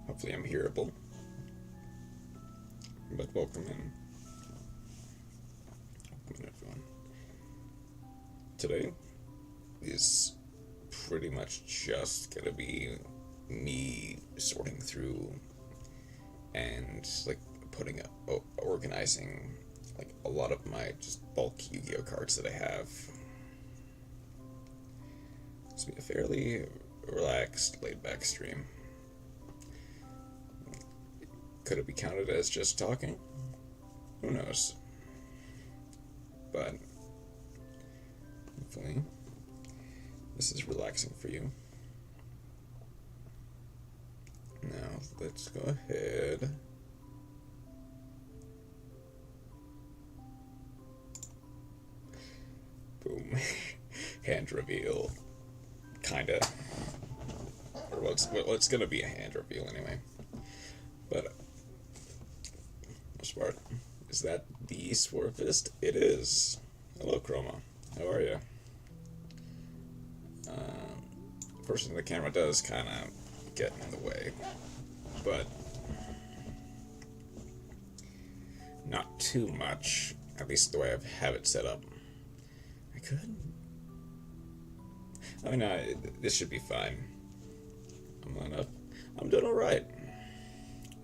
hopefully I'm hearable. But welcome in. Welcome in, everyone. Today is pretty much just gonna be me sorting through and organizing a lot of my just bulk Yu-Gi-Oh cards that I have. It's be a fairly relaxed, laid-back stream. Could it be counted as just talking? Who knows? But hopefully this is relaxing for you. Now let's go ahead. Boom. Hand reveal. Kinda. Or what's gonna be a hand reveal anyway. But most part, is that the Swarfist? It is. Hello, Chroma. How are you? Unfortunately, the camera does kind of get in the way, but not too much. At least the way I have it set up. I could. I mean, this should be fine. I'm doing all right.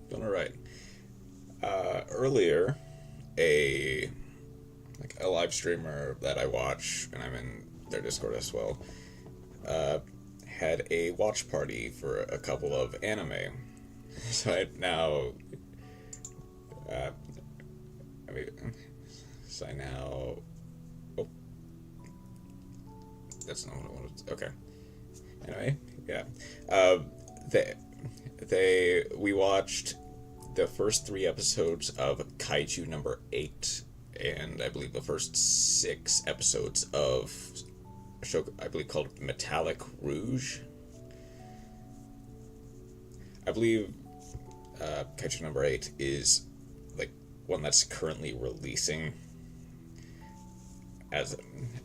Doing all right. Earlier, a live streamer that I watch, and I'm in their Discord as well, had a watch party for a couple of anime. So I now, oh, that's not what I wanted. Okay. Anyway, yeah. We watched the first 3 episodes of Kaiju number 8, and I believe the first 6 episodes of a show I believe called Metallic Rouge. I believe Kaiju number 8 is one that's currently releasing as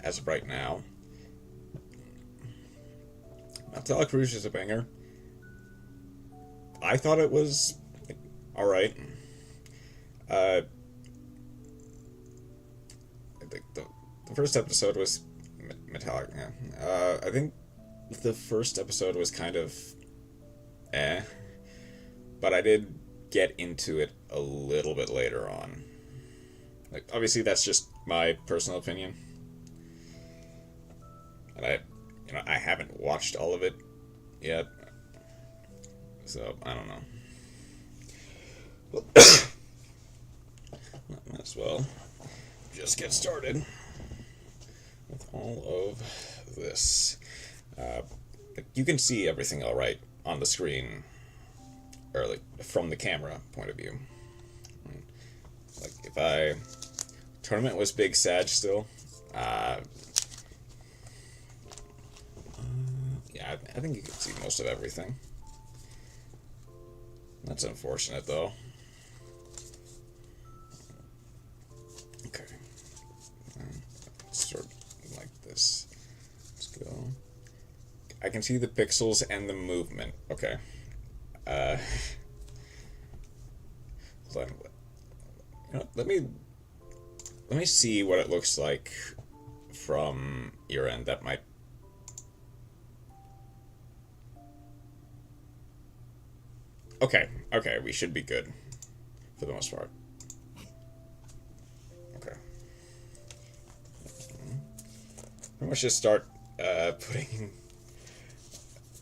of right now. Metallic Rouge is a banger. I thought it was alright. I think the first episode was Metallic. Yeah. I think the first episode was kind of but I did get into it a little bit later on. Obviously, that's just my personal opinion, and I haven't watched all of it yet, so I don't know. Well, might as well just get started with all of this. You can see everything all right on the screen, or from the camera point of view. If tournament was Big Sag still. Yeah, I think you can see most of everything. That's unfortunate, though. Okay. Sort of like this. Let's go. I can see the pixels and the movement. Okay. Let me see what it looks like from your end. That might. Okay, we should be good for the most part. Okay. Pretty much just start putting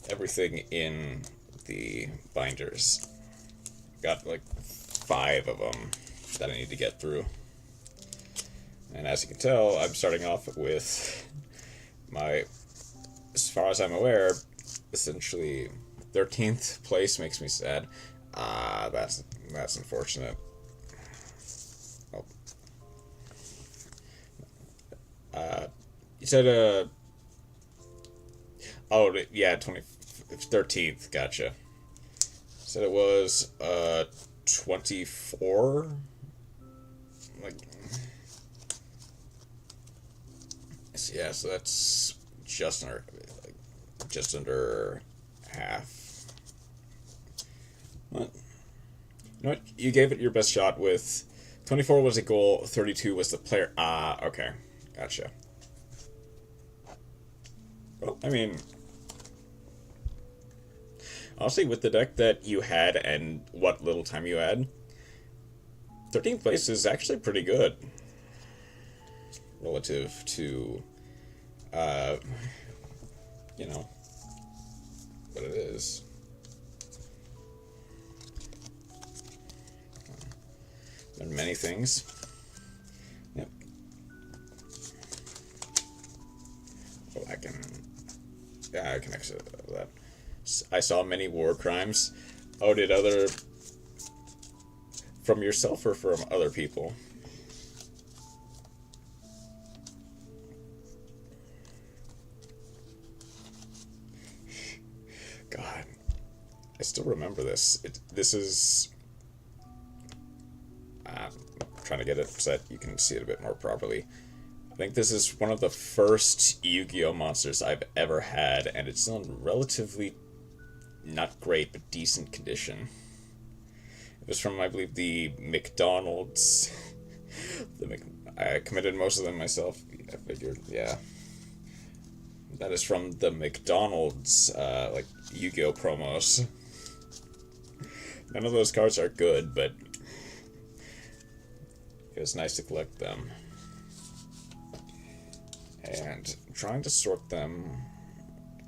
everything in the binders. Got 5 of them that I need to get through. And as you can tell, I'm starting off with my, as far as I'm aware, essentially 13th place. Makes me sad. That's unfortunate. You said oh yeah, 13th. Gotcha. Said it was 24. Yeah, so that's just under half. What? You know what? You gave it your best shot with 24 was a goal, 32 was the player. Ah, okay. Gotcha. Well, I mean, honestly, with the deck that you had and what little time you had, 13th place is actually pretty good relative to, uh, you know, what it is. And many things. Yep. Oh, yeah, I can exit that. I saw many war crimes. Oh, did other... From yourself or from other people? God. I still remember this. This is... I'm trying to get it so that you can see it a bit more properly. I think this is one of the first Yu-Gi-Oh! Monsters I've ever had, and it's still in relatively not great, but decent condition. It was from, I believe, the McDonald's. I committed most of them myself, I figured, yeah. That is from the McDonald's, like, Yu-Gi-Oh! Promos. None of those cards are good, but it was nice to collect them. And I'm trying to sort them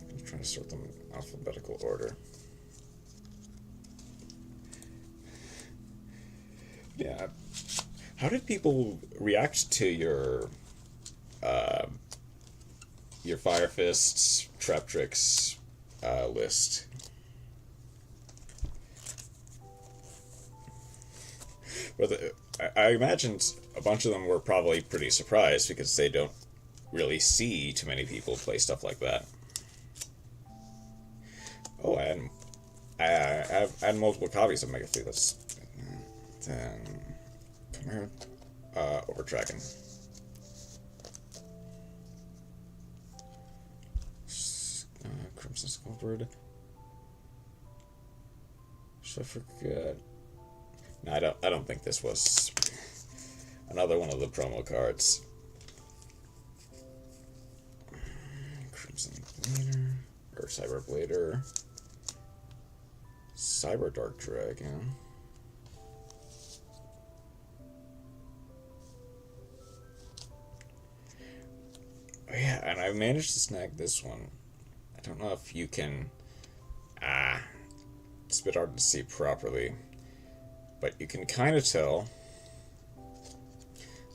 in alphabetical order. Yeah. How did people react to your Fire Fists, Trap Tricks list? I imagined a bunch of them were probably pretty surprised because they don't really see too many people play stuff like that. Oh, I had multiple copies of Mega Fleet. Let's then come here. Over tracking. Crimson Skullbird. Should I forget? No, I don't think this was another one of the promo cards. Crimson Blader or Cyber Blader. Cyber Dark Dragon. Oh yeah, and I managed to snag this one. I don't know if you can it's a bit hard to see properly. But you can kind of tell,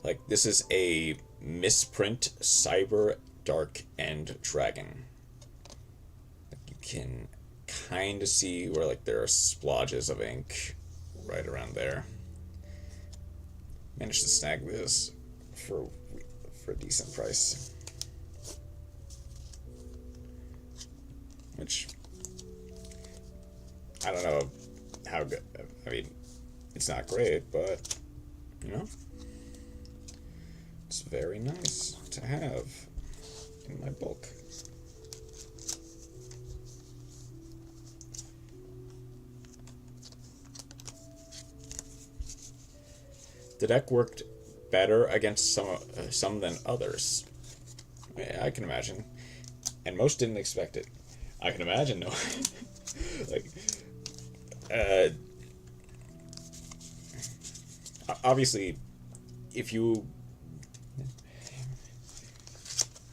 like, this is a misprint Cyber Dark End Dragon. Like, you can kind of see where, like, there are splodges of ink right around there. Managed to snag this for a decent price. Which, I don't know how good, I mean, it's not great, but, you know, it's very nice to have in my bulk. The deck worked better against some than others. Yeah, I can imagine. And most didn't expect it. I can imagine, no. Like, obviously, if you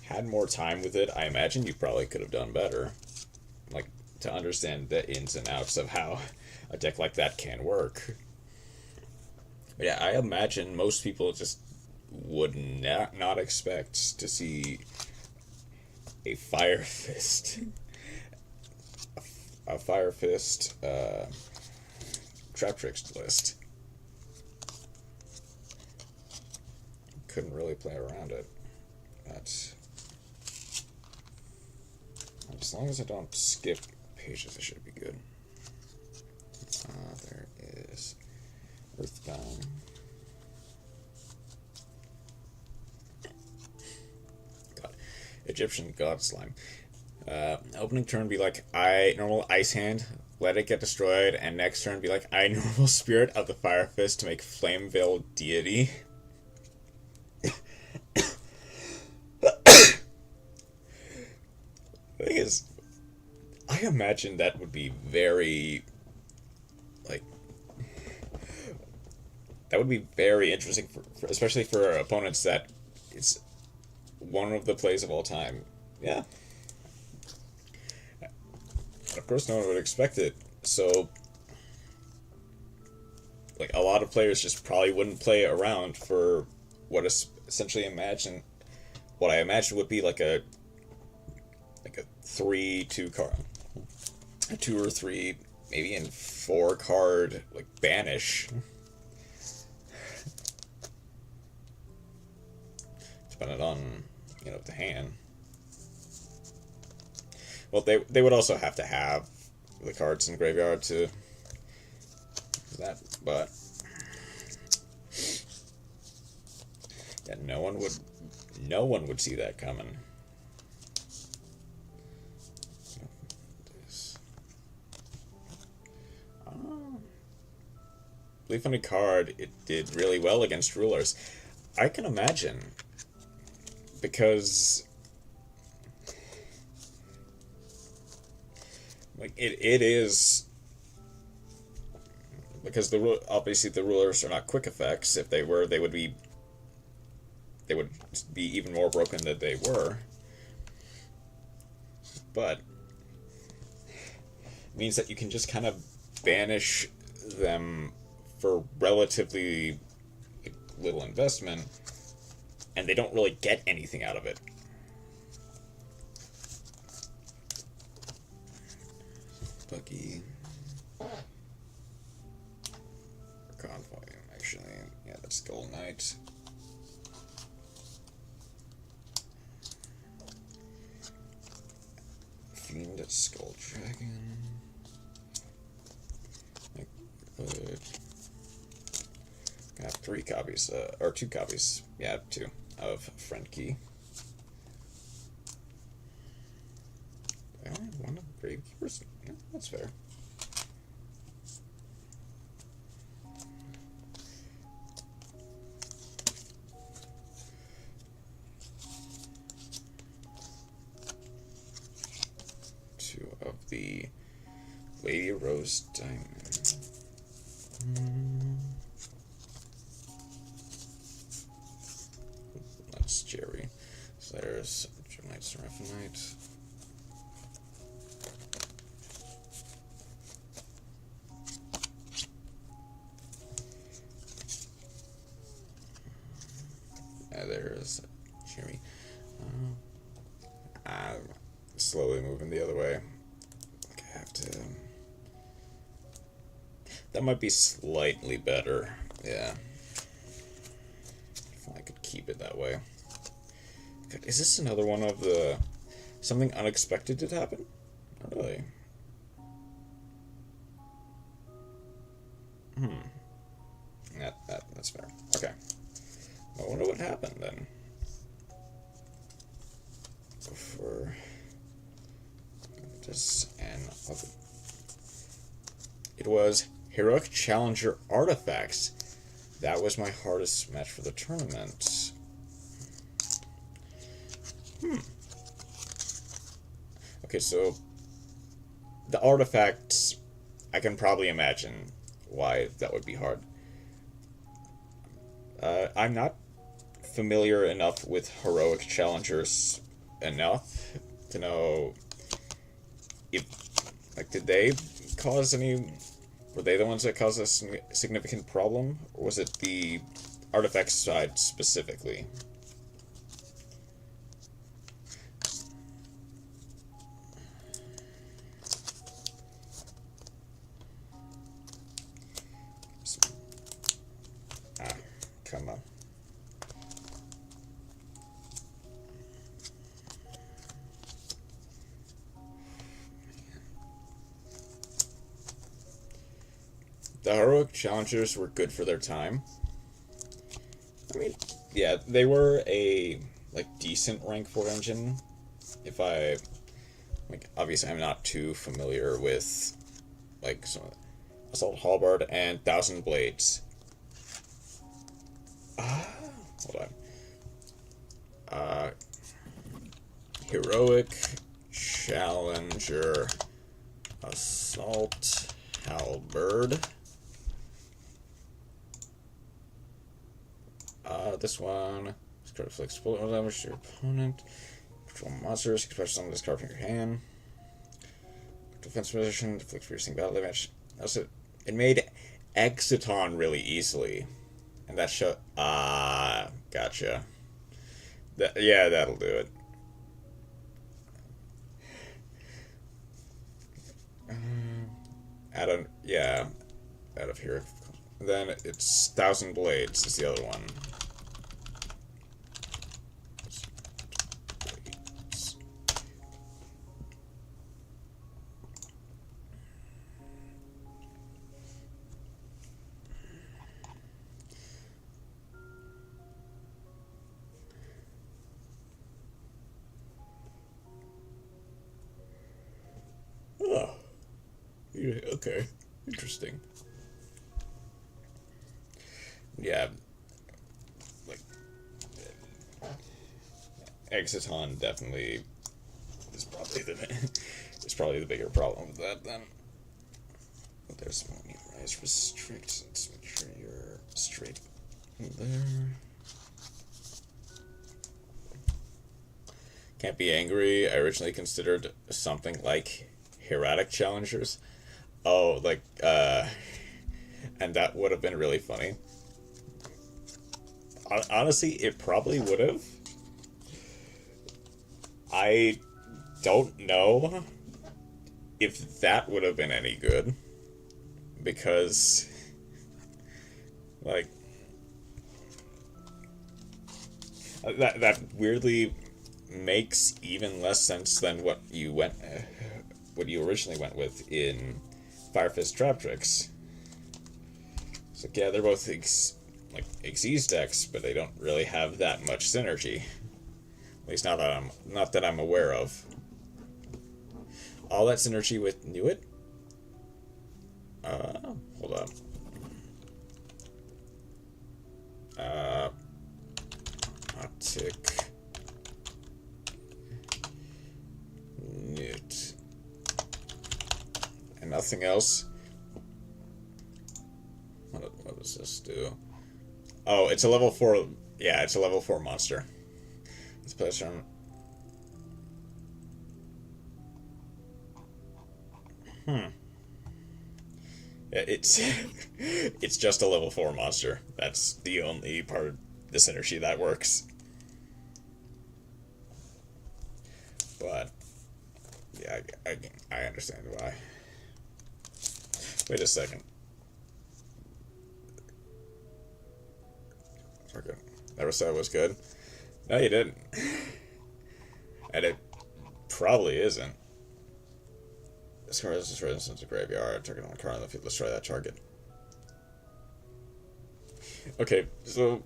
had more time with it, I imagine you probably could have done better. Like, to understand the ins and outs of how a deck like that can work. But yeah, I imagine most people just would not expect to see a Fire Fist. A Fire Fist Trap Tricks list. Couldn't really play around it. But as long as I don't skip pages, it should be good. There is Earthbound. God. Egyptian God Slime. Opening turn be like normal ice hand. let it get destroyed, and next turn be like, I normal spirit of the Fire Fist to make Flame Veil Deity. The thing is, I imagine that would be very, like, that would be very interesting, especially for opponents that it's one of the plays of all time. Yeah. Of course, no one would expect it, so, like, a lot of players just probably wouldn't play around for what is essentially what I imagine would be like a 3-2 card, a 2 or 3, maybe in 4 card, like, banish. Depending on, the hand. Well, they would also have to have the cards in the graveyard to that, but yeah, no one would see that coming. Really funny card. It did really well against rulers. I can imagine, because like it is, because obviously the rulers are not quick effects. If they were, they would be even more broken than they were. But it means that you can just kind of banish them for relatively little investment, and they don't really get anything out of it. Buggy. Convoy, actually. Yeah, that's Gold Knight. Fiend Skull Dragon. I have 3 copies, or 2 copies. Yeah, 2 of Friend Key. I only have 1 of Gravekeepers. Yeah, that's fair. Of the Lady Rose Diamond. That's Jerry. So there's Gemini Seraphinite. There's Jerry. I'm slowly moving the other way. I have to. That might be slightly better. Yeah. If I could keep it that way. God, is this another one of the something unexpected did happen? Not really. That's fair. Okay. I wonder what happened then. For this and other. It was Heroic Challenger Artifacts. That was my hardest match for the tournament. Okay, so the artifacts, I can probably imagine why that would be hard. I'm not familiar enough with Heroic Challengers enough to know if, like, did they cause any, were they the ones that caused a significant problem, or was it the artifacts side specifically? Come on. The Heroic Challengers were good for their time. I mean, yeah, they were a, like, decent rank 4 engine. If I, like, obviously I'm not too familiar with like some assault halberd and 1,000 blades. Hold on. Heroic Challenger Assault Halberd. This one. This card inflicts bullet damage to your opponent. Control monsters. You can special summon this card from your hand. Defense position. Deflects piercing battle damage. Also, it made Exiton really easily. And that show. Gotcha. Yeah, that'll do it. Out of here. Then it's 1,000 blades is the other one. Oh, okay, interesting. Yeah, like Exiton definitely is probably the bigger problem with that then. But there's some rise restrict. Let's make sure you're straight there. Can't be angry. I originally considered something like Hieratic Challengers. Oh, like, and that would have been really funny. Honestly, it probably would have. I don't know if that would have been any good. Because, like, that weirdly makes even less sense than what you originally went with in Fire Fist Trap Tricks. It's like, yeah, they're both Xyz decks, but they don't really have that much synergy. At least not that I'm aware of. All that synergy with Nuit? Hold up. Optic. Nuit. And nothing else. What does this do? Oh, it's a level 4. Yeah, it's a level 4 monster. It's pleasure. It's it's just a level 4 monster. That's the only part of the synergy that works. But yeah, I understand why. Wait a second. Okay. Never said it was good. No, you didn't. And it probably isn't. This card is destroyed since the graveyard. Target on the card on the field. Let's try that target. Okay, so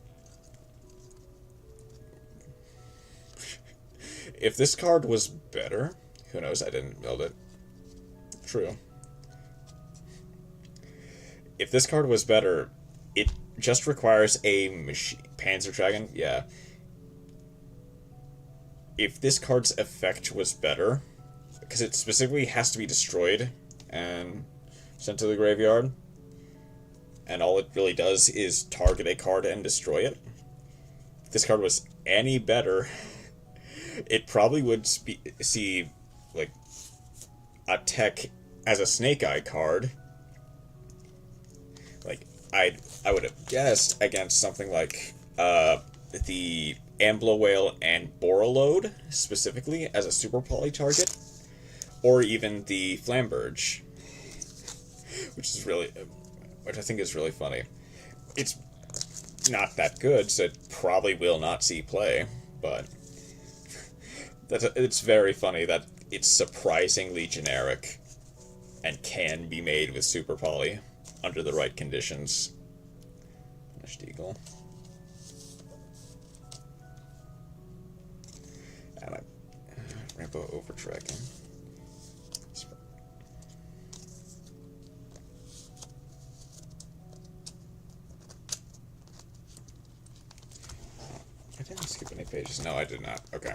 if this card was better, who knows? I didn't build it. True. If this card was better, it just requires a Panzer Dragon. Yeah. If this card's effect was better, because it specifically has to be destroyed and sent to the graveyard, and all it really does is target a card and destroy it. If this card was any better, it probably would see like a tech as a Snake Eye card. Like I would have guessed against something like the Ambler Whale and Borreload specifically as a super poly target, or even the Flamberge, which I think is really funny. It's not that good, so it probably will not see play, but it's very funny that it's surprisingly generic and can be made with super poly under the right conditions. Punished Eagle. And Rainbow Overtracking. pages. No, I did not. Okay.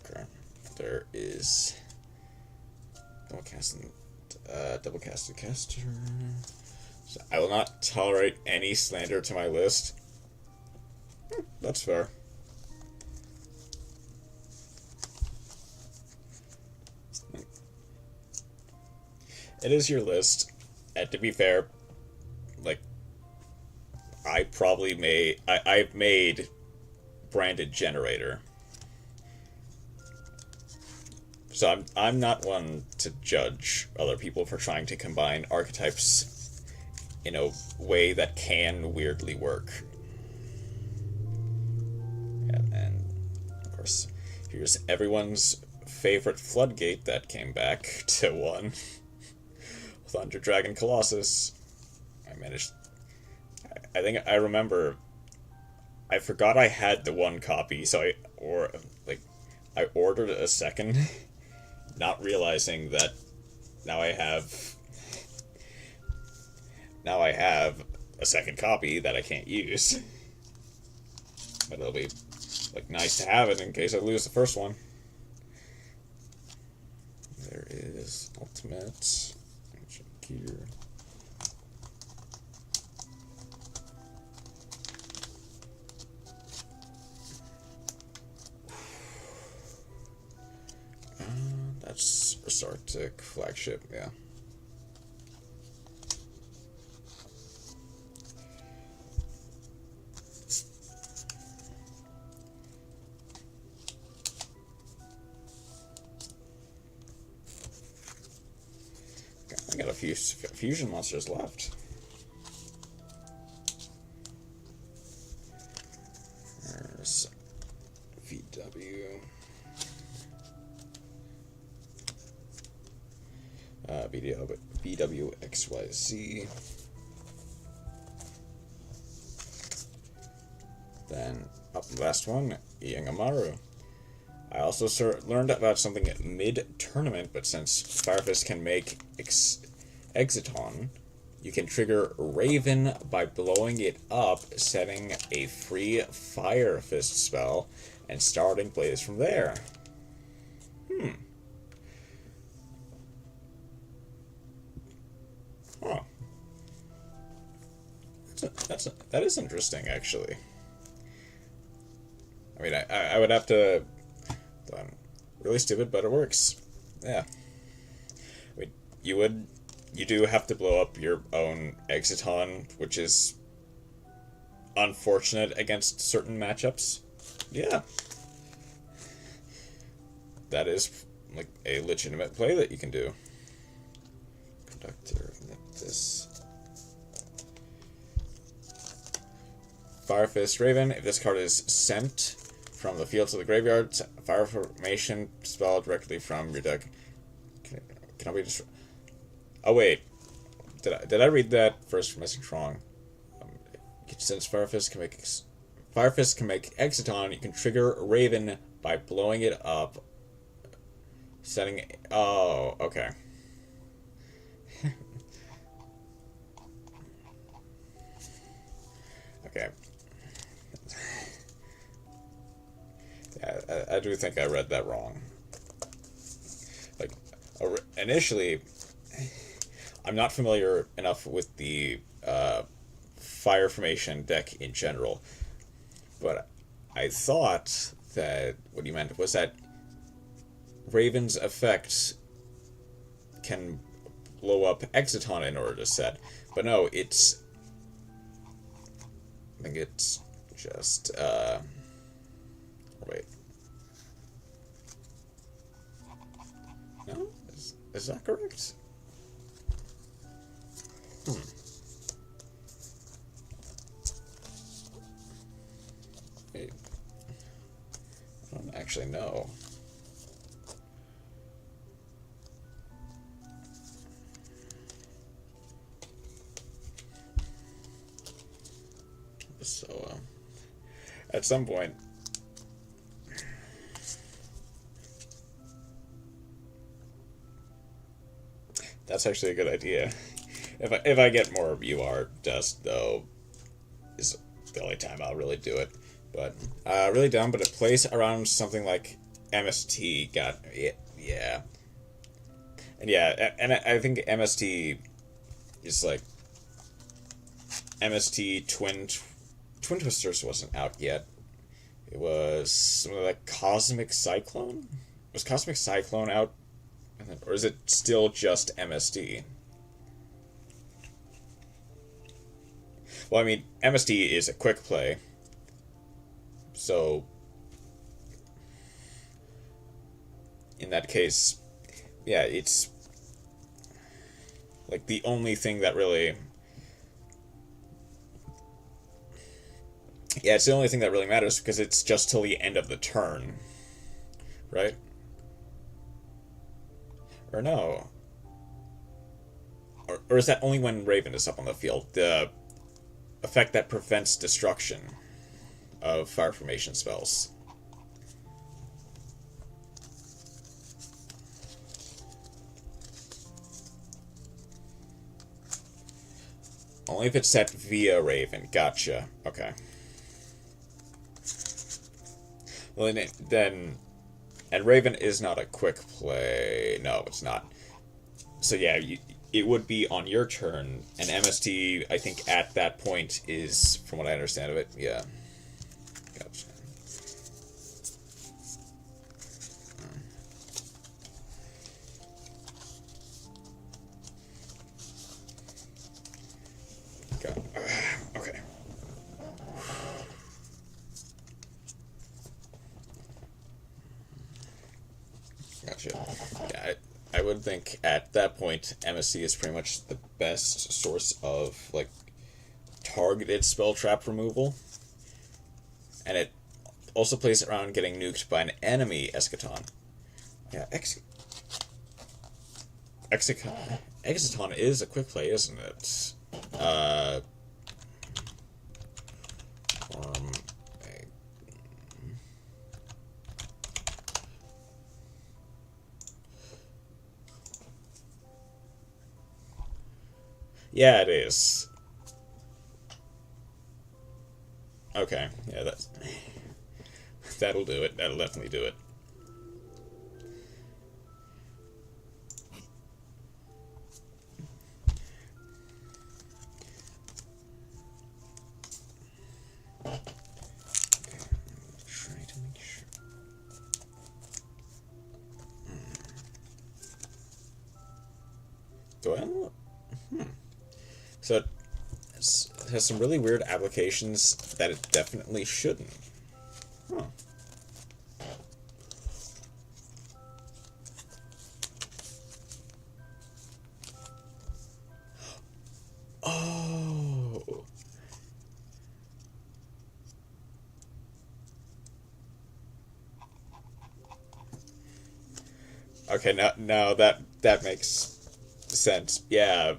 Okay. There is double casted caster. So I will not tolerate any slander to my list. That's fair. It is your list, and to be fair, like, I've made branded generator. So I'm not one to judge other people for trying to combine archetypes in a way that can weirdly work. And of course, here's everyone's favorite floodgate that came back to 1. Thunder Dragon Colossus. I think I remember. I forgot I had the 1 copy, so I ordered a second, not realizing that now I have a second copy that I can't use. But it'll be like nice to have it in case I lose the first one. There is Ultimate Gear. That's Resartic Flagship, yeah. I got a few fusion monsters left. There's VW. BWXYZ. Then, up the last one, Yangamaru. I also learned about something mid-tournament, but since Firefist can make Exiton, you can trigger Raven by blowing it up, setting a free Fire Fist spell, and starting plays from there. Huh. That is interesting, actually. I mean, I would have to... really stupid, but it works. Yeah. I mean, you do have to blow up your own Exiton, which is unfortunate against certain matchups. Yeah. That is, like, a legitimate play that you can do. Conductor, this. Firefist Raven, if this card is sent from the field to the graveyard, fire formation spell directly from your deck. Can I be just... Oh wait, did I read that first message wrong? Since Firefist can make Exiton, you can trigger Raven by blowing it up, setting. Oh, okay. Okay. Yeah, I do think I read that wrong. Like, initially, I'm not familiar enough with the Fire Formation deck in general, but I thought that what you meant was that Raven's effect can blow up Exiton in order to set, but no, it's... I think it's just, wait. No? Is that correct? Wait. I don't actually know. So, at some point, that's actually a good idea. If I get more UR dust, though, is the only time I'll really do it. But really dumb. But a place around something like MST got yeah, and yeah, and I think MST is like MST Twin Twisters wasn't out yet. It was something like Cosmic Cyclone. Was Cosmic Cyclone out, or is it still just MST? Well, I mean, MST is a quick play, so in that case, yeah, it's like the only thing that really, yeah, it's the only thing that really matters because it's just till the end of the turn, right? Or no, or is that only when Raven is up on the field? The effect that prevents destruction of fire formation spells. Only if it's set via Raven. Gotcha. Okay. Well, then... And Raven is not a quick play. No, it's not. So yeah, it would be on your turn, and MST, I think, at that point is, from what I understand of it, yeah. Gotcha. Okay. Gotcha. Yeah, I would think at that point MSC is pretty much the best source of like targeted spell trap removal, and it also plays around getting nuked by an enemy Eschaton. Yeah, Exciton is a quick play, isn't it? Um, yeah, it is. Okay, yeah, that'll do it. That'll definitely do it. Well, so it has some really weird applications that it definitely shouldn't. Huh. Oh. Okay, now that makes sense. Yeah.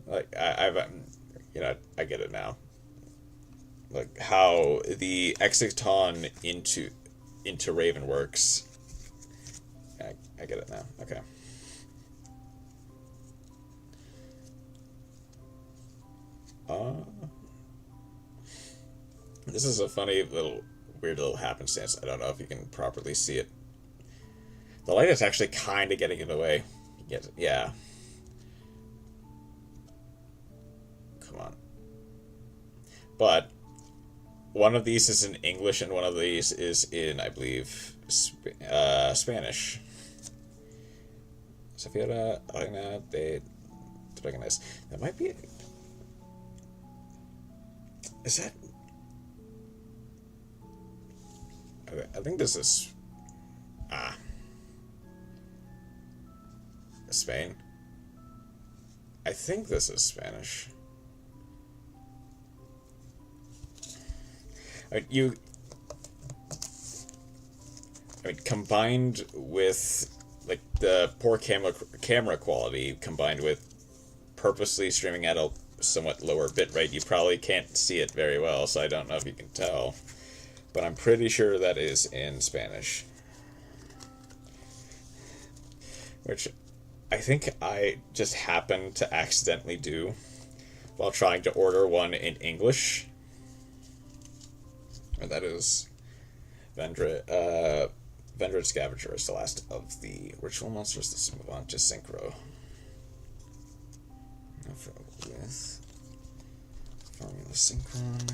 Like I've I get it now. Like how the Exciton into Raven works. I get it now. Okay. This is a funny weird little happenstance. I don't know if you can properly see it. The light is actually kind of getting in the way. Yeah. Come on. But one of these is in English and one of these is in, I believe, Spanish. Sofía Reina de Dragones. That might be... Is that... Okay, I think this is... Spain. I think this is Spanish. I mean, combined with like the poor camera quality, combined with purposely streaming at a somewhat lower bitrate, you probably can't see it very well. So I don't know if you can tell, but I'm pretty sure that is in Spanish. Which, I think I just happened to accidentally do while trying to order one in English. And that is Vendred Scavenger is the last of the ritual monsters. Let's move on to Synchro. With Formula Synchron.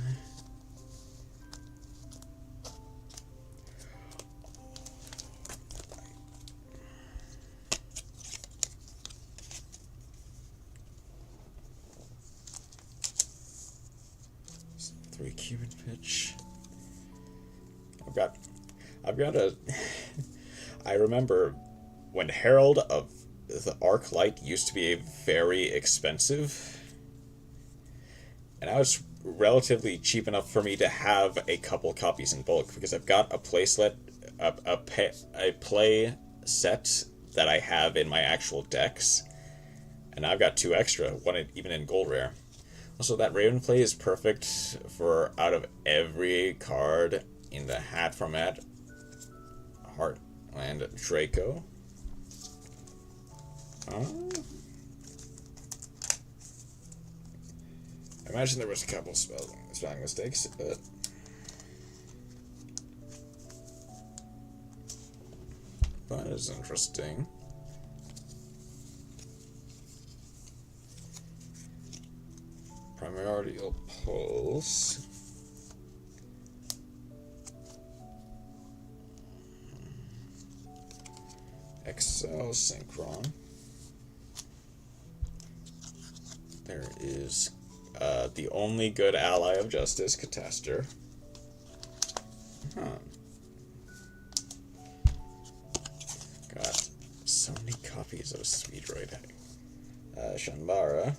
3 Cuban pitch. I've got a. I remember when Herald of the Arc Light used to be very expensive, and I was relatively cheap enough for me to have a couple copies in bulk because I've got a play set that I have in my actual decks, and I've got 2 extra, one even in gold rare. Also, that Raven play is perfect for out of every card in the hat format. Heartland Draco. I imagine there was a couple spelling mistakes, but that is interesting. Primordial Pulse. Excel Synchron. There is the only good ally of justice, Cataster. Got so many copies of Speedroid. Shanbara.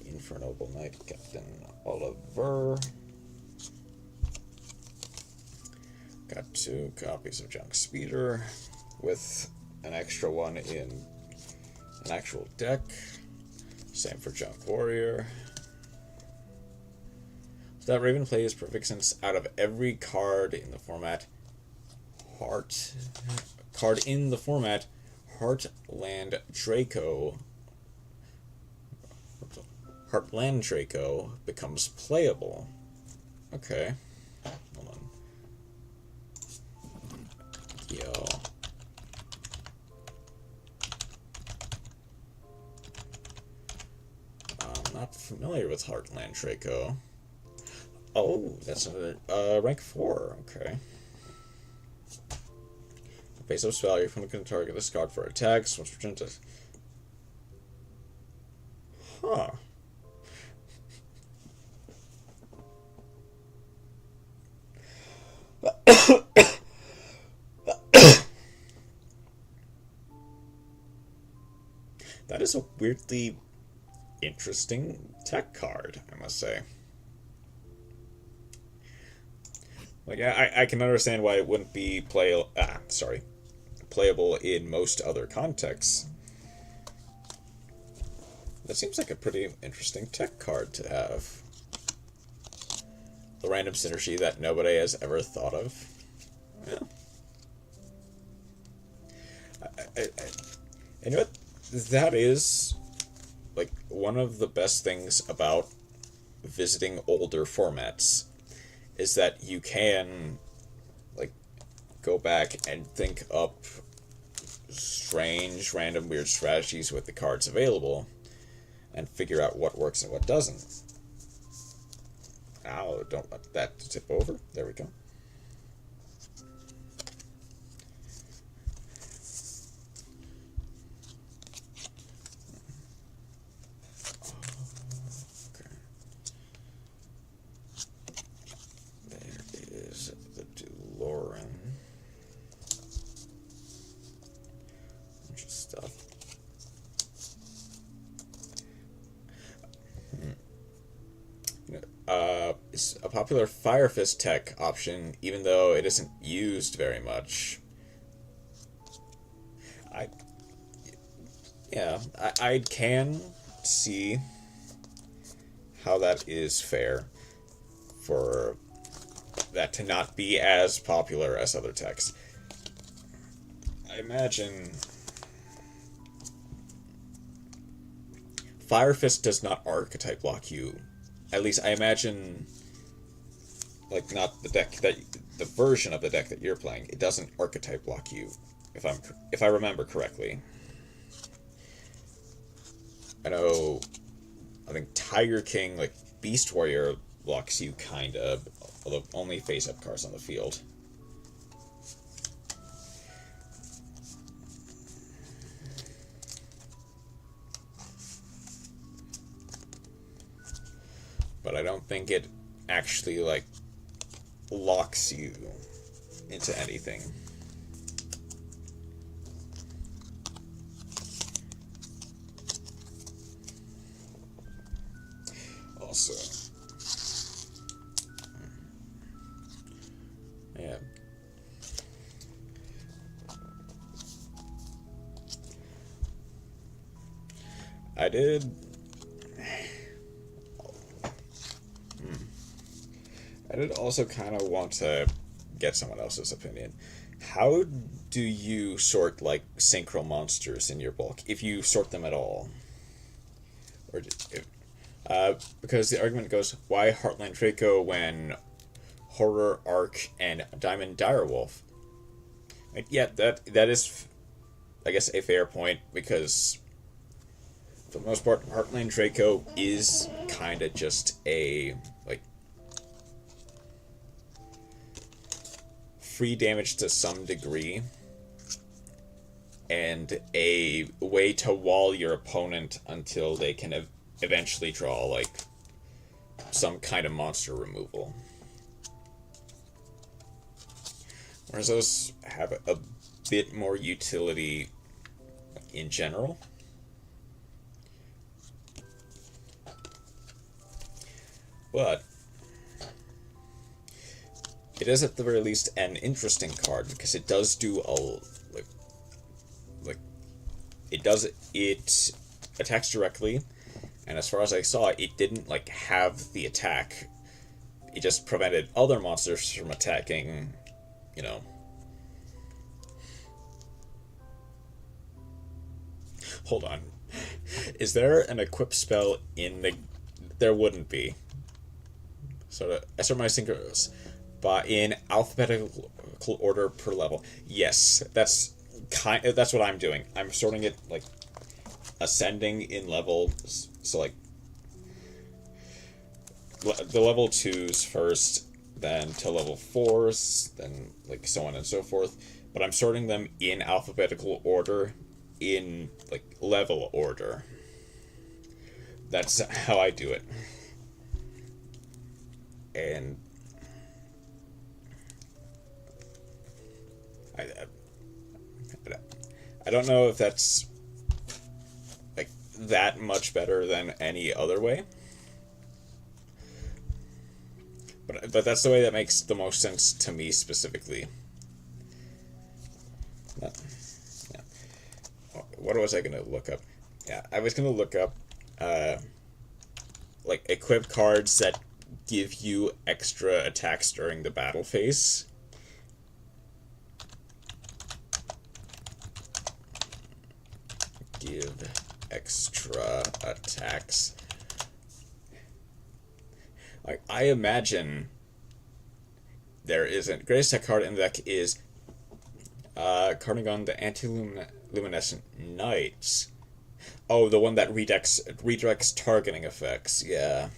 Infernoble Knight, Captain Oliver. Got 2 copies of Junk Speeder with an extra one in an actual deck. Same for Junk Warrior. So that Raven play is perfect since out of every card in the format, Heartland Draco becomes playable. Okay. Hold on. Yo. I'm not familiar with Heartland Draco. Oh, that's a rank 4. Okay. Base up spell, you're going to target this card for attacks. Once returned to. Huh. That is a weirdly interesting tech card, I must say. Like, I can understand why it wouldn't be playable in most other contexts. That seems like a pretty interesting tech card to have. The random synergy that nobody has ever thought of. Yeah. You know what? That is, like, one of the best things about visiting older formats is that you can, like, go back and think up strange, random, weird strategies with the cards available and figure out what works and what doesn't. Ow, don't let that tip over. There we go. It's a popular Fire Fist tech option, even though it isn't used very much. I can see how that is fair for that to not be as popular as other texts. I imagine Fire Fist does not archetype lock you. At least I imagine, like, not the deck that the version of the deck that you're playing. It doesn't archetype lock you, if I remember correctly. I know, I think Tiger King, like Beast Warrior, locks you kind of, although only face-up cards on the field. But I don't think it actually, like, locks you into anything. Also, yeah. I did also kind of want to get someone else's opinion. How do you sort, like, synchro monsters in your bulk, if you sort them at all? Or because the argument goes, why Heartland Draco when Horror Arc and Diamond Direwolf? And yeah, that is, I guess, a fair point, because for the most part, Heartland Draco is kind of just a, like, free damage to some degree, and a way to wall your opponent until they can eventually draw, like, some kind of monster removal. Whereas those have a bit more utility in general. But it is at the very least an interesting card, because it does do it attacks directly, and as far as I saw, it didn't, like, have the attack. It just prevented other monsters from attacking, you know. Hold on. Is there an equip spell in the... There wouldn't be. So I start my synchros in alphabetical order per level. Yes, that's what I'm doing. I'm sorting it, like, ascending in level. So, like, the level 2s first, then to level 4s, then, like, so on and so forth. But I'm sorting them in alphabetical order, in, like, level order. That's how I do it. And I don't know if that's, like, that much better than any other way. But that's the way that makes the most sense to me specifically. Yeah. What was I going to look up? Yeah, I was going to look up, like, equip cards that give you extra attacks during the battle phase. Give extra attacks. Like, I imagine there isn't. Greatest tech card in the deck is Carnagon, the Anti-Luminescent Knights. Oh, the one that redirects targeting effects, yeah.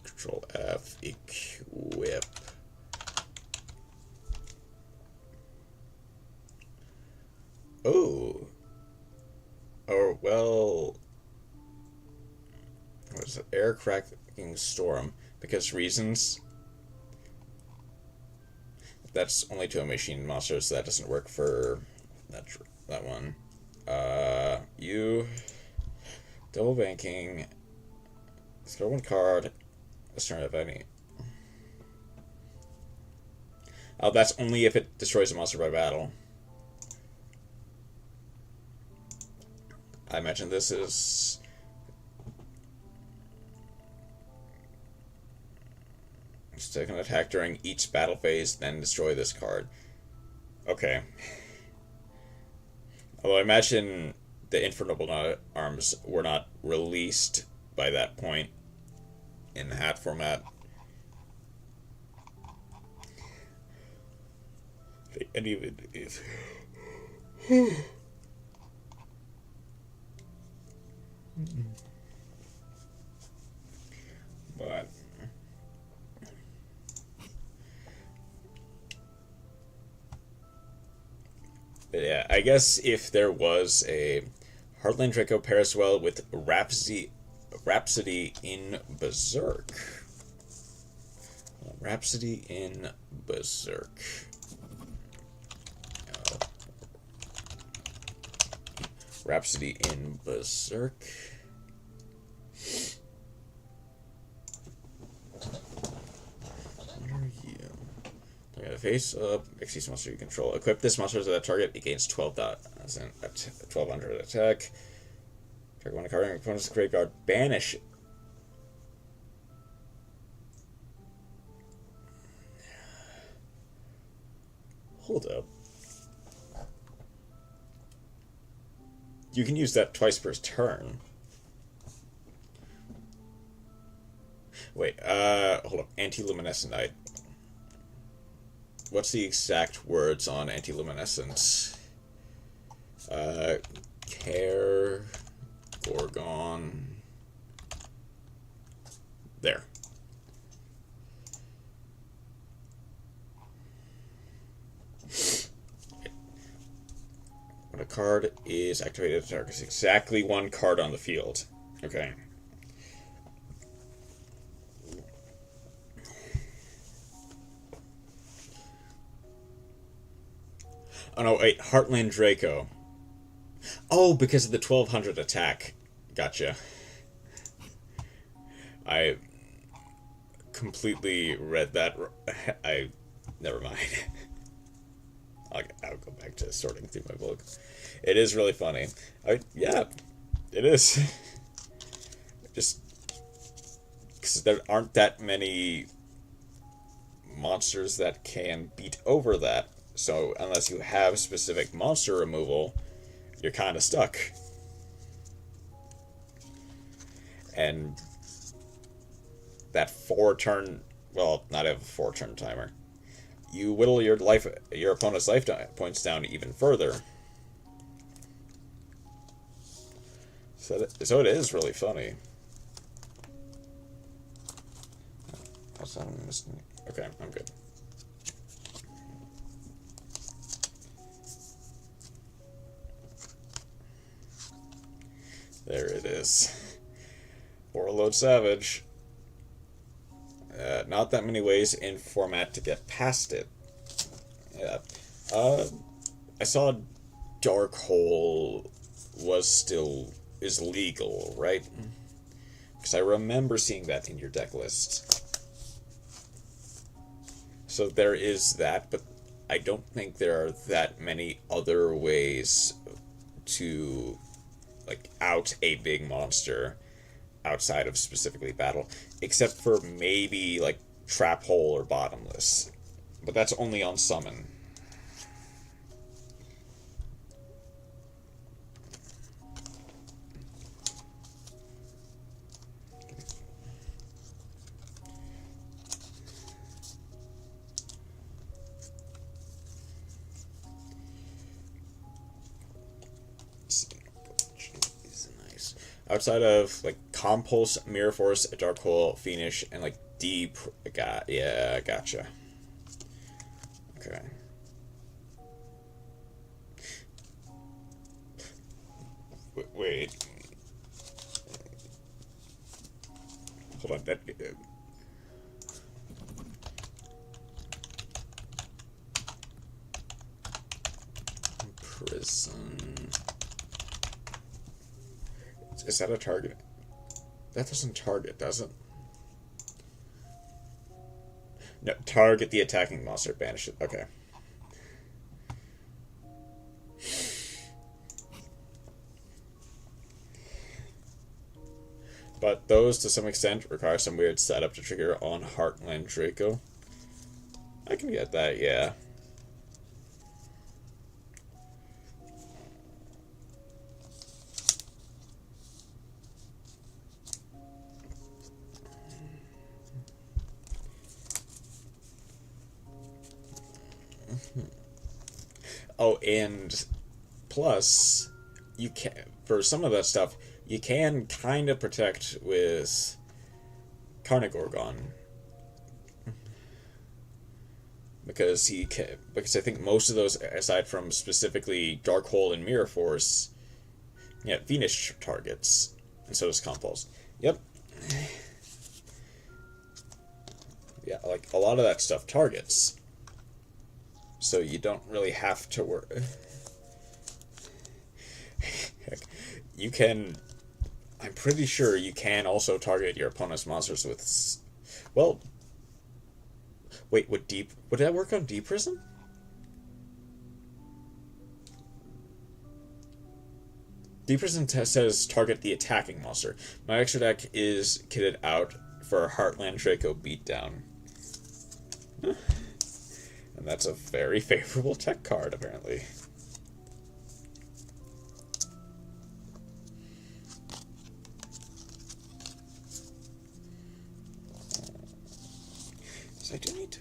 Control F, equip. Oh. Oh, well... What is it? Air Cracking Storm. Because reasons. That's only to a machine monster, so that doesn't work for that one. You... Double banking. Discard one card. Let's turn it if any. Oh, that's only if it destroys a monster by battle. I imagine this is... Just take an attack during each battle phase, then destroy this card. Okay. Although I imagine the Infernal Arms were not released by that point in the hat format. Any of it is... But... yeah, I guess if there was a Heartland Draco pairs well with Rhapsody in Berserk. Rhapsody in Berserk. Oh. Rhapsody in Berserk. What are you? Face up, exceeds monster you control. Equip this monster to that target. It gains 1200 attack. Target one card in opponent's graveyard. Banish. Hold up. You can use that twice per turn. Wait, hold up. Anti-luminescent. What's the exact words on anti-luminescence? Care, Gorgon. There. When a card is activated, it targets exactly one card on the field. Okay. Oh no, wait, Heartland Draco. Oh, because of the 1200 attack. Gotcha. I completely read that. Never mind. I'll go back to sorting through my book. It is really funny. Yeah, it is. Just because there aren't that many monsters that can beat over that. So unless you have specific monster removal, you're kind of stuck. And that 4-turn, well, not a 4-turn timer, you whittle your opponent's life points down even further. So it is really funny. Okay, I'm good. There it is. Warlord Savage. Not that many ways in format to get past it. Yeah. I saw Dark Hole is legal, right? Because I remember seeing that in your deck list. So there is that, but I don't think there are that many other ways to out a big monster outside of specifically battle, except for maybe Trap Hole or Bottomless, but that's only on summon. Outside of Compulse, Mirror Force, Dark Hole, Fiendish, and Deep, yeah, gotcha. Okay. Wait. Hold on. That. Prison. Is that a target? That doesn't target, does it? No, target the attacking monster, banish it. Okay. But those, to some extent, require some weird setup to trigger on Heartland Draco. I can get that, yeah. Oh, and plus, you can, for some of that stuff, you can kind of protect with Carnagorgon. Because because I think most of those, aside from specifically Darkhold and Mirror Force, yeah, Venus targets, and so does Compulse. Yep. Yeah, like a lot of that stuff targets, so you don't really have to worry. You can. I'm pretty sure you can also target your opponent's monsters with. Well, wait, would that work on Deep Prison? Deep Prison says target the attacking monster. My extra deck is kitted out for Heartland Draco Beatdown. And that's a very favorable tech card, apparently. So I do need to...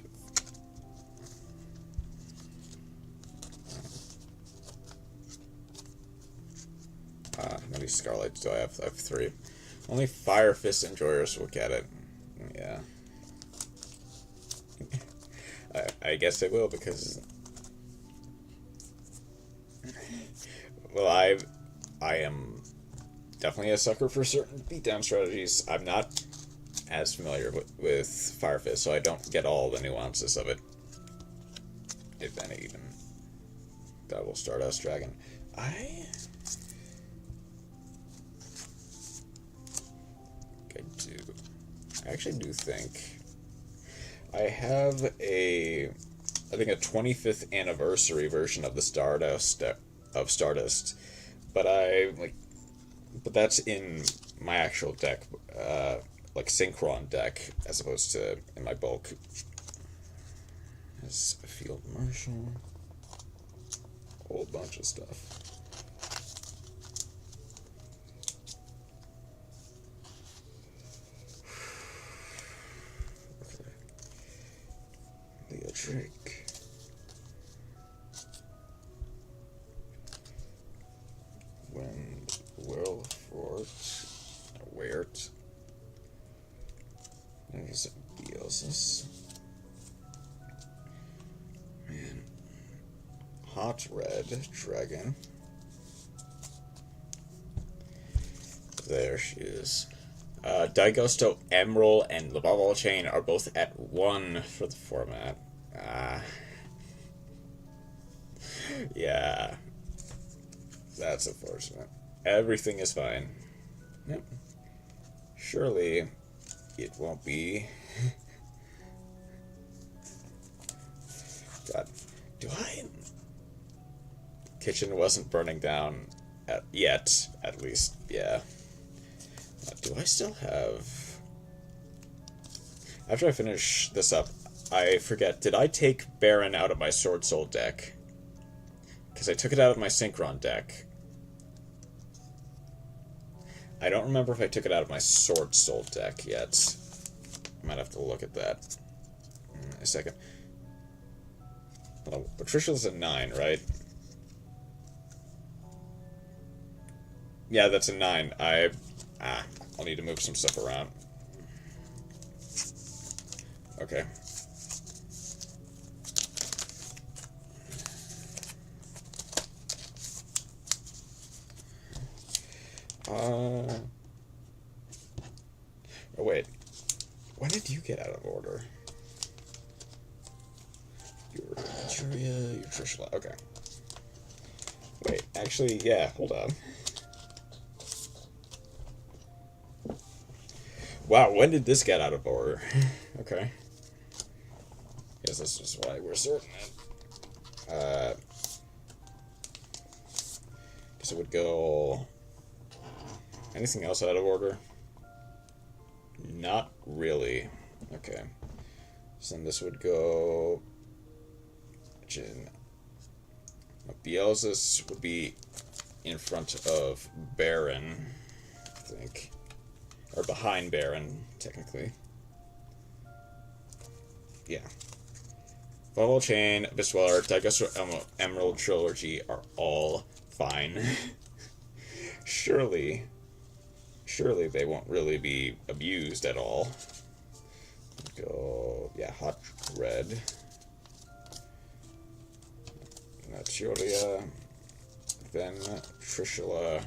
how many Scarlights do I have? I have 3. Only Fire Fist enjoyers will get it. Yeah. I guess I will, because... Well, I am definitely a sucker for certain beatdown strategies. I'm not as familiar with Fire Fist, so I don't get all the nuances of it. If any, even. Double Stardust Dragon. I actually do think I have I think a 25th anniversary version of the Stardust, but but that's in my actual deck, like Synchron deck, as opposed to in my bulk. There's a Field Marshal, a whole bunch of stuff. Drake. Wind, Whirlfort, Weird. There's Beosis. Man. Hot Red Dragon. There she is. Daigosto, Emerald, and Labavol Chain are both at 1 for the format. Yeah. That's unfortunate. Everything is fine. Yep. Surely it won't be. God. Do I... Kitchen wasn't burning down yet, at least. Yeah. Do I still have... After I finish this up, I forget, did I take Baron out of my Sword Soul deck? Because I took it out of my Synchron deck. I don't remember if I took it out of my Sword Soul deck yet. I might have to look at that in a second. Well, Patricia's a 9, right? Yeah, that's a 9. I'll need to move some stuff around. Okay. Oh wait. When did you get out of order? Your Manchuria, your Trishula. Okay. Wait, actually, yeah, hold on. Wow, when did this get out of order? Okay. Guess this is why we're sorting it. Guess it would go... Anything else out of order? Not really. Okay. So then this would go... Beelzus would be in front of Baron, I think. Or behind Baron, technically. Yeah. Bubble Chain, Abyss Dweller, Daigusto Emerald Trilogy are all fine. Surely they won't really be abused at all. Go, yeah, Hot Red. Naturia, then Trishula,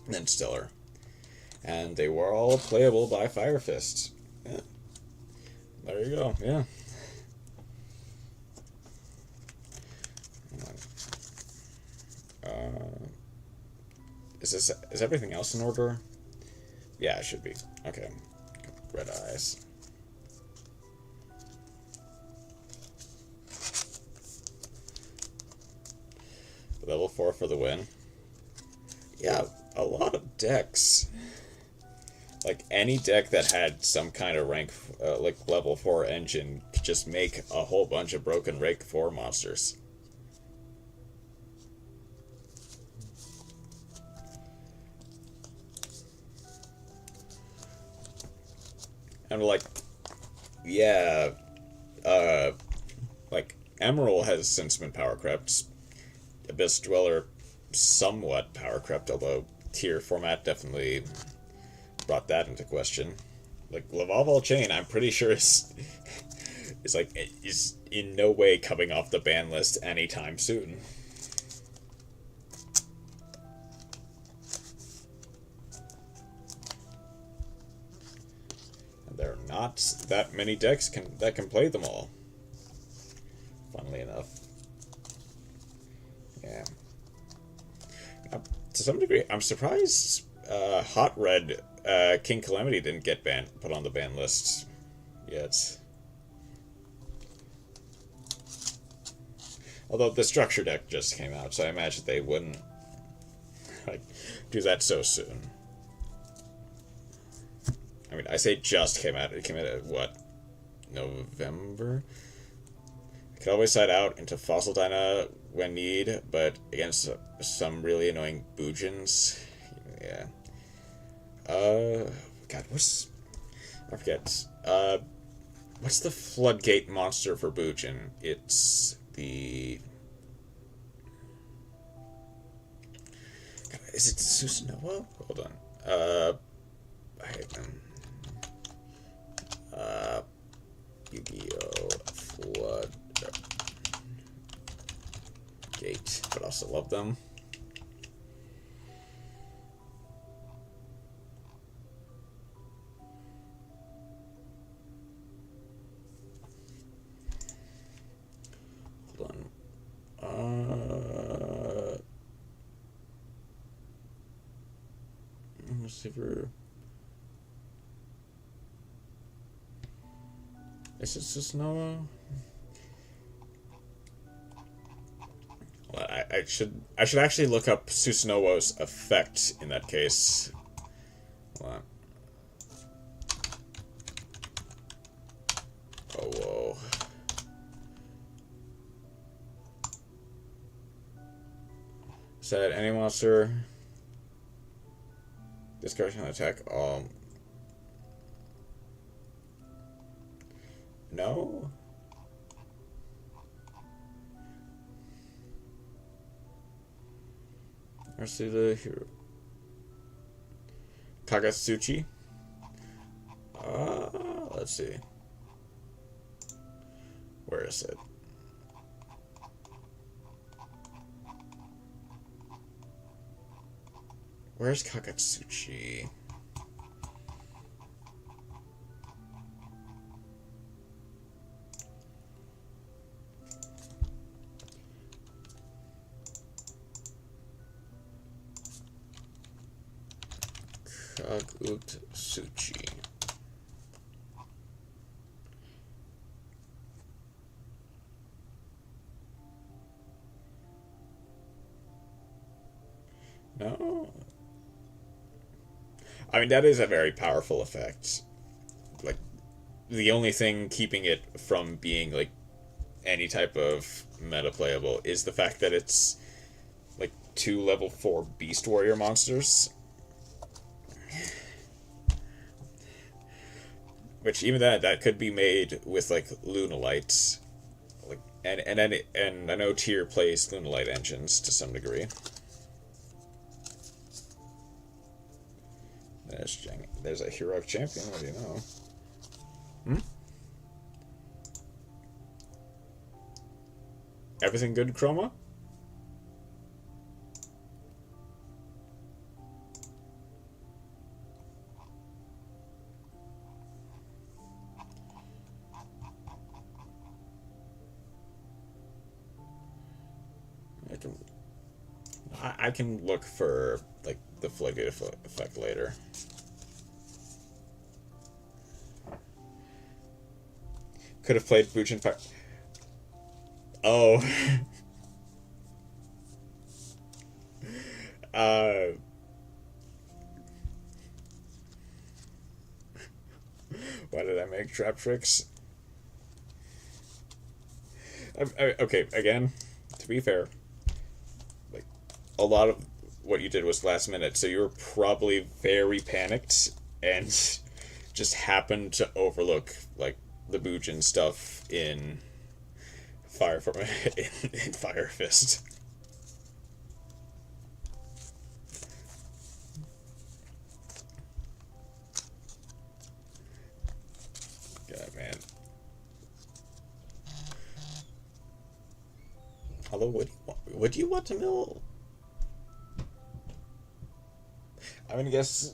then Stellar. And they were all playable by Fire Fist. Yeah. There you go, yeah. Is everything else in order? Yeah, it should be. Okay. Red Eyes. Level 4 for the win. Yeah, a lot of decks. Like, any deck that had some kind of rank, like, level 4 engine could just make a whole bunch of broken rank 4 monsters. And, like, yeah, like, Emerald has since been power crept. Abyss Dweller somewhat power crept, although tier format definitely brought that into question. Like, Lavalval Chain, I'm pretty sure is in no way coming off the ban list anytime soon. And there are not that many decks that can play them all. Funnily enough. Yeah. To some degree, I'm surprised Hot Red King Calamity didn't get put on the ban list yet. Although the structure deck just came out, so I imagine they wouldn't do that so soon. I mean, I say just came out. It came out at what? November? I could always side out into Fossil Dyna when need, but against some really annoying Boojins. Yeah. God, I forget. What's the floodgate monster for Boojin? It's the... God, is it Susanoo? Hold on. I hate them. Yu-Gi-Oh! Flood... Gate, but also love them. Hold on. Let's see if we're... Is it Susanoo? Well, I should actually look up Susanoo's effect in that case. Hold on. Oh, whoa. Said any monster discard can attack all. No? Let's see the hero. Kagatsuchi. Let's see. Where is it? Where's Kagatsuchi? Kagatsuchi. No. I mean, that is a very powerful effect. Like, the only thing keeping it from being, like, any type of meta playable is the fact that it's, like, 2 level 4 Beast Warrior monsters. Which, even that could be made with, like, Lunalights. Like, and I know Tier plays Lunalight engines to some degree. There's a heroic champion, what do you know? Everything good, Chroma? I can look for, like, the floodgate effect later. Could have played Bujin Fire. Oh. Why did I make trap tricks? Okay, again, to be fair, like, a lot of what you did was last minute, so you were probably very panicked and just happened to overlook, like, the Bujin stuff in in Fire Fist. God, man. Although, would you want to mill? I mean, I guess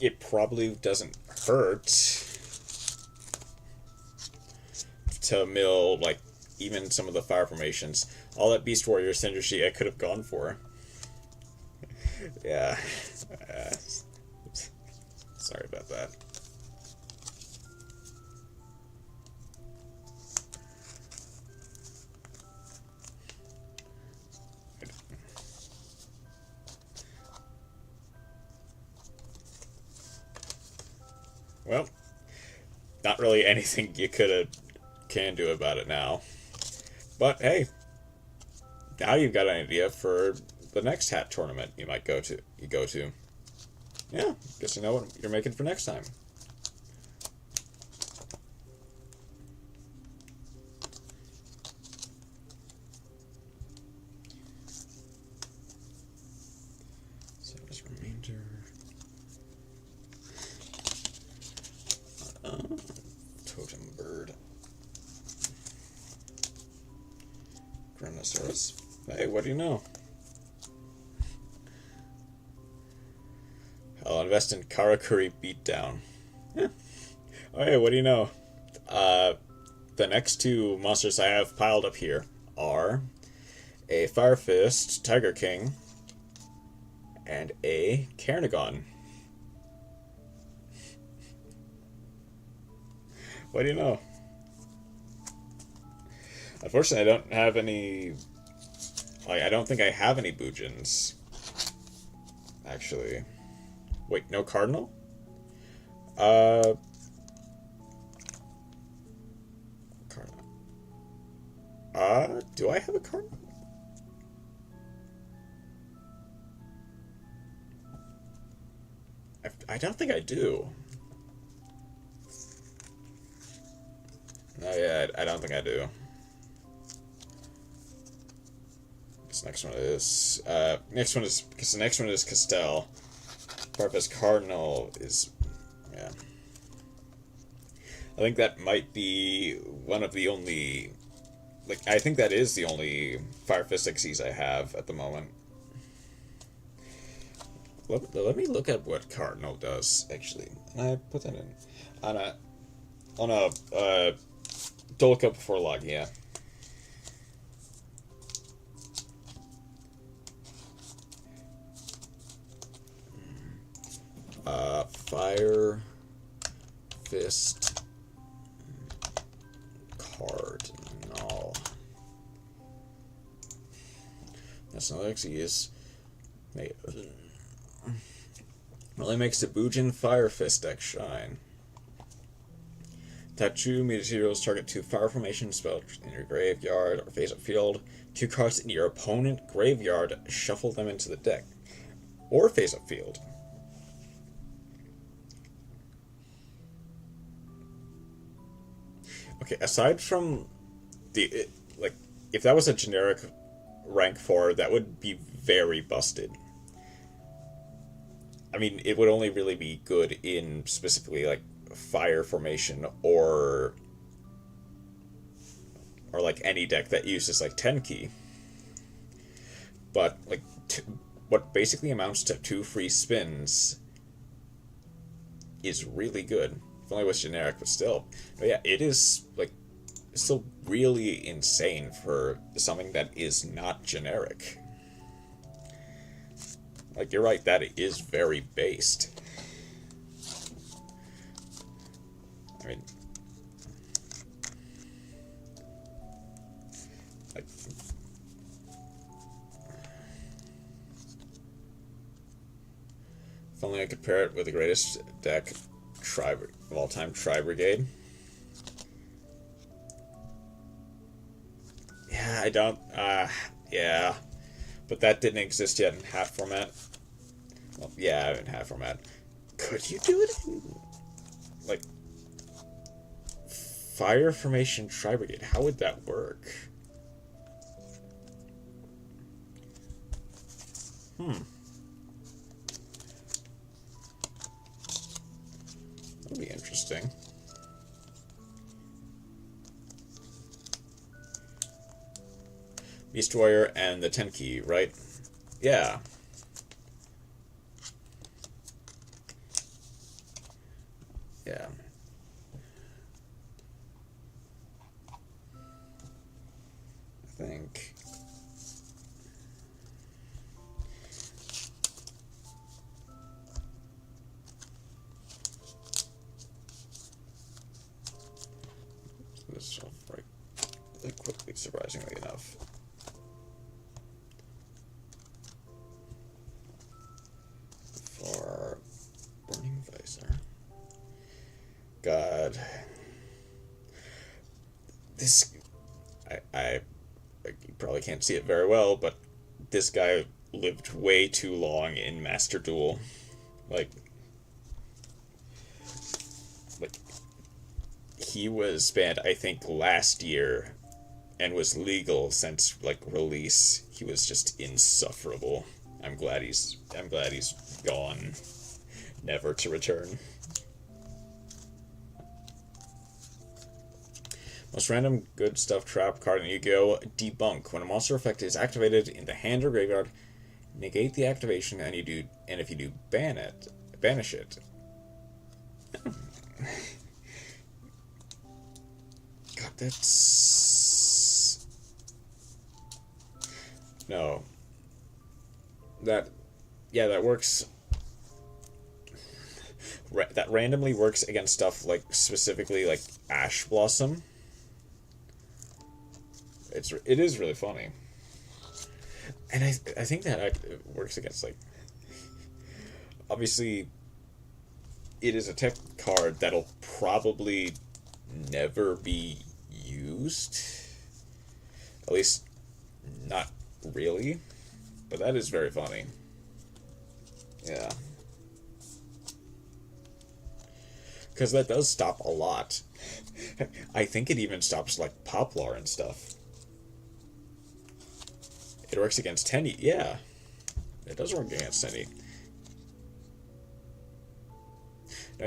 it probably doesn't hurt to mill, like, even some of the fire formations. All that Beast Warrior synergy I could have gone for. Yeah. Sorry about that. Well, not really anything you can do about it now. But hey, now you've got an idea for the next hat tournament you might go to. Yeah, guess you know what you're making for next time. Service remainder. Totem bird. Granosaurus. Hey, what do you know? I'll invest in Karakuri Beatdown. Yeah. Oh, hey, what do you know? The next 2 monsters I have piled up here are a Fire Fist Tiger King and a Carnagon. What do you know? Unfortunately, I don't have any... Like, I don't think I have any Bujins. Actually. Wait, no Cardinal? Cardinal. Do I have a Cardinal? I don't think I do. No, yeah, I don't think I do. This next one is... because the next one is Castell. Farfetch'd Cardinal is... yeah. I think that might be one of the only... Like, I think that is the only Fire Fist XCs I have at the moment. Let me look at what Cardinal does, actually. And I put that in. On a Dolka before log, yeah. Fire Fist Cardinal. That's not XE is. Only makes the Bujin Fire Fist deck shine. Tap 2 materials target 2 fire formation spells in your graveyard or face-up field. 2 cards in your opponent graveyard, shuffle them into the deck. Or face-up field. Okay, aside from the... like, if that was a generic rank 4, that would be very busted. I mean, it would only really be good in specifically, like, fire formation or like any deck that uses like Tenki. But like what basically amounts to 2 free spins is really good. If only it was generic, but still. But yeah, it is like still really insane for something that is not generic. Like, you're right, that it is very based. I mean, like, if only I could pair it with the greatest deck of all time, Tri-Brigade. Yeah, I don't, yeah. But that didn't exist yet in hat format. Well, yeah, in hat format. Could you do it in, like, Fire Formation Tri-Brigade? How would that work? That would be interesting. Beast Warrior and the Tenki, right? Yeah. Yeah. I think. This will break really quickly, surprisingly enough. For Burning Visor. God. This... I you probably can't see it very well, but this guy lived way too long in Master Duel. Like he was banned, I think, last year, and was legal since like release. He was just insufferable. I'm glad he's gone, never to return. Most random good stuff trap card in Yu-Gi-Oh! Debunk. When a monster effect is activated in the hand or graveyard, negate the activation, and if you do banish it. God, that's no. That works. That randomly works against stuff like specifically like Ash Blossom. It is really funny, and I think that works against like, obviously it is a tech card that'll probably never be used, at least not really, but that is very funny. Yeah, because that does stop a lot. I think it even stops like Poplar and stuff. It works against Tenny. Yeah, it does work against Tenny. No,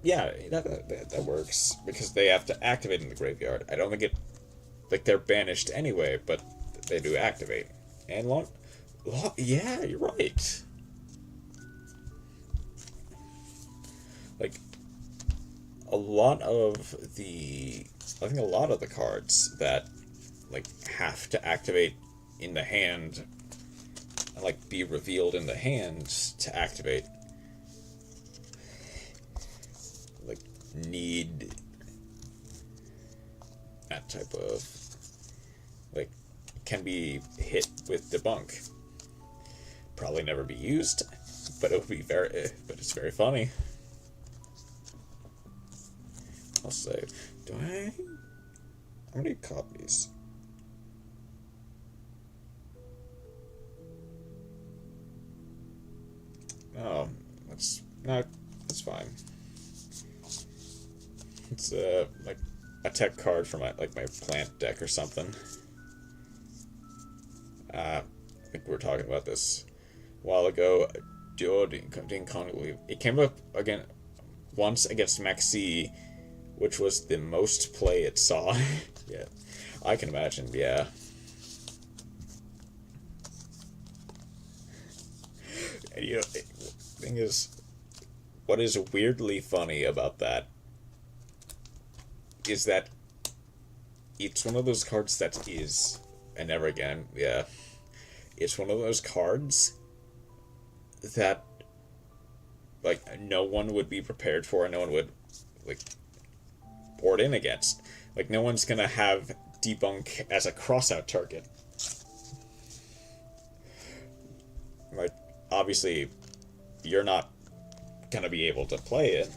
that works because they have to activate in the graveyard. I don't think it, like, they're banished anyway, but they do activate. And yeah, you're right. Like, I think a lot of the cards that like have to activate in the hand and like be revealed in the hand to activate, like, need that type of, like, can be hit with debunk. probably never be used, but it would be but it's very funny. I'll say, how many copies? Oh, that's fine. It's like a tech card for my plant deck or something. I think we were talking about this a while ago. It came up again once against Maxi, which was the most play it saw. Yeah, I can imagine. Yeah. And, you know, the thing is, what is weirdly funny about that is that it's one of those cards that is, and never again, yeah. It's one of those cards that, like, no one would be prepared for, and no one would, like, board in against. Like, no one's gonna have debunk as a crossout target. Like, obviously, you're not gonna be able to play it,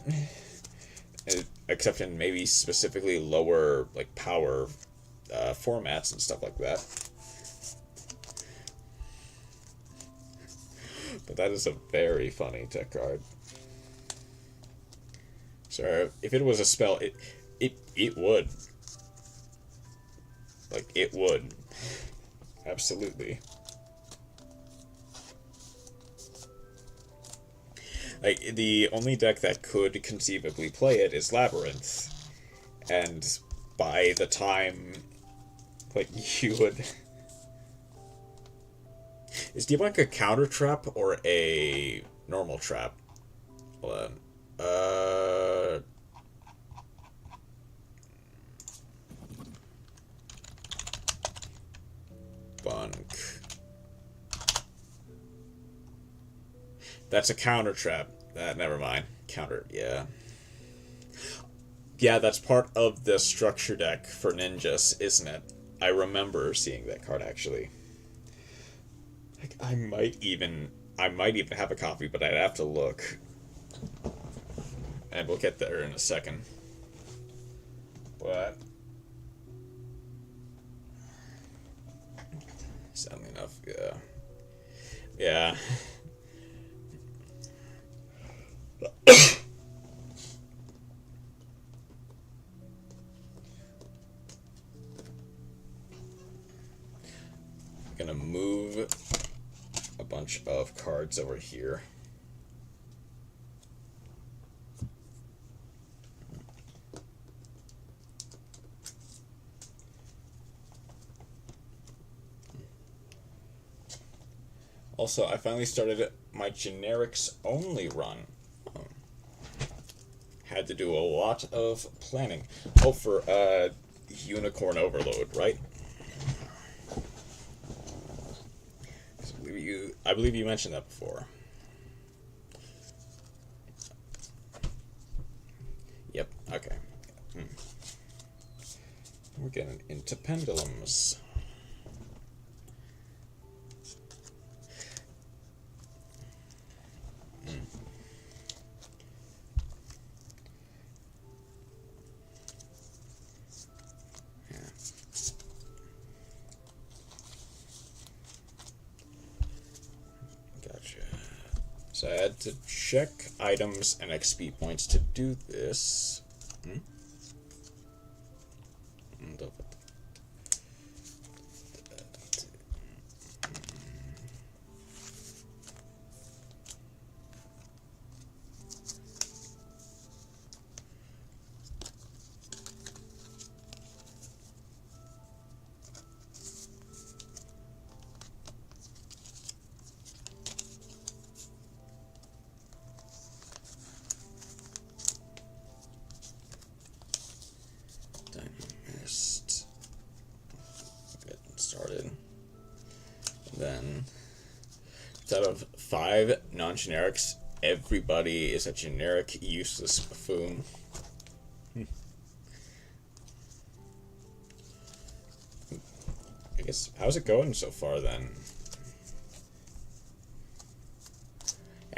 except in maybe specifically lower, like, power formats and stuff like that. But that is a very funny tech card. So if it was a spell, it would. Like, it would. Absolutely. Like, the only deck that could conceivably play it is Labyrinth. And by the time, like, you would... Is Debunk a counter trap or a normal trap? Hold on. Bunk. That's a counter trap. Never mind. Counter, yeah. Yeah, that's part of the structure deck for ninjas, isn't it? I remember seeing that card, actually. Like, I might even have a copy, but I'd have to look. And we'll get there in a second. But sadly enough, yeah. Yeah. I'm gonna move a bunch of cards over here. Also, I finally started my generics only run. Had to do a lot of planning. Oh, for Unicorn Overload, right? I believe you mentioned that before. Yep, okay. We're getting into pendulums. So I had to check items and XP points to do this. Started. Then, out of 5 non-generics, everybody is a generic useless buffoon. I guess, how's it going so far then?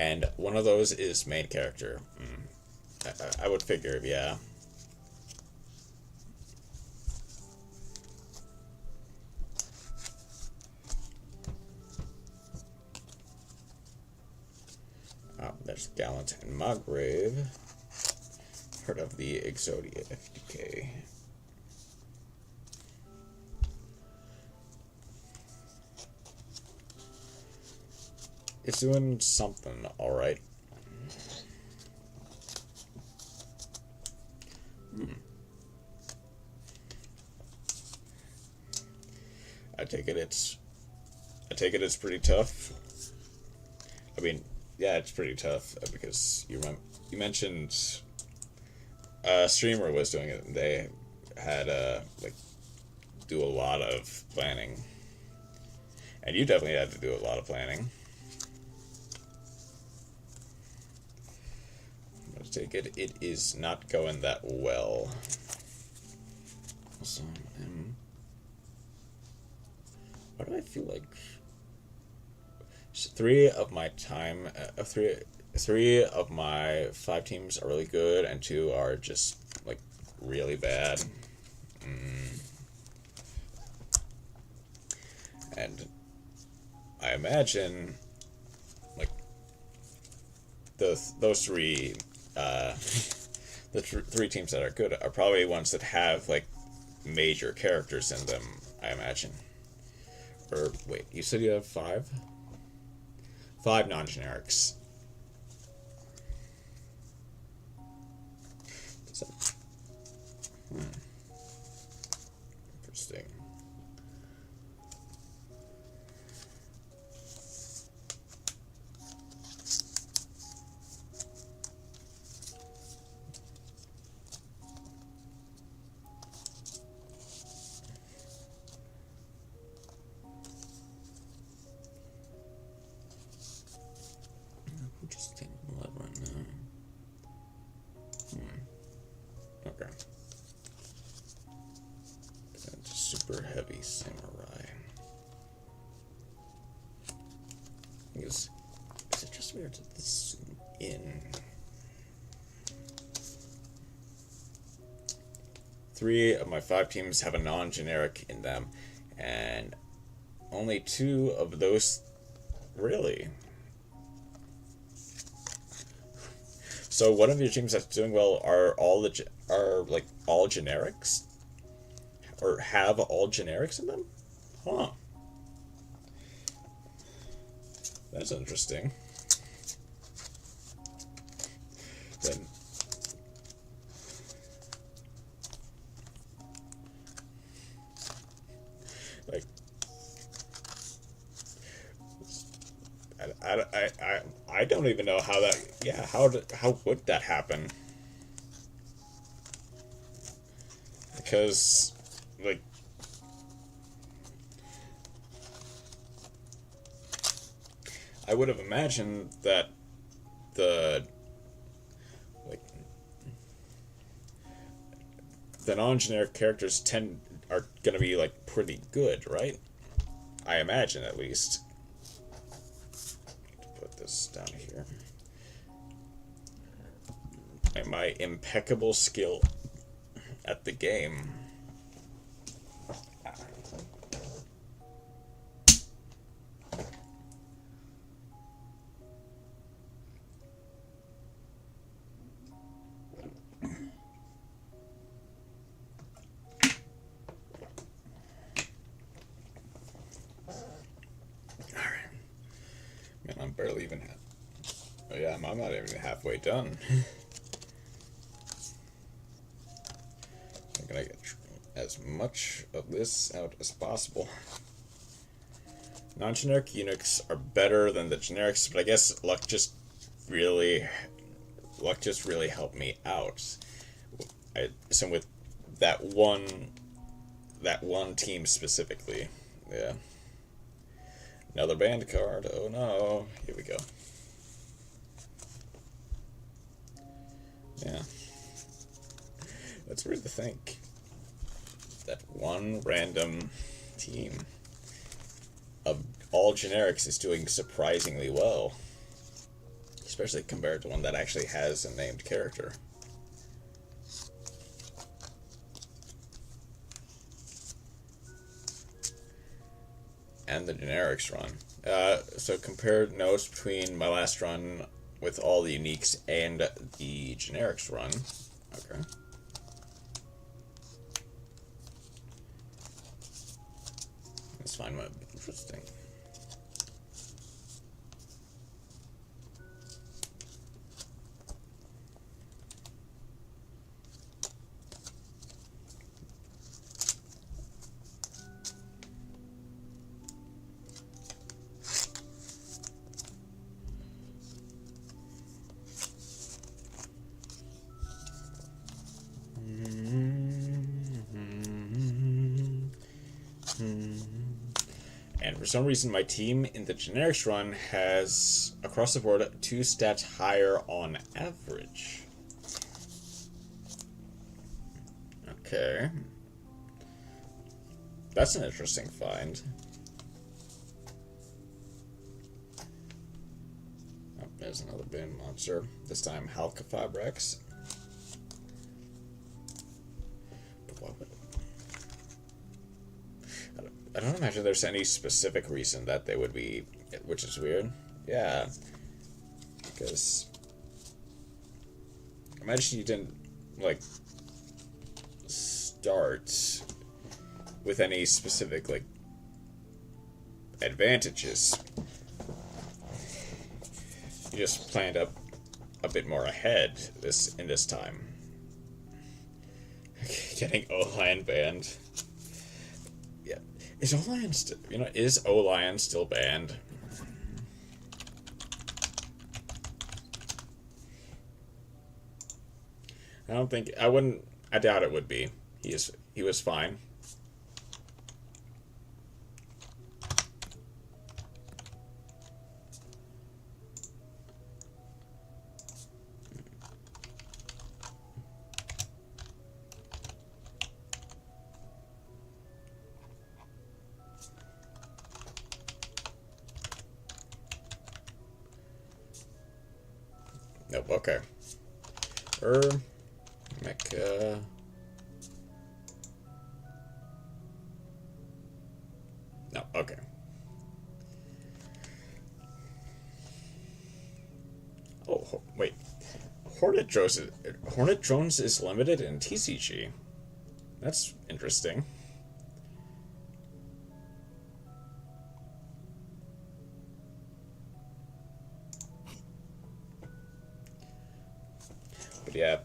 And one of those is main character. I would figure, yeah. There's Gallant and Margrave. Heard of the Exodia FDK. It's doing something alright. I take it it's pretty tough. I mean, yeah, it's pretty tough because you mentioned a streamer was doing it and they had like do a lot of planning. And you definitely had to do a lot of planning. I take it is not going that well. Also, why do I feel like three of my 5 teams are really good and 2 are just like really bad. And I imagine like those 3 the 3 teams that are good are probably ones that have like major characters in them, I imagine. Or wait, you said you have 5? 5 non-generics. Interesting. Who just came alive right now? Okay. That's a super heavy samurai. Is it just weird to zoom in? 3 of my 5 teams have a non-generic in them, and only 2 of those really. So one of your teams that's doing well are all generics, or have all generics in them? Huh. That's interesting. Then like I don't even know how that, yeah, how would that happen? Because like I would have imagined that the non-generic characters are gonna be like pretty good, right? I imagine, at least. Put this down here. And my impeccable skill at the game. Man, I'm barely even oh yeah, I'm not even halfway done. I'm gonna get as much of this out as possible. Non-generic units are better than the generics, but I guess luck just really helped me out. So with that one team specifically, yeah. Another band card. Oh no. Here we go. Yeah. That's weird to think. That one random team of all generics is doing surprisingly well. especially compared to one that actually has a named character. And the generics run. So compare notes between my last run with all the uniques and the generics run. Okay. Let's find what interesting. And for some reason, my team in the generics run has, across the board, 2 stats higher on average. Okay. That's an interesting find. Oh, there's another boon monster. This time, Halka Fabrics. But what would... I don't imagine there's any specific reason that they would be, which is weird. Yeah, because imagine you didn't, like, start with any specific, like, advantages. You just planned up a bit more ahead in this time. Getting O-Lion banned. Is O-Lion is O-Lion still banned? I doubt it would be. He was fine. Nope, okay. Mecha... No, okay. Oh, wait. Hornet Drones is limited in TCG. That's interesting. But yeah,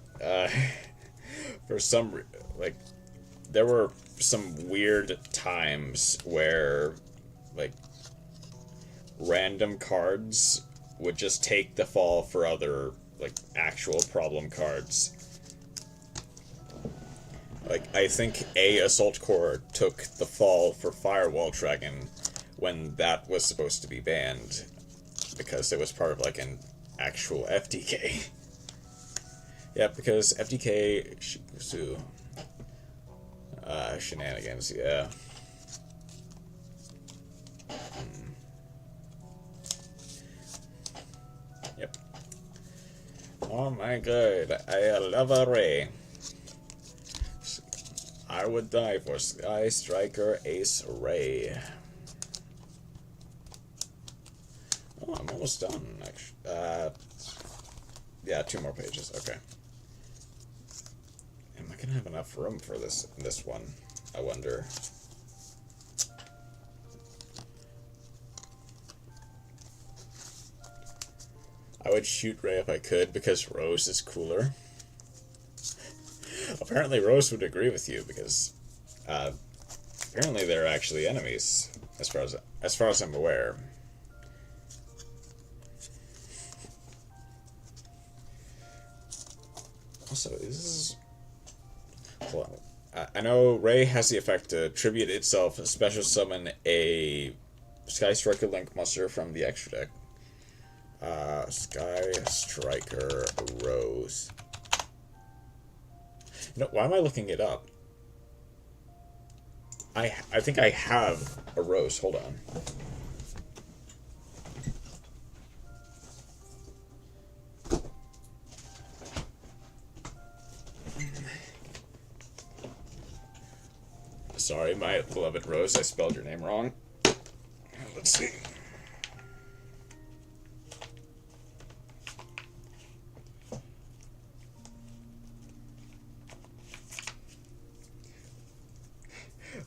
for some, like, there were some weird times where, like, random cards would just take the fall for other, like, actual problem cards. Like, I think Assault Core took the fall for Firewall Dragon when that was supposed to be banned, because it was part of, like, an actual FTK. Yeah, because FTK Shikusu shenanigans, yeah. Yep. Oh my god, I love a Ray. I would die for Sky Striker Ace Ray. Oh, I'm almost done, actually. Yeah, 2 more pages, okay. Am I gonna have enough room for this one? I wonder. I would shoot Ray if I could, because Rose is cooler. Apparently Rose would agree with you, because apparently they're actually enemies, as far as I'm aware. Also, is... Well, I know Ray has the effect to tribute itself, special summon a Sky Striker Link monster from the extra deck. Sky Striker Rose. No, why am I looking it up? I think I have a Rose. Hold on. sorry, my beloved Rose, I spelled your name wrong. Let's see.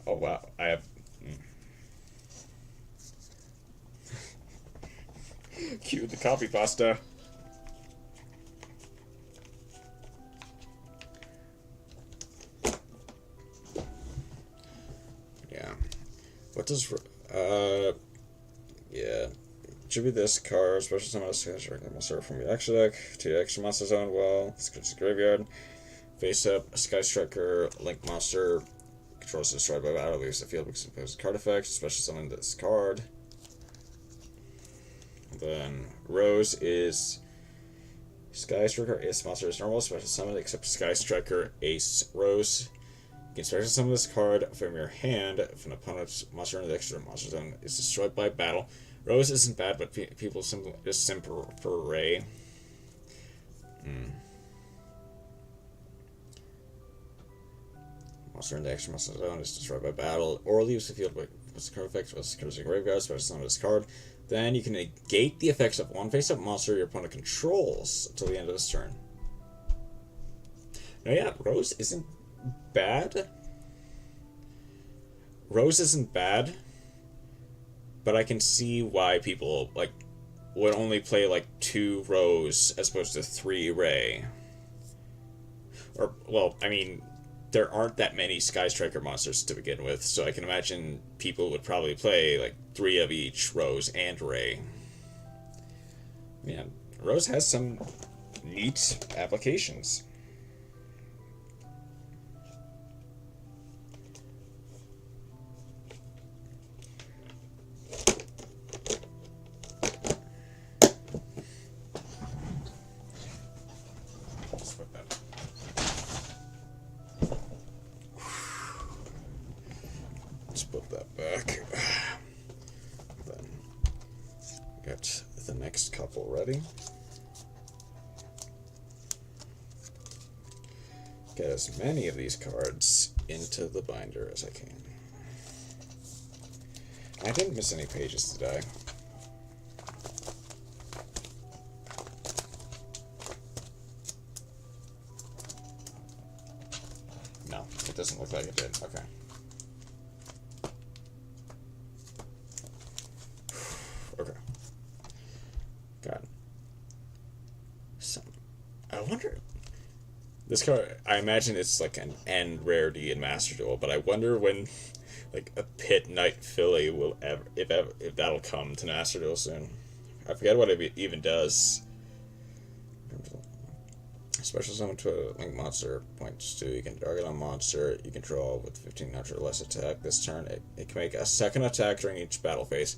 Oh wow, I have... Cue the copy pasta. Yeah. What does... yeah. Should be this card, special summon a monster from your extra deck to your extra monster zone. Well, it's graveyard. Face up, a Sky Striker, Link monster, controls destroyed by battle, leaves the field because it imposes card effects, special summon this card. Then Rose is Sky Striker, Ace monster is normal, special summon, except Sky Striker, Ace, Rose. You can special summon this card from your hand if an opponent's monster in the extra monster zone is destroyed by battle. Rose isn't bad, but people just simp for Ray. Monster in the extra monster zone is destroyed by battle, or leaves the field with the card effect, was a graveyard, special summon this card. Then you can negate the effects of one face-up monster your opponent controls until the end of this turn. Now yeah, Rose isn't bad. Rose isn't bad, but I can see why people like would only play like 2 Rose as opposed to 3 Ray. Or well, I mean, there aren't that many Sky Striker monsters to begin with, so I can imagine people would probably play like 3 of each, Rose and Ray. Yeah, Rose has some neat applications. Put that back. Then get the next couple ready. Get as many of these cards into the binder as I can. I didn't miss any pages today. No, it doesn't look like it did. Okay. Okay. God. I wonder... This card, I imagine it's like an end rarity in Master Duel, but I wonder when, like, a Pit Knight Philly will ever, if that'll come to Master Duel soon. I forget what it even does. Special summon to a Link monster, points to, you can target a monster, you can draw with 15 natural less attack. This turn, it can make a second attack during each battle phase.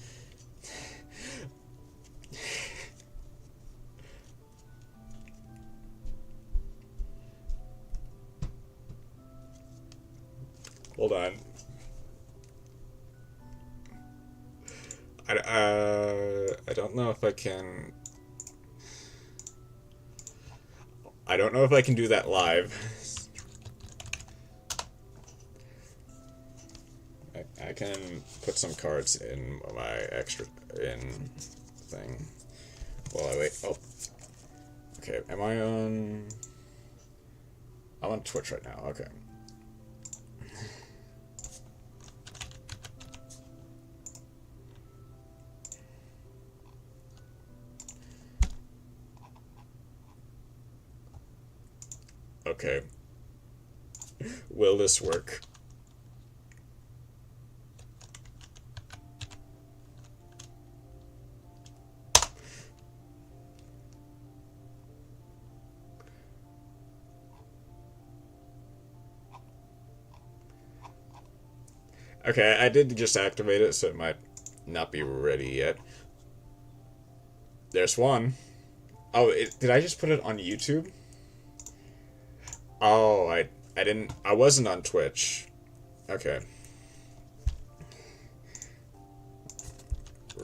Hold on. I don't know if I can... I don't know if I can do that live. I can put some cards in my extra... thing. While I wait. Oh. Okay, am I on... I'm on Twitch right now, okay. Okay. Will this work? Okay, I did just activate it, so it might not be ready yet. There's one. Oh, did I just put it on YouTube? Oh, I didn't... I wasn't on Twitch. Okay.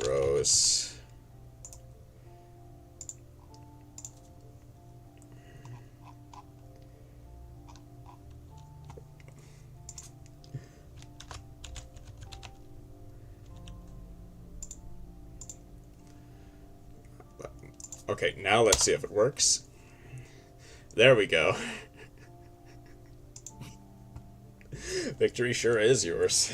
Rose. Okay, now let's see if it works. There we go. Victory sure is yours.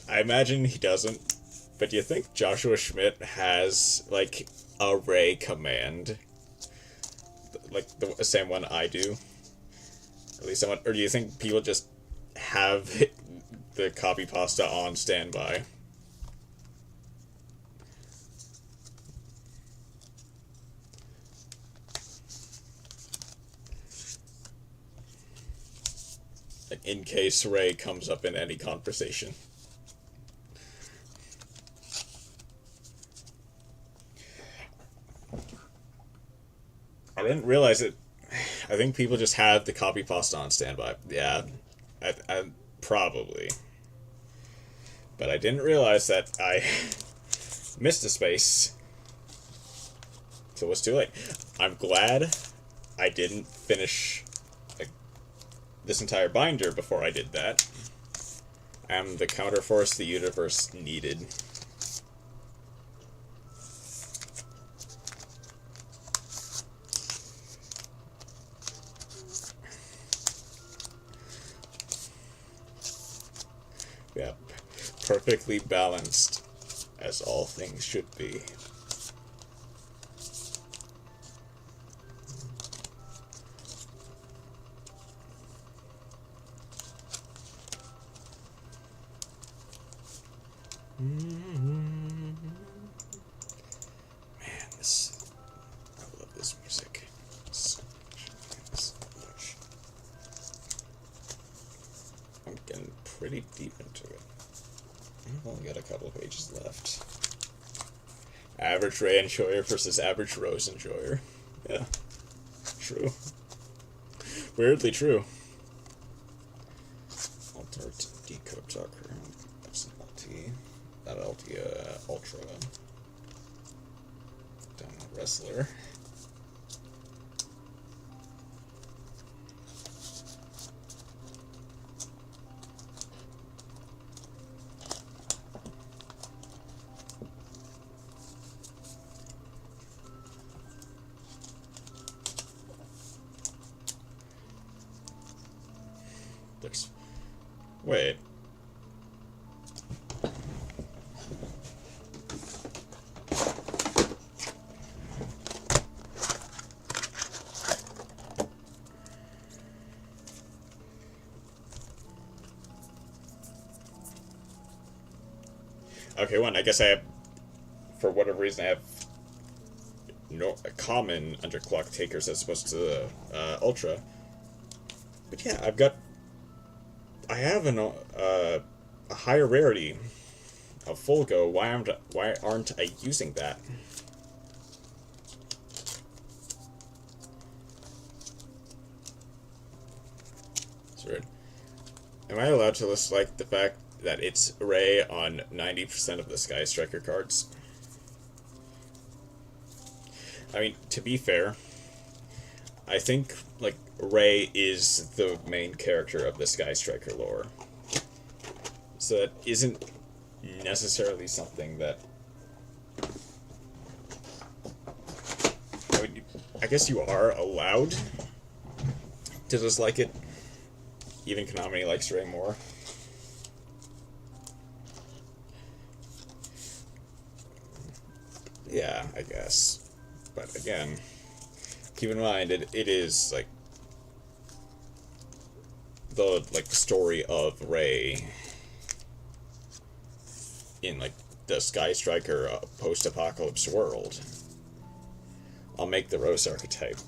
I imagine he doesn't, but do you think Joshua Schmidt has, like, a Ray command? Like, the same one I do? At least someone, or do you think people just have the copy pasta on standby? Like, in case Ray comes up in any conversation. I didn't realize it. I think people just have the copy pasta on standby. Yeah, I probably. But I didn't realize that I missed a space. So it was too late. I'm glad I didn't finish this entire binder before I did that. I'm the counterforce the universe needed. Yeah, perfectly balanced, as all things should be. Man, I love this music so much. I'm getting pretty deep into it. I've only got a couple of pages left. Average Ray enjoyer versus average Rose enjoyer. Yeah, true. Weirdly true. Alternate decode talker. That's an LT. Not LT, Ultra. Download Wrestler. There's... Wait. Okay, one, I guess I have, for whatever reason, I have no common underclock takers as opposed to the Ultra. But yeah, I have a higher rarity of full go. Why aren't I using that? It's weird. Am I allowed to list like the fact that it's Ray on 90% of the Sky Striker cards? I mean, to be fair, I think, like, Ray is the main character of the Sky Striker lore. So that isn't necessarily something that... I mean, I guess you are allowed to dislike it. Even Konami likes Ray more. Yeah, I guess. But again, keep in mind it is like the story of Ray in like the Sky Striker post-apocalypse world. I'll make the Rose archetype.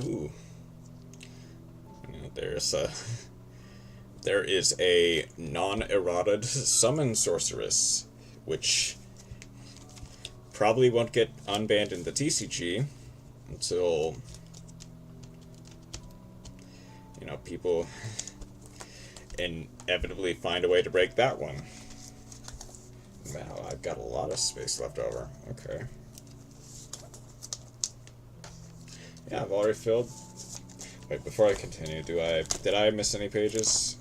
Ooh. There is a non-eroded summon sorceress, which probably won't get unbanned in the TCG until, you know, people inevitably find a way to break that one. Wow, I've got a lot of space left over. Okay. Yeah, I've already filled. Wait, before I continue, did I miss any pages?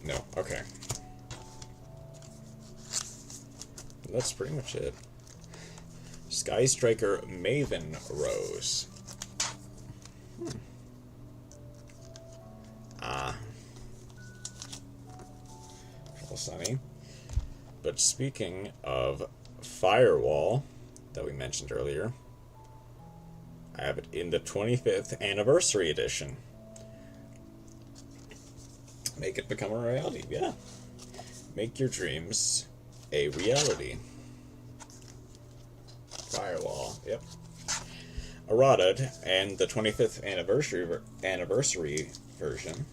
No. Okay. That's pretty much it. Sky Striker Maven Rose. Sunny. But speaking of Firewall that we mentioned earlier, I have it in the 25th anniversary edition. Make it become a reality, yeah. Make your dreams a reality. Firewall, yep. Eroded and the 25th anniversary version.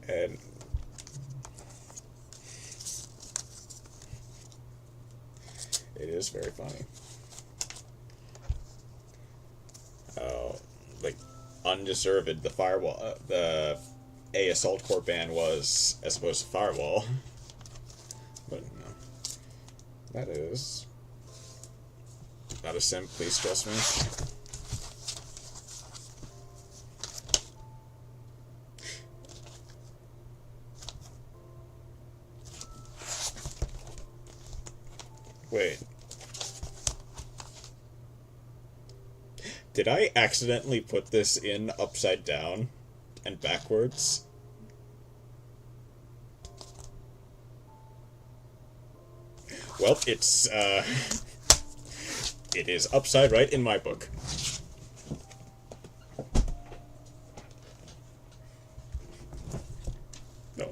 And it is very funny. Like, undeserved the Firewall, the A Assault Corps ban was, as opposed to Firewall. But, no. That is not a simp, please trust me. Wait. Did I accidentally put this in upside down and backwards? Well, it's, it is upside right in my book. No.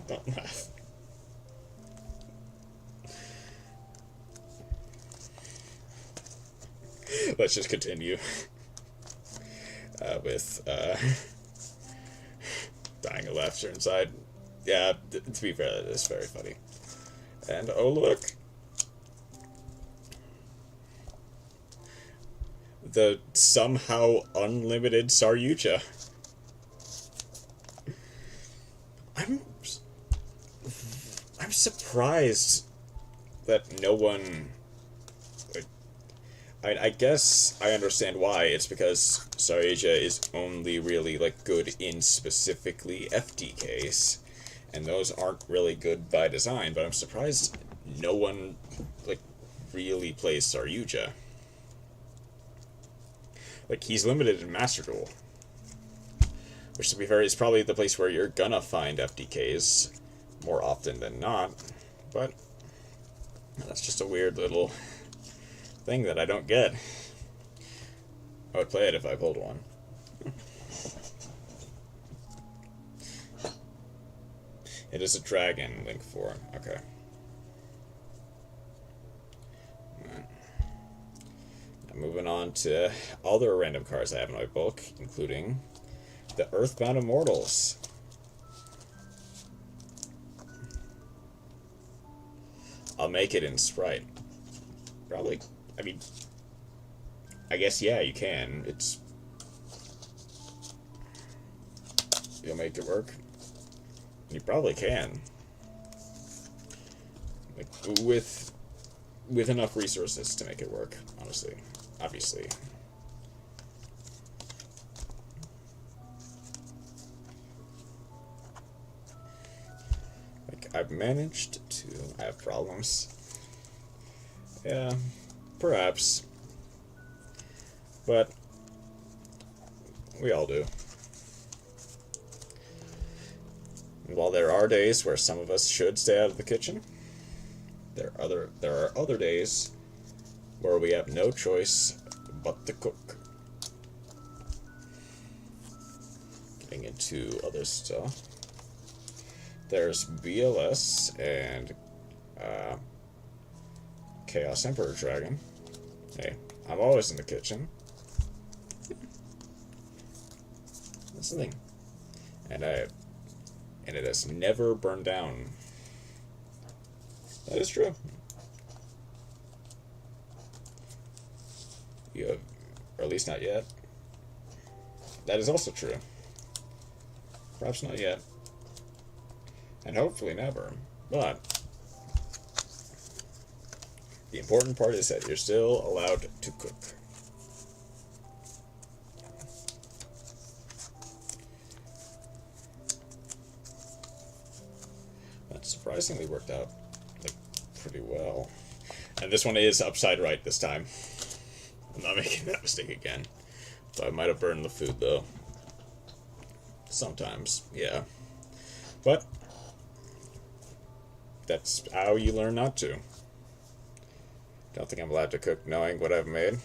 Don't laugh. Let's just continue with dying of laughter inside. Yeah, to be fair, that is very funny. And oh look, the somehow unlimited Saryuja. I'm surprised that no one. I guess I understand why. It's because Saryuja is only really, like, good in specifically FDKs, and those aren't really good by design, but I'm surprised no one, like, really plays Saryuja. Like, he's limited in Master Duel, which, to be fair, is probably the place where you're gonna find FDKs more often than not, but that's just a weird little thing that I don't get. I would play it if I pulled one. It is a dragon, Link 4. Okay. Right. Now moving on to other random cards I have in my book, including the Earthbound Immortals. I'll make it in Sprite. Probably. I mean, I guess, yeah, you can. You'll make it work. You probably can. Like, with enough resources to make it work, honestly. Obviously. Like, I've managed to... I have problems. Yeah... Perhaps. But we all do. And while there are days where some of us should stay out of the kitchen, there are other days where we have no choice but to cook. Getting into other stuff. There's BLS and Chaos Emperor Dragon. Hey, I'm always in the kitchen. That's the thing. And it has never burned down. That is true. You have, or at least not yet. That is also true. Perhaps not yet. And hopefully never. But the important part is that you're still allowed to cook. That surprisingly worked out like pretty well. And this one is upside right this time. I'm not making that mistake again. So I might have burned the food though. Sometimes, yeah. But that's how you learn not to. Don't think I'm allowed to cook knowing what I've made.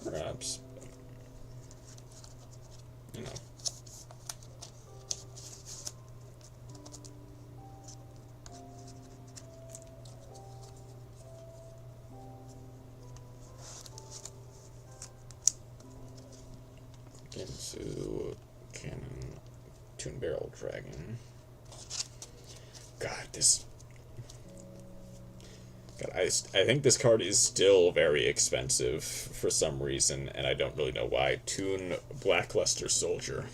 Perhaps. You know. Into Cannon Toon Barrel Dragon. God, this. God, I think this card is still very expensive for some reason, and I don't really know why. Toon Blackluster Soldier.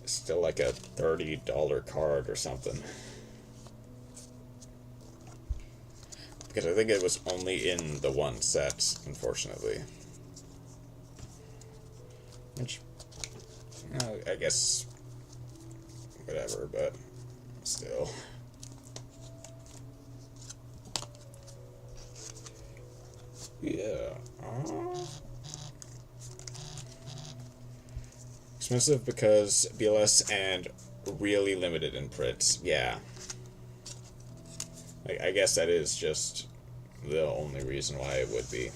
It's still like a $30 card or something. Because I think it was only in the one set, unfortunately. Which, I guess, whatever, but still. Yeah. Expensive because BLS and really limited in print. Yeah. I guess that is just the only reason why it would be.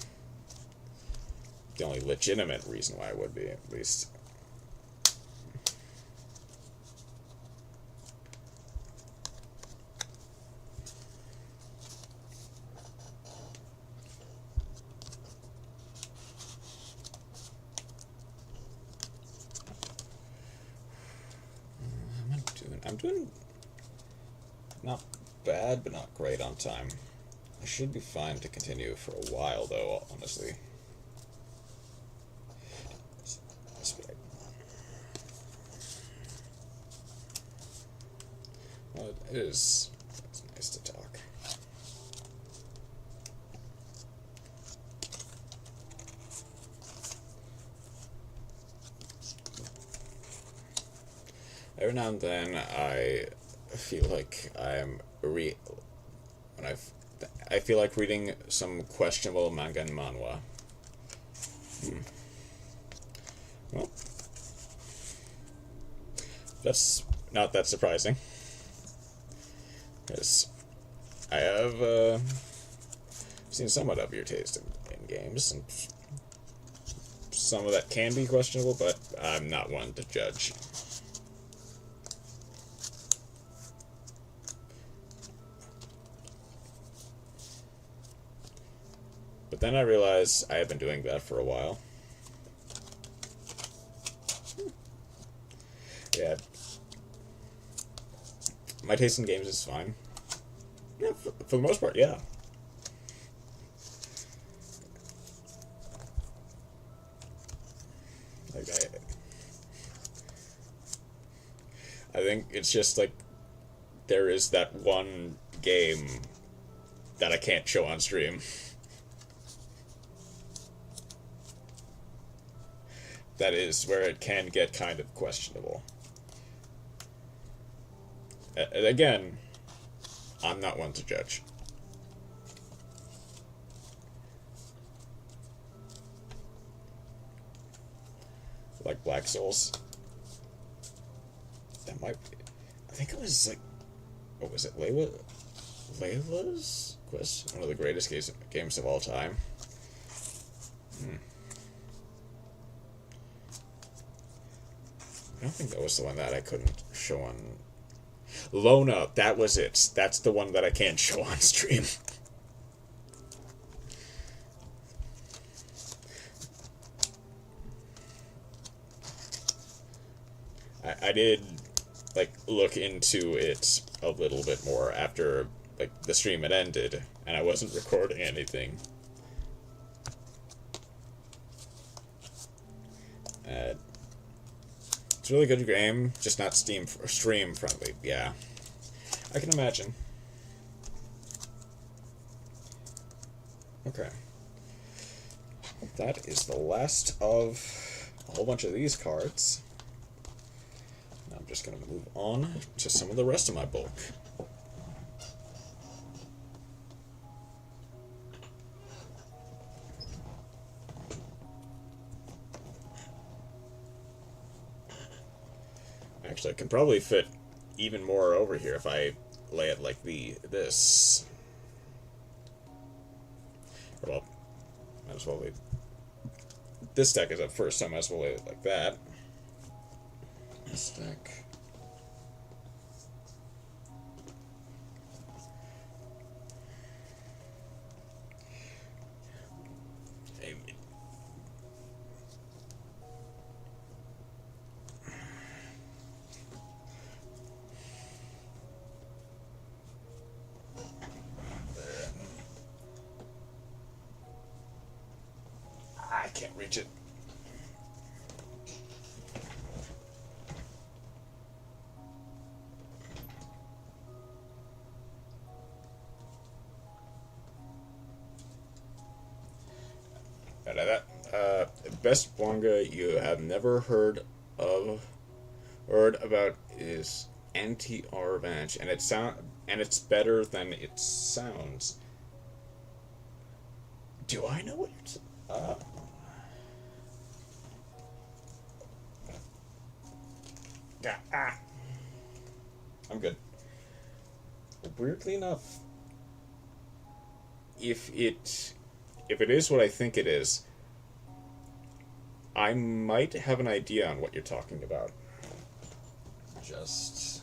The only legitimate reason why it would be, at least. I'm doing not bad, but not great on time. I should be fine to continue for a while, though, honestly. Well, it is. It's nice to talk. Every now and then, I feel like I'm I feel like reading some questionable manga and manhwa. Well, that's not that surprising, because I have seen somewhat of your taste in games, and some of that can be questionable, but I'm not one to judge. But then I realized I have been doing that for a while. Yeah. My taste in games is fine. Yeah, for the most part, yeah. Like, I think it's just like there is that one game that I can't show on stream. That is where it can get kind of questionable. And again, I'm not one to judge. Like Black Souls. That might be... I think it was like... What was it? Layla's Quest? One of the greatest games of all time. I don't think that was the one that I couldn't show on... Lona, that was it. That's the one that I can't show on stream. I did like look into it a little bit more after like the stream had ended and I wasn't recording anything. It's a really good game, just not stream friendly. Yeah, I can imagine. Okay, that is the last of a whole bunch of these cards. Now I'm just going to move on to some of the rest of my bulk. Actually, I can probably fit even more over here if I lay it like this. Well, might as well lay... This deck is up first, so I might as well lay it like that. This deck... I can't reach it. Best manga you have never heard about is Anti-R Revenge, and it's better than it sounds. Do I know what it's I'm good. Weirdly enough, if it is what I think it is, I might have an idea on what you're talking about. Just...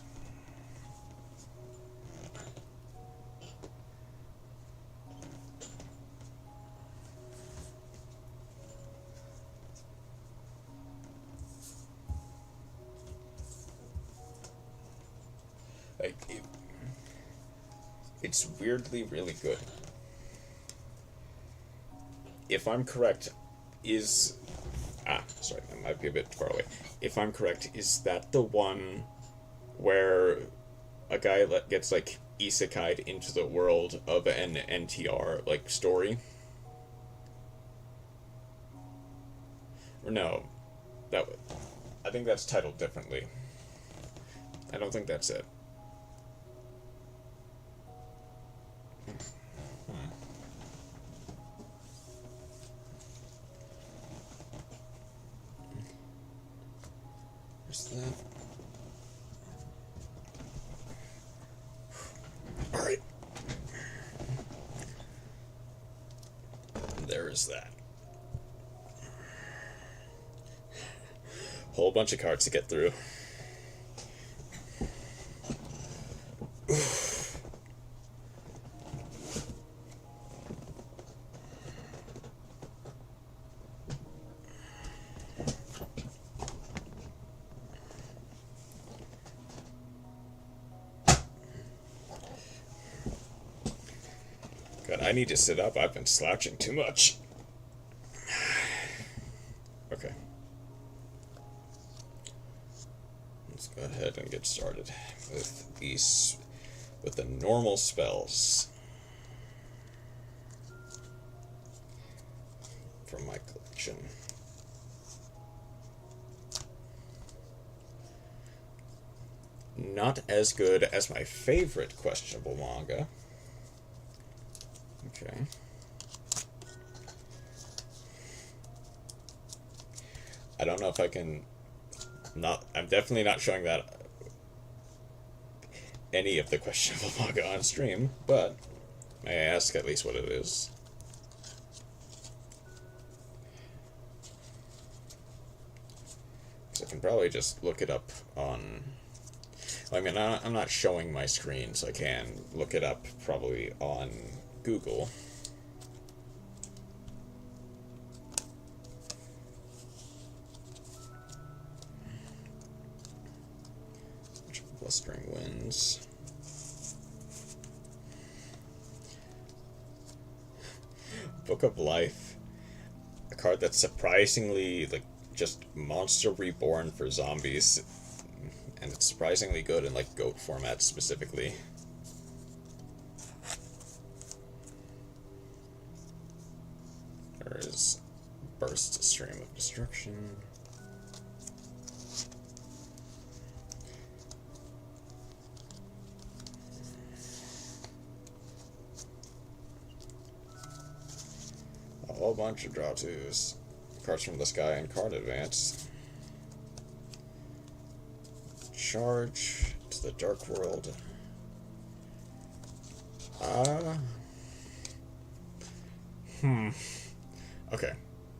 like, it's weirdly really good. If I'm correct, sorry, that might be a bit far away. If I'm correct, is that the one where a guy gets, like, isekai'd into the world of an NTR, like, story? Or no. I think that's titled differently. I don't think that's it. Where's that? Alright. There is that. Whole bunch of cards to get through. God, I need to sit up. I've been slouching too much. Okay. Let's go ahead and get started with the normal spells from my collection. Not as good as my favorite questionable manga. Okay. I don't know if I can... I'm definitely not showing that any of the questionable manga on stream, but may I ask at least what it is? Because I can probably just look it up on... I mean, I'm not showing my screen, so I can look it up probably on Google. Blistering Winds. Book of Life. A card that's surprisingly, like, just monster reborn for zombies. And it's surprisingly good in, like, GOAT format specifically. There is Burst Stream of Destruction. A whole bunch of draw twos. Cards from the Sky and card advance. Charge to the Dark World. Okay,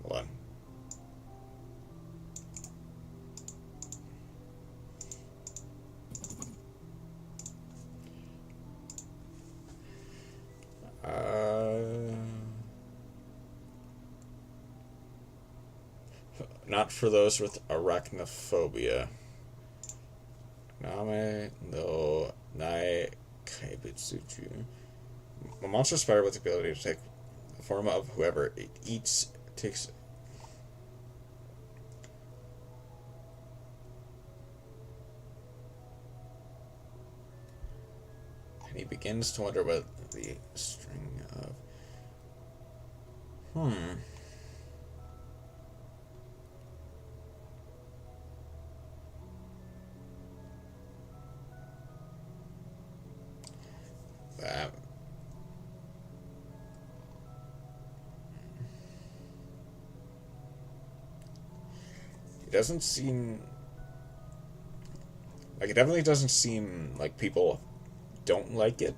hold on. Not for those with arachnophobia. Konami no Nai Kaibutsuju. A monster spider with the ability to take the form of whoever it eats takes. And he begins to wonder what the string of. That. It doesn't seem like it definitely doesn't seem like people don't like it,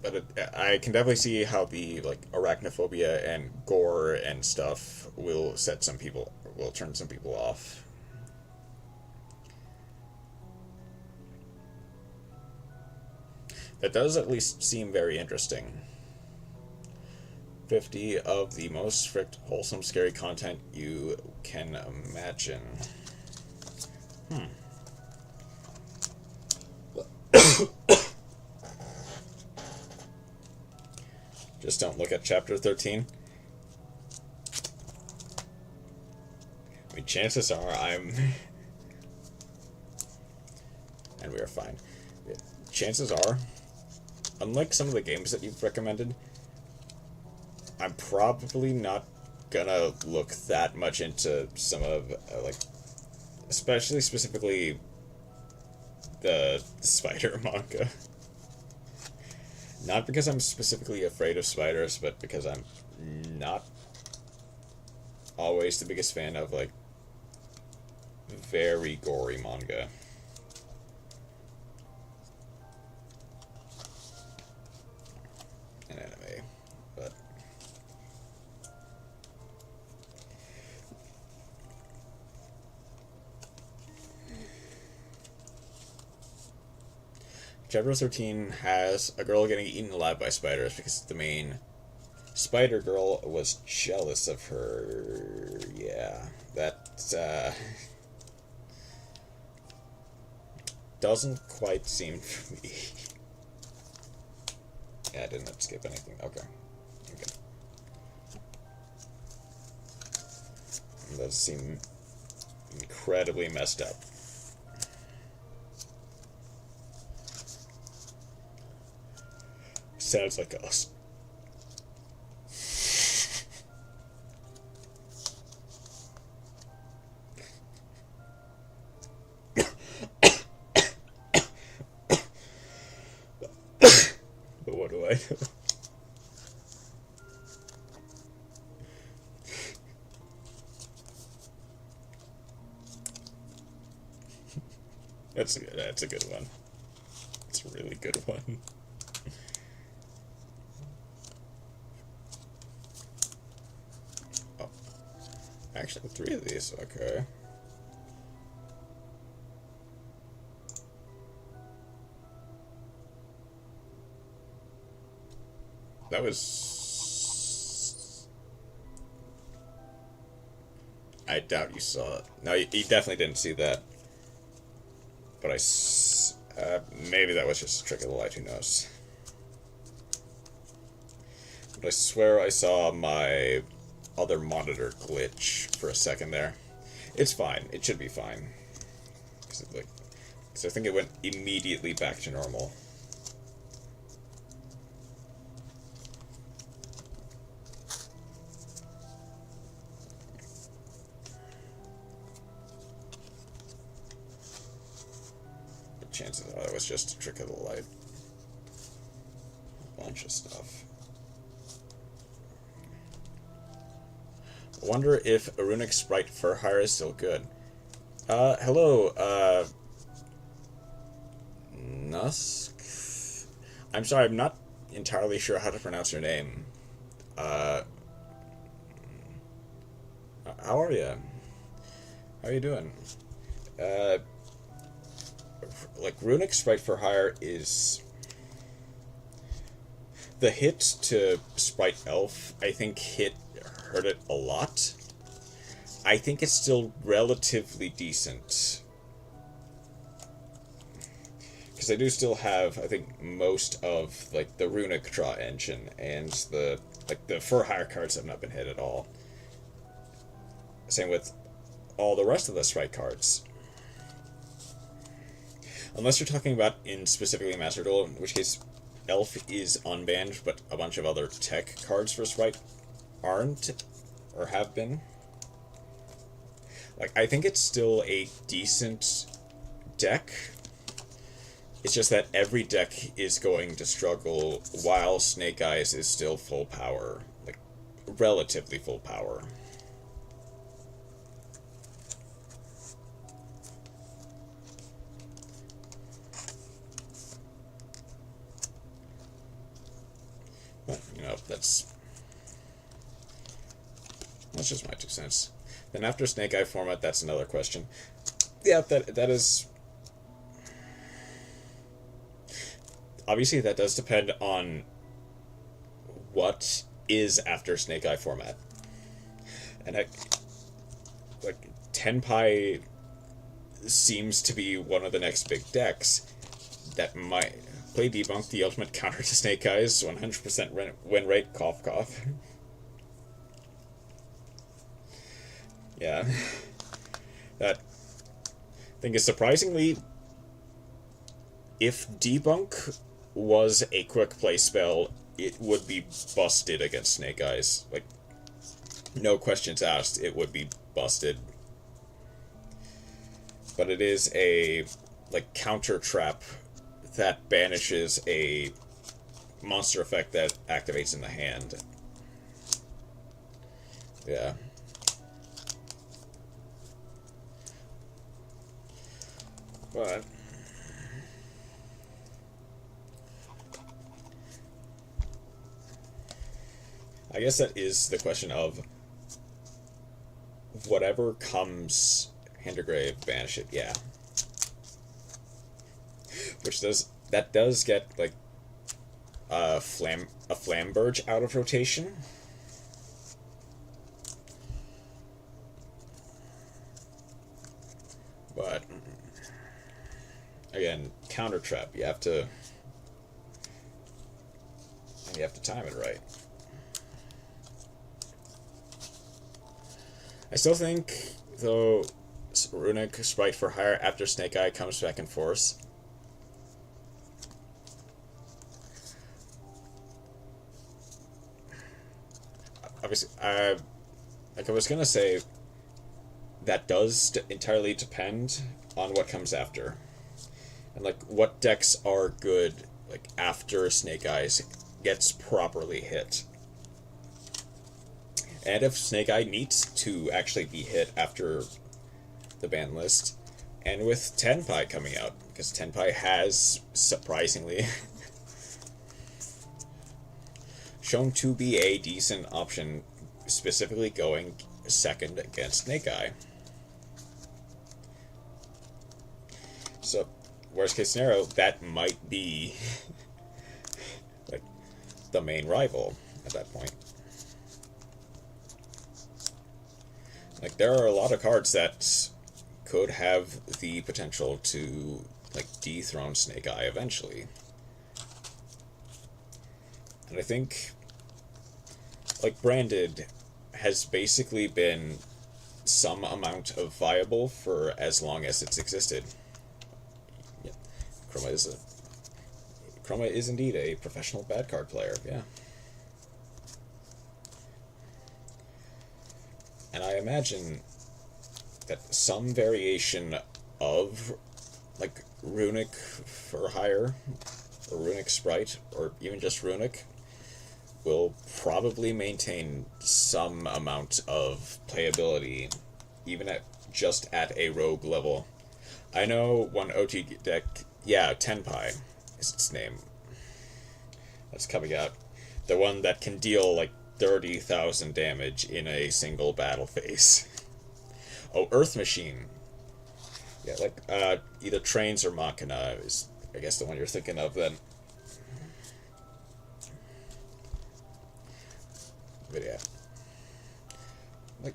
but I can definitely see how the like arachnophobia and gore and stuff will turn some people off. That does at least seem very interesting. 50 of the most strict, wholesome, scary content you can imagine. Just don't look at chapter 13. I mean, chances are I'm... and we are fine. Chances are, unlike some of the games that you've recommended, I'm probably not gonna look that much into some of, like, especially specifically the spider manga. Not because I'm specifically afraid of spiders, but because I'm not always the biggest fan of, like, very gory manga. And anime, but... Chapter 13 has a girl getting eaten alive by spiders because the main spider girl was jealous of her. Yeah, that doesn't quite seem for me. Yeah, I didn't skip anything. Okay. That does seem incredibly messed up. Sounds like us. But what do I know? That's a good one. It's a really good one. Oh. Actually, 3 of these, okay. That was... I doubt you saw it. No, you definitely didn't see that. But Maybe that was just a trick of the light, who knows. But I swear I saw my other monitor glitch for a second there. It's fine. It should be fine. Because I think it went immediately back to normal. But chances are it was just a trick of the light. A bunch of stuff. I wonder if a runic sprite for hire is still good. Hello, Nusk? I'm sorry, I'm not entirely sure how to pronounce your name. How are you? How are you doing? Like, runic sprite for hire is... The hit to sprite elf, I think, hurt it a lot. I think it's still relatively decent. Because I do still have, I think, most of, like, the runic draw engine, and the for hire cards have not been hit at all. Same with all the rest of the sprite cards. Unless you're talking about in specifically Master Duel, in which case Elf is unbanned, but a bunch of other tech cards for sprite aren't, or have been. Like, I think it's still a decent deck. It's just that every deck is going to struggle while Snake Eyes is still full power. Like, relatively full power. But, you know, that's just my 2 cents. Then after Snake Eye format, that's another question. Yeah, that is... Obviously, that does depend on what is after Snake Eye format. And like, Tenpai seems to be one of the next big decks that might play Debunk, the ultimate counter to Snake Eyes, 100% win rate, cough cough. Yeah. That thing is surprisingly, if Debunk was a quick play spell, it would be busted against Snake Eyes. Like, no questions asked, it would be busted. But it is a, like, counter trap that banishes a monster effect that activates in the hand. Yeah. But I guess that is the question of whatever comes Hintergrave, banish it, yeah. Which does get like a Flamberge out of rotation. But again, counter trap, you have to time it right. I still think, though, Runic Sprite for hire after Snake Eye comes back in force. Obviously, like I was gonna say, that does entirely depend on what comes after. And, like, what decks are good, like, after Snake Eyes gets properly hit. And if Snake Eye needs to actually be hit after the ban list, and with Tenpai coming out, because Tenpai has, surprisingly, shown to be a decent option, specifically going second against Snake Eye. So, worst case scenario, that might be like the main rival at that point. Like, there are a lot of cards that could have the potential to like dethrone Snake Eye eventually. And I think like Branded has basically been some amount of viable for as long as it's existed. Yeah. Chroma is indeed a professional bad card player, yeah. And I imagine that some variation of like Runic for hire, or Runic Sprite, or even just Runic, will probably maintain some amount of playability, even at a rogue level. I know one OT deck, yeah, Tenpai is its name. That's coming out. The one that can deal like 30,000 damage in a single battle phase. Oh, Earth Machine. Yeah, like either Trains or Machina is, I guess, the one you're thinking of then. But yeah. Like,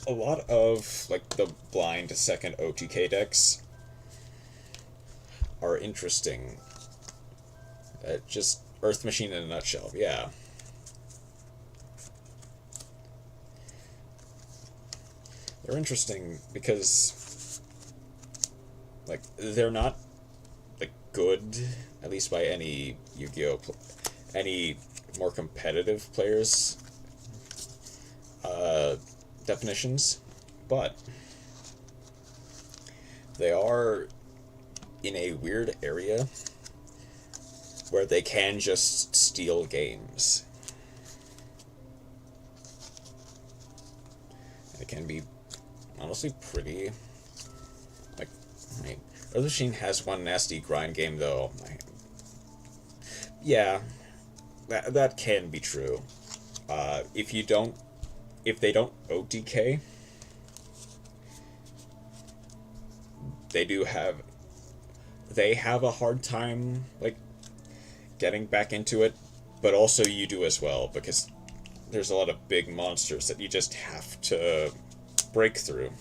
a lot of like the blind second OTK decks are interesting. Just Earth Machine in a nutshell, yeah. They're interesting because like they're not like good, at least by any Yu-Gi-Oh any more competitive players definitions, but they are in a weird area where they can just steal games. It can be honestly pretty, like, I mean, Earth Machine has one nasty grind game though. Yeah, that can be true. If they don't OTK, they have a hard time like getting back into it, but also you do as well, because there's a lot of big monsters that you just have to break through.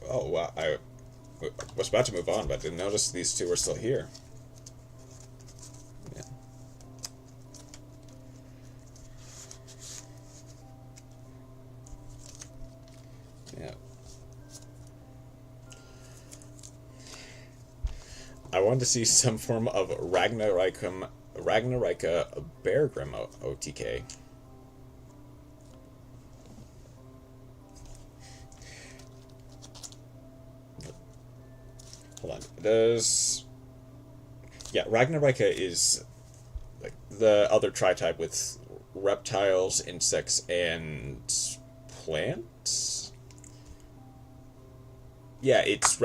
Oh, wow, I was about to move on, but didn't notice these two were still here. Yeah. Yeah. I wanted to see some form of Ragnarika Bear Grim OTK. Hold on. Yeah, Ragnarika is like the other tri-type with reptiles, insects, and plants? Yeah, it's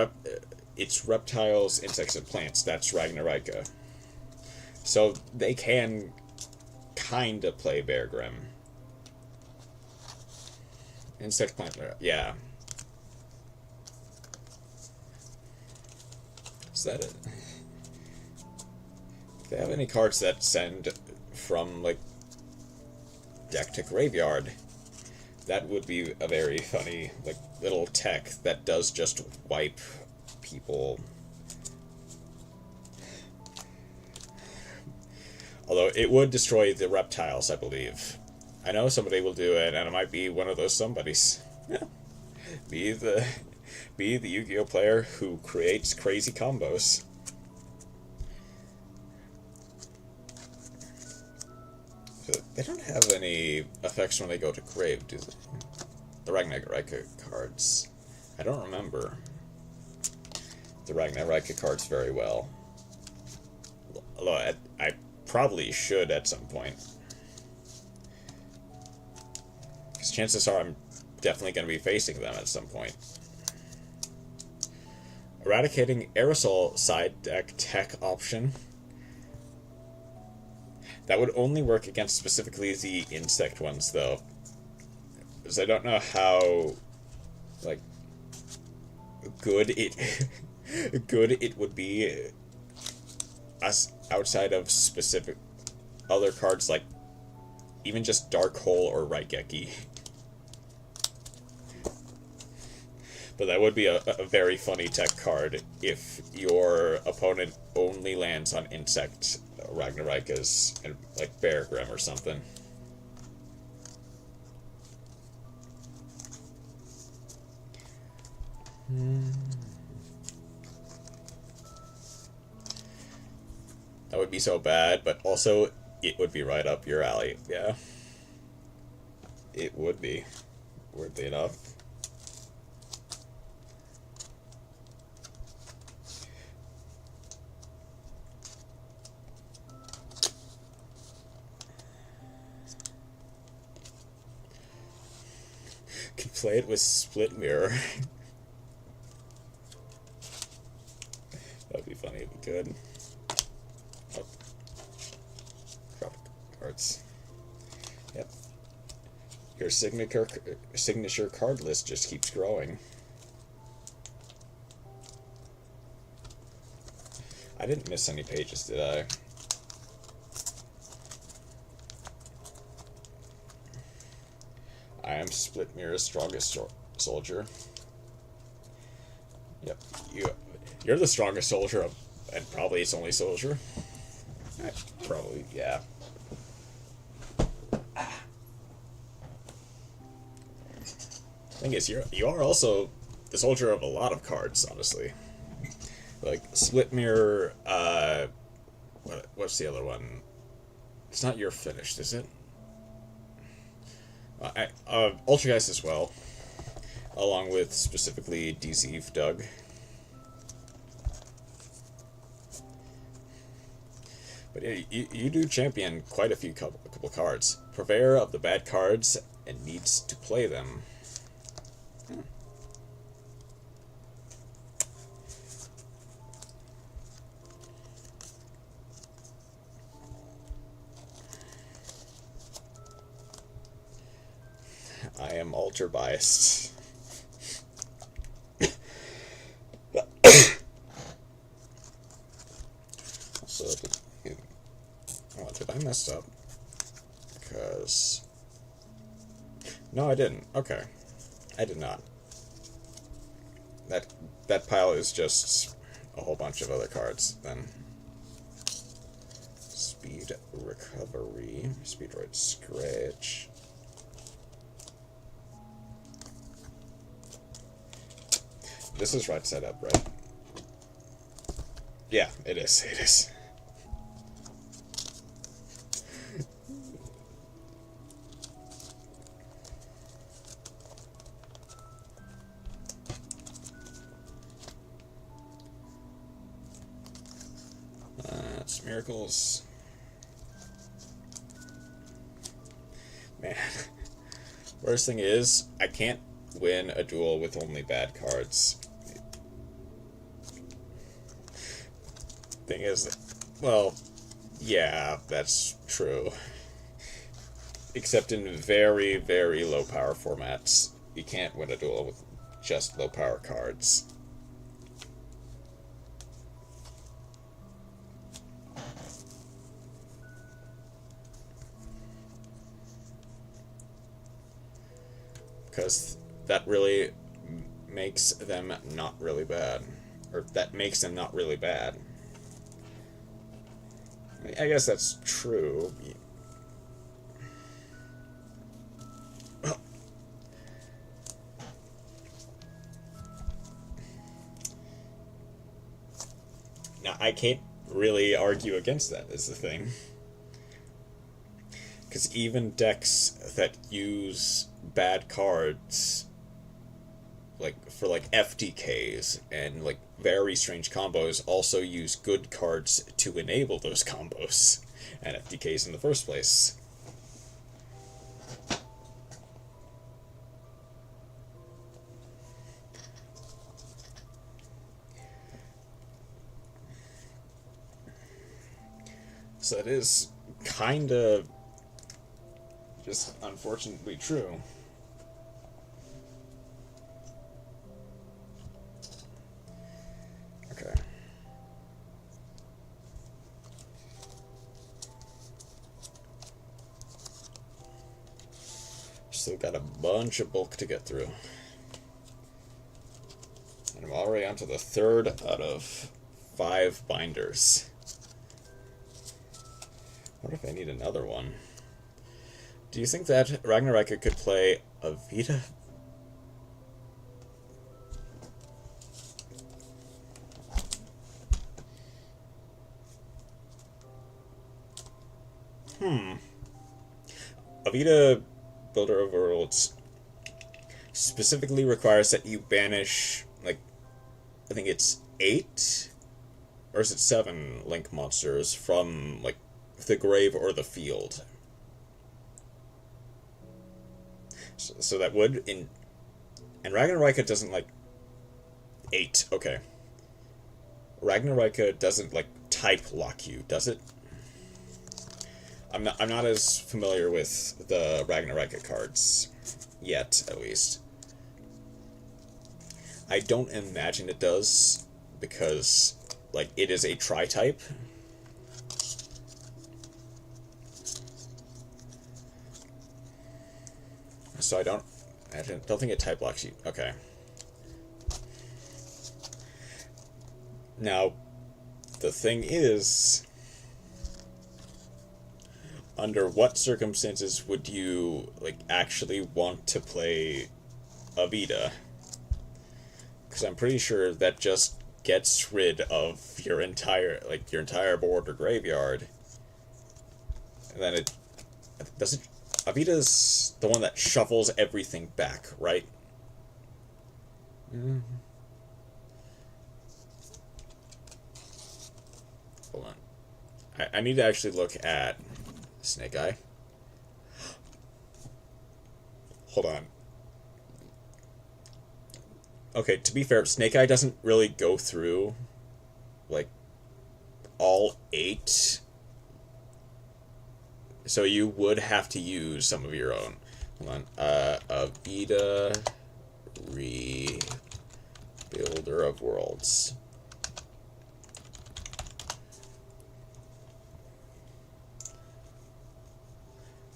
reptiles, insects, and plants. That's Ragnarika. So they can kinda play Bear Grim. Insect, plant, yeah. Is that it? If they have any cards that send from, like, deck to graveyard, that would be a very funny, like, little tech that does just wipe people. Although it would destroy the reptiles, I believe. I know somebody will do it, and it might be one of those somebodies. Yeah. Be the Yu-Gi-Oh player who creates crazy combos. So they don't have any effects when they go to grave, do they? The Ragnarika cards. I don't remember the Ragnarika cards very well. Although I probably should at some point. Because chances are I'm definitely going to be facing them at some point. Eradicating Aerosol side deck tech option. That would only work against specifically the insect ones, though. Because I don't know how, like, good it would be us outside of specific other cards like even just Dark Hole or Raigeki. But that would be a very funny tech card if your opponent only lands on Insect Ragnaraikas and like Bear Grim or something. That would be so bad, but also it would be right up your alley. Yeah. It would be. Weirdly enough. Could play it with Split Mirror. That'd be funny if we could. Oh. Drop cards. Yep. Your signature card list just keeps growing. I didn't miss any pages, did I? I am Split Mirror's strongest soldier. Yep, you're the strongest soldier, and probably its only soldier. Probably, yeah. Thing is, you are also the soldier of a lot of cards, honestly. Like Split Mirror. What's the other one? It's not your finished, is it? Ultrageist as well, along with specifically Deceive Doug. But yeah, you do champion quite a couple cards. Purveyor of the bad cards and needs to play them. I am ultra biased. So, did I mess up? Because... No, I didn't. Okay. I did not. That pile is just a whole bunch of other cards, then. Speed Recovery. Speedroid Scratch. This is right set up, right? Yeah, it is. It is. It's miracles. Man. Worst thing is, I can't win a duel with only bad cards. Thing is, well, yeah, that's true. Except in very, very low power formats, you can't win a duel with just low power cards. Because that really makes them not really bad. Or that makes them not really bad. I guess that's true. Now, I can't really argue against that, is the thing. Because even decks that use bad cards, like for like FTKs and like very strange combos, also use good cards to enable those combos and FTKs in the first place. So it is kind of just unfortunately true. Okay. Still got a bunch of bulk to get through. And I'm already on to the 3rd out of 5 binders. I wonder if I need another one. Do you think that Ragnarok could play a Vita? Avita Builder of Worlds specifically requires that you banish, like, I think it's 8, or is it 7 Link monsters from, like, the grave or the field. So that would, and Ragnarok doesn't, like, 8, okay. Ragnarok doesn't, like, type lock you, does it? I'm not as familiar with the Ragnarok cards yet, at least. I don't imagine it does, because, like, it is a tri-type. So I don't think it type locks you. Okay. Now, the thing is, under what circumstances would you, like, actually want to play Avita? Because I'm pretty sure that just gets rid of your entire board or graveyard. And then it doesn't. Avita's the one that shuffles everything back, right? Mm-hmm. Hold on. I need to actually look at Snake Eye. Hold on. Okay, to be fair, Snake Eye doesn't really go through, like, all 8. So you would have to use some of your own. Hold on. Avita Rebuilder of Worlds.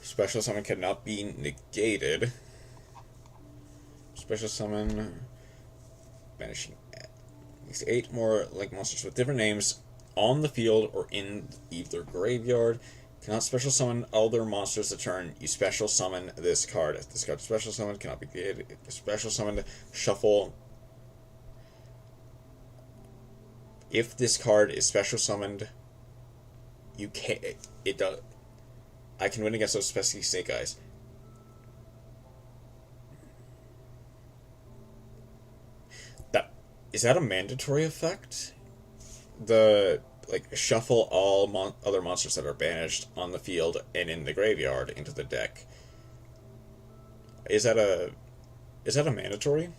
Special summon cannot be negated. Special summon banishing 8 more Link monsters with different names on the field or in either graveyard. Cannot special summon other monsters a turn. You special summon this card. If this card is special summoned, cannot be created. Special summoned, shuffle. If this card is special summoned, you can't. It does. I can win against those specific Snake Eyes. Is that a mandatory effect? Like, shuffle all other monsters that are banished on the field and in the graveyard into the deck. Is that a mandatory?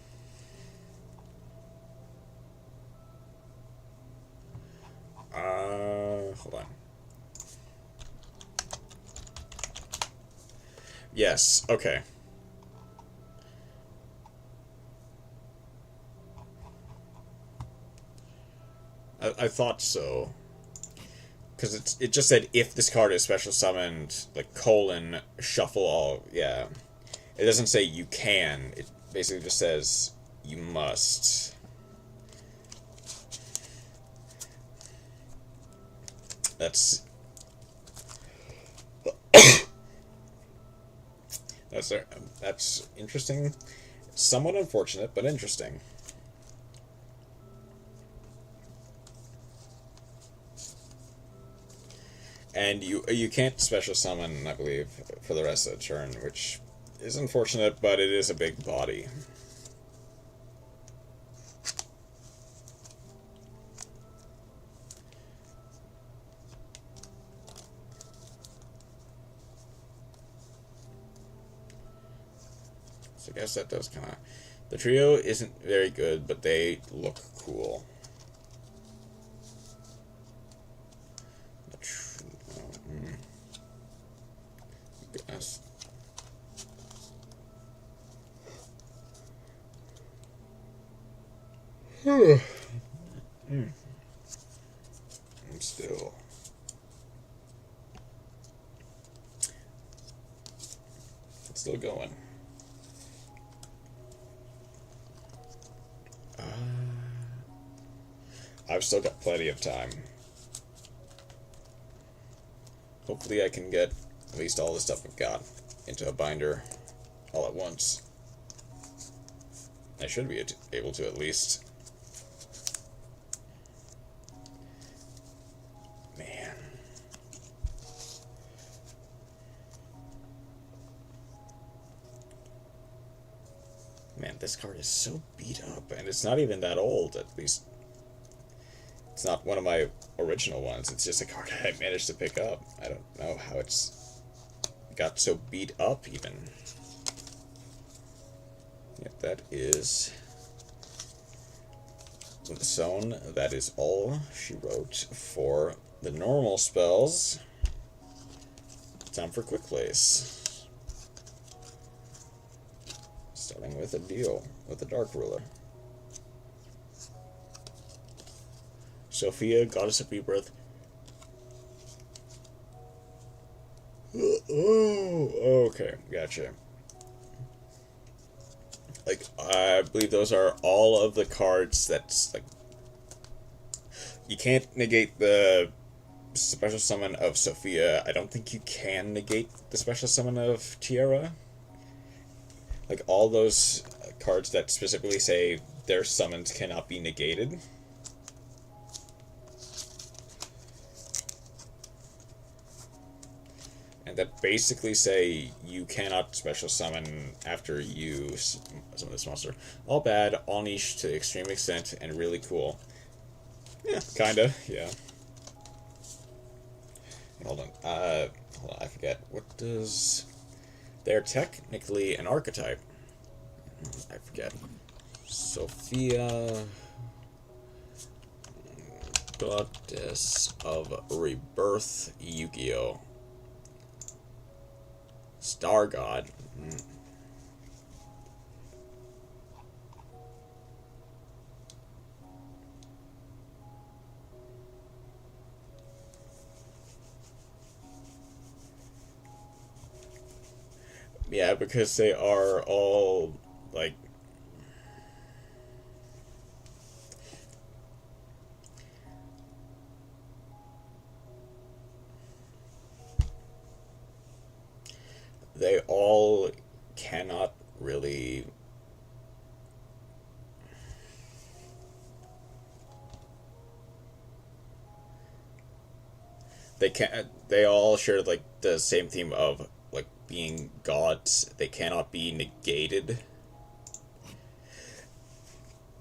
Hold on. Yes, okay. I thought so. Because it just said, if this card is special summoned, like, shuffle all, yeah. It doesn't say you can, it basically just says you must. That's interesting. Somewhat unfortunate, but interesting. And you can't special summon, I believe, for the rest of the turn, which is unfortunate, but it is a big body. So I guess that does kind of... The trio isn't very good, but they look cool. Goodness. I'm still... It's still going. I've still got plenty of time. Hopefully I can get at least all the stuff I've got into a binder all at once. I should be able to at least. Man. Man, this card is so beat up, and it's not even that old, at least. It's not one of my original ones, it's just a card I managed to pick up. I don't know how it's got so beat up, even. Yep, that is the zone. That is all she wrote for the normal spells. Time for quick plays. Starting with a deal with the Dark Ruler. Sophia, Goddess of Rebirth. Oh, okay, gotcha. Like, I believe those are all of the cards that's, like, you can't negate the special summon of Sophia. I don't think you can negate the special summon of Tiara. Like, all those cards that specifically say their summons cannot be negated. And that basically say you cannot special summon after you summon this monster. All bad, all niche to the extreme extent, and really cool. Yeah, kinda, yeah. Hold on, I forget. What does... They're technically an archetype. I forget. Sophia... Goddess of Rebirth, Yu-Gi-Oh! Star God. Yeah, because they are all, like... They all cannot really... They all share, like, the same theme of, like, being gods. They cannot be negated.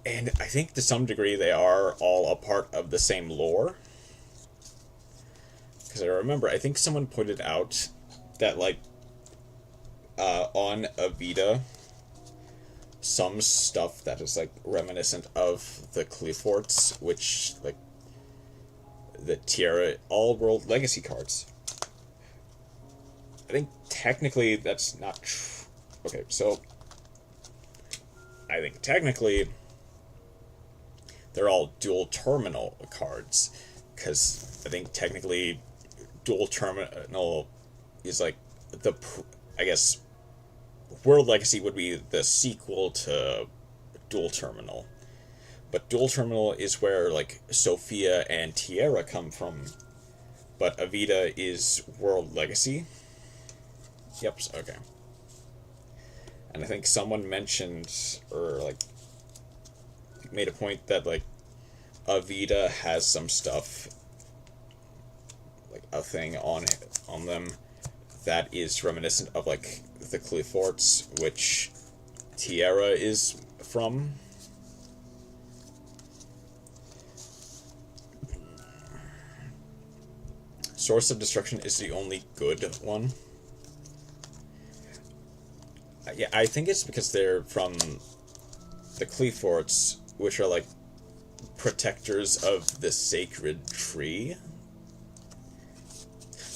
And I think to some degree they are all a part of the same lore. Because I remember, I think someone pointed out that, like, on Avita, some stuff that is, like, reminiscent of the Cleforts, which, like, the Tiara All-World Legacy cards. I think technically that's not true. Okay, so I think technically they're all dual terminal cards, because I think technically dual terminal is like the, I guess, World Legacy would be the sequel to Dual Terminal. But Dual Terminal is where, like, Sophia and Tiara come from. But Avita is World Legacy. Yep, okay. And I think someone mentioned, or, like, made a point that, like, Avita has some stuff, like, a thing on them that is reminiscent of, like, the Cleforts, which Tiara is from. Source of Destruction is the only good one. Yeah, I think it's because they're from the Cleforts, which are, like, protectors of the sacred tree.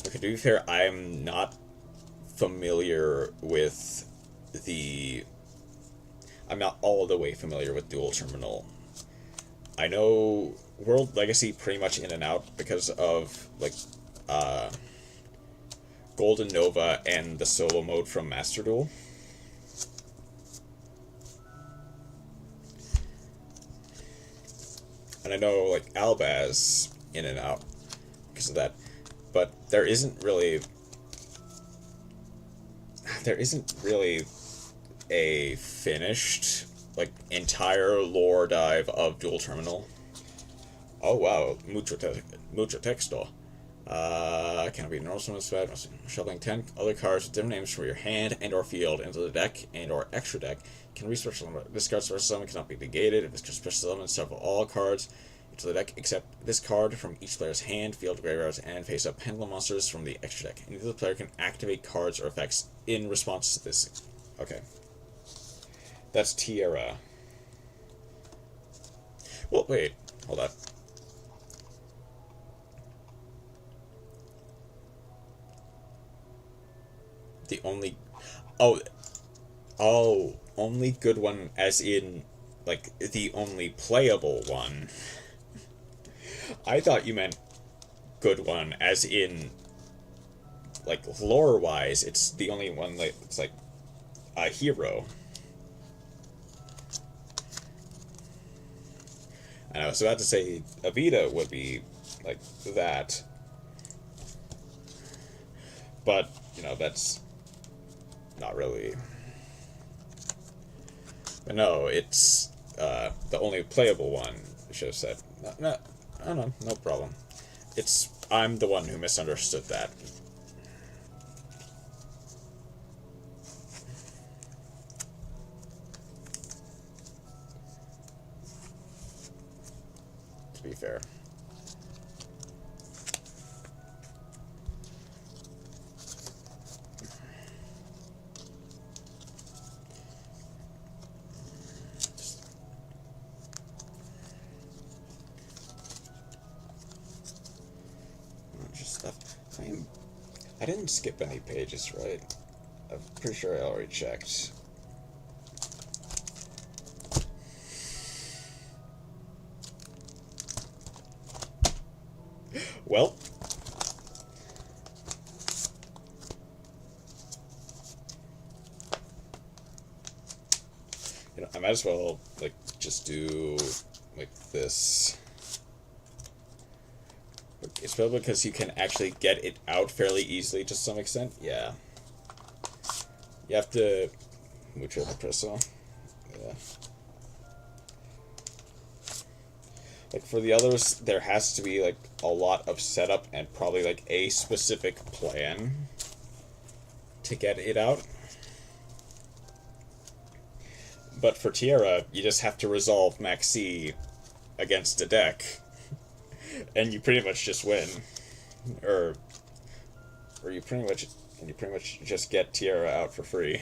Okay, to be fair, I'm not familiar with I'm not all the way familiar with Dual Terminal. I know World Legacy pretty much in and out because of, like, Golden Nova and the solo mode from Master Duel. And I know, like, Albaz in and out because of that. But there isn't really a finished, like, entire lore dive of Dual Terminal. Oh wow, mucho texto. Can be normal summons fed, shuffling 10 other cards with different names from your hand and or field into the deck and or extra deck. Can research this card's special summon cannot be negated. If this card's special summon, shuffle all cards into the deck except this card from each player's hand, field, graveyards, and face up pendulum monsters from the extra deck. Neither the player can activate cards or effects in response to this. Okay. That's Tierra. Well, wait. Hold up. The only... Oh, only good one as in, like, the only playable one. I thought you meant good one as in, like, lore-wise, it's the only one that's, like, a hero. And I was about to say Avita would be, like, that. But, you know, that's not really... But no, it's the only playable one, I should have said. No, I don't know, no problem. I'm the one who misunderstood that. To be fair. I didn't skip any pages, right? I'm pretty sure I already checked. Well. You know, I might as well, like, just do, like, this. It's probably because you can actually get it out fairly easily to some extent. Yeah. You have to... Mucho depresso. Yeah. Like, for the others, there has to be, like, a lot of setup and probably, like, a specific plan to get it out. But for Tierra, you just have to resolve Maxi against a deck. And you pretty much just win, or you pretty much just get Tierra out for free.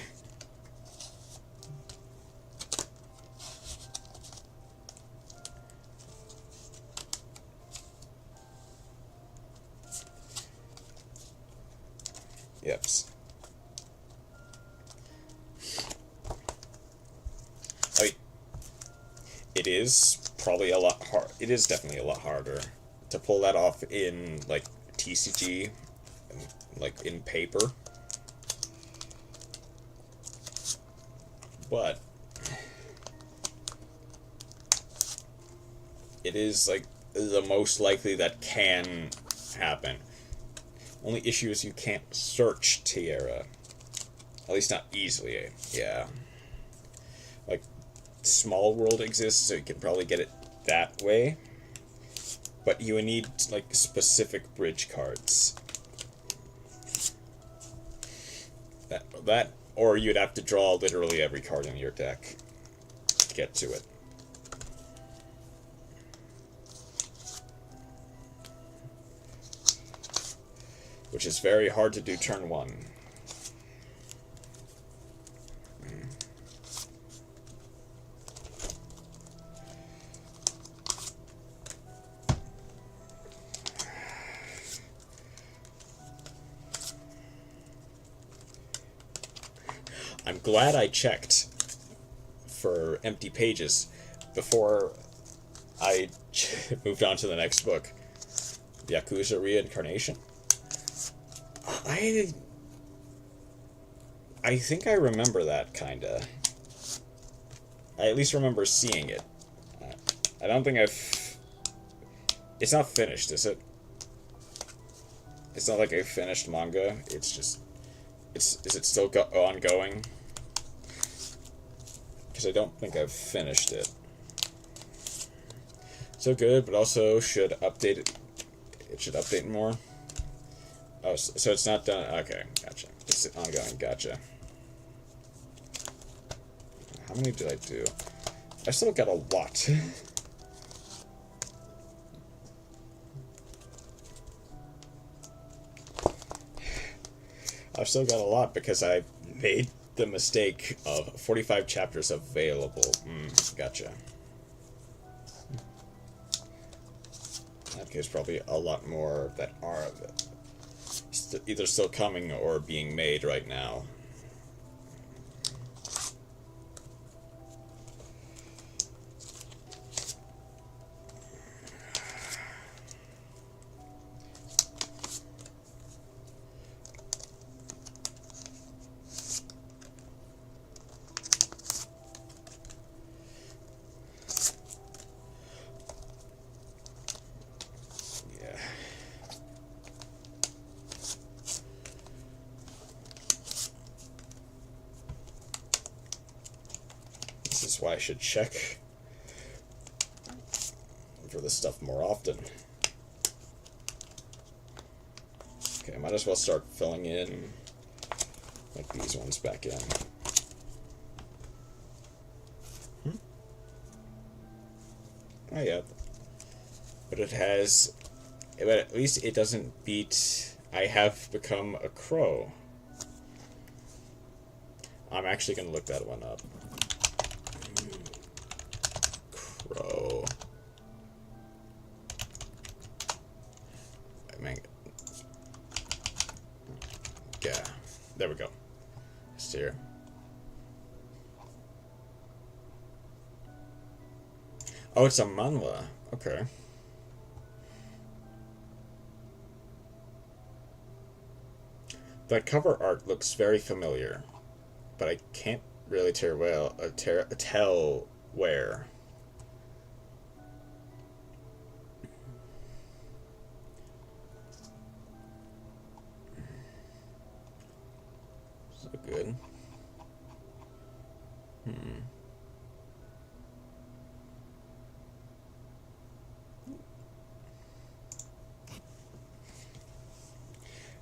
Yep. I mean, it is probably a lot hard. It is definitely a lot harder to pull that off in, like, TCG, like, in paper. But it is, like, the most likely that can happen. Only issue is you can't search Tierra. At least not easily, yeah. Like, Small World exists, so you can probably get it that way. But you would need, like, specific bridge cards. That, or you'd have to draw literally every card in your deck to get to it. Which is very hard to do turn one. I'm glad I checked for empty pages before I moved on to the next book. Yakuza Reincarnation. I think I remember that, kinda. I at least remember seeing it. I don't think I've It's not finished, is it? It's not like a finished manga. It's just, is it still ongoing? Because I don't think I've finished it. So good, but also should update it. It should update more. Oh, so it's not done. Okay, gotcha. It's ongoing. Gotcha. How many did I do? I still got a lot. I've still got a lot because I made the mistake of 45 chapters available. Gotcha. In that case, probably a lot more that are either still coming or being made right now. This is why I should check for this stuff more often. Okay, I might as well start filling in like these ones back in. Oh yeah, but it has, but at least it doesn't beat I Have Become a Crow. I'm actually gonna look that one up. Crow. Yeah, there we go. Steer. Oh, it's a manhwa. Okay. The cover art looks very familiar, but I can't really tell where. So good.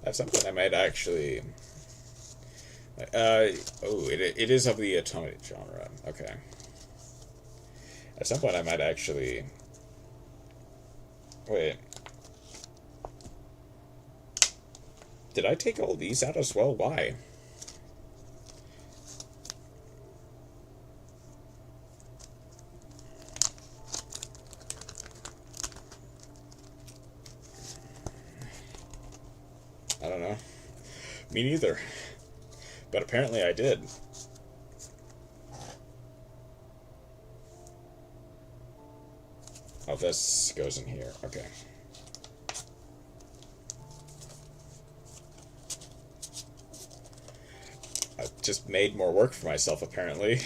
At some point I might actually... it is of the atomic genre. Okay. At some point I might actually... Wait. Did I take all these out as well? Why? I don't know. Me neither. But apparently I did. Oh, this goes in here. Okay. I've just made more work for myself, apparently.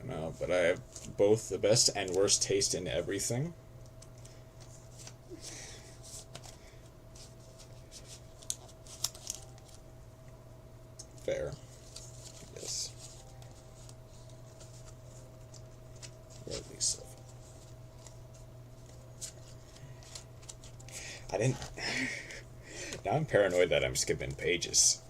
No, but I have both the best and worst taste in everything. Fair. Yes. Or at least so. I didn't... Now I'm paranoid that I'm skipping pages.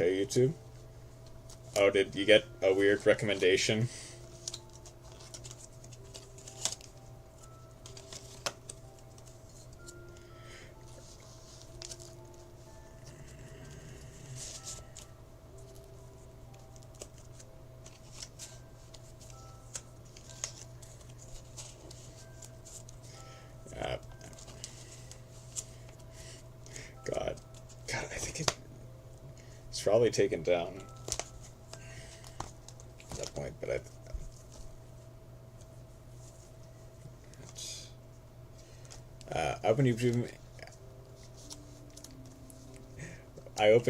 Okay, YouTube. Oh, did you get a weird recommendation? Uh, God. God, I think it's probably taken down at that point, but I open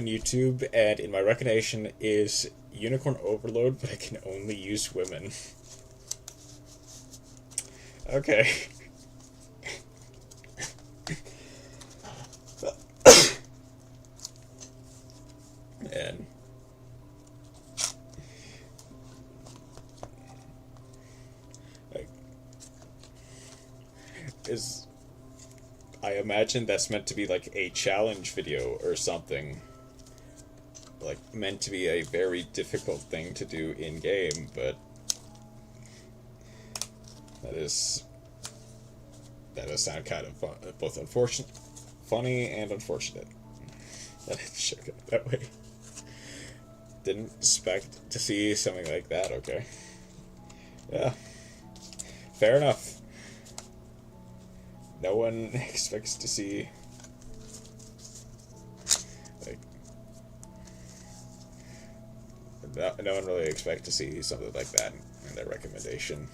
YouTube, and in my recommendation is Unicorn Overload, but I can only use women. Okay. And like, I imagine that's meant to be like a challenge video or something. Like, meant to be a very difficult thing to do in game, but that does sound kind of both unfortunate, funny, and unfortunate that it shook up that way. Didn't expect to see something like that. Okay, yeah, fair enough. No one expects to see, like, no one really expects to see something like that in their recommendation.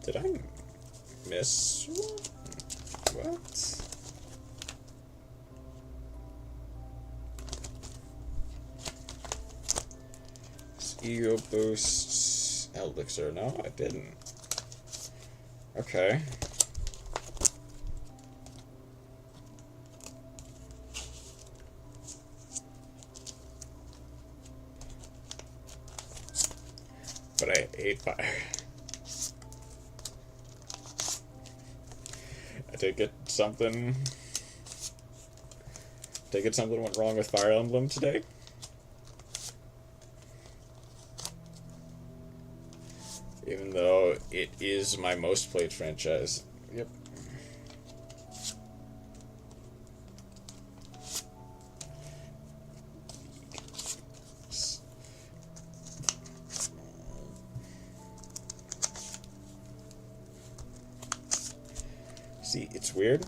Did I miss one? What? Ego boost elixir. No, I didn't. Okay. But I ate fire. I did get something. Did I get something went wrong with Fire Emblem today? Even though it is my most played franchise. Yep. See, it's weird.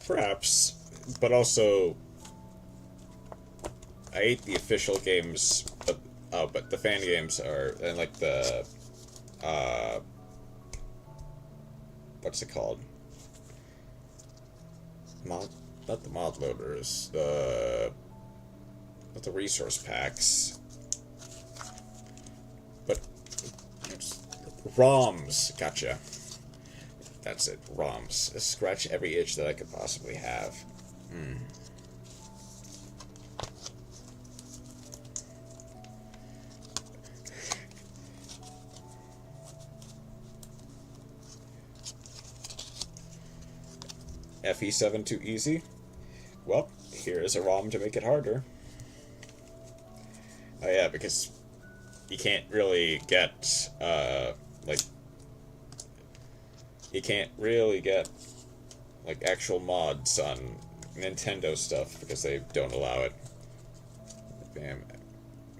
Perhaps, but also, I hate the official games, but the fan games are, and like the, what's it called? Not the mod loaders, not the resource packs, but ROMs. Gotcha. That's it. ROMs. Scratch every itch that I could possibly have. FE7 too easy? Well, here is a ROM to make it harder. Oh yeah, because you can't really get, you can't really get, like, actual mods on Nintendo stuff because they don't allow it. Bam.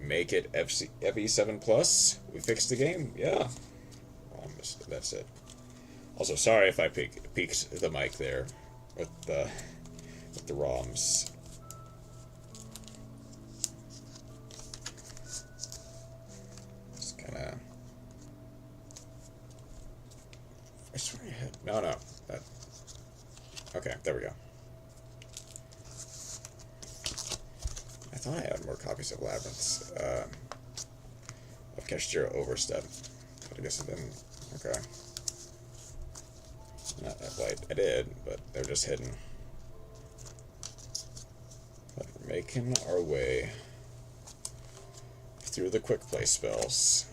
Make it FE7 Plus. We fixed the game. Yeah. That's it. Also, sorry if I peaked the mic there with the ROMs. Just kind of. I swear I had. No. That. Okay, there we go. I thought I had more copies of Labyrinths. Cashzero overstep. But I guess it didn't. Okay. Well, I did, but they're just hidden. But we're making our way through the quick play spells.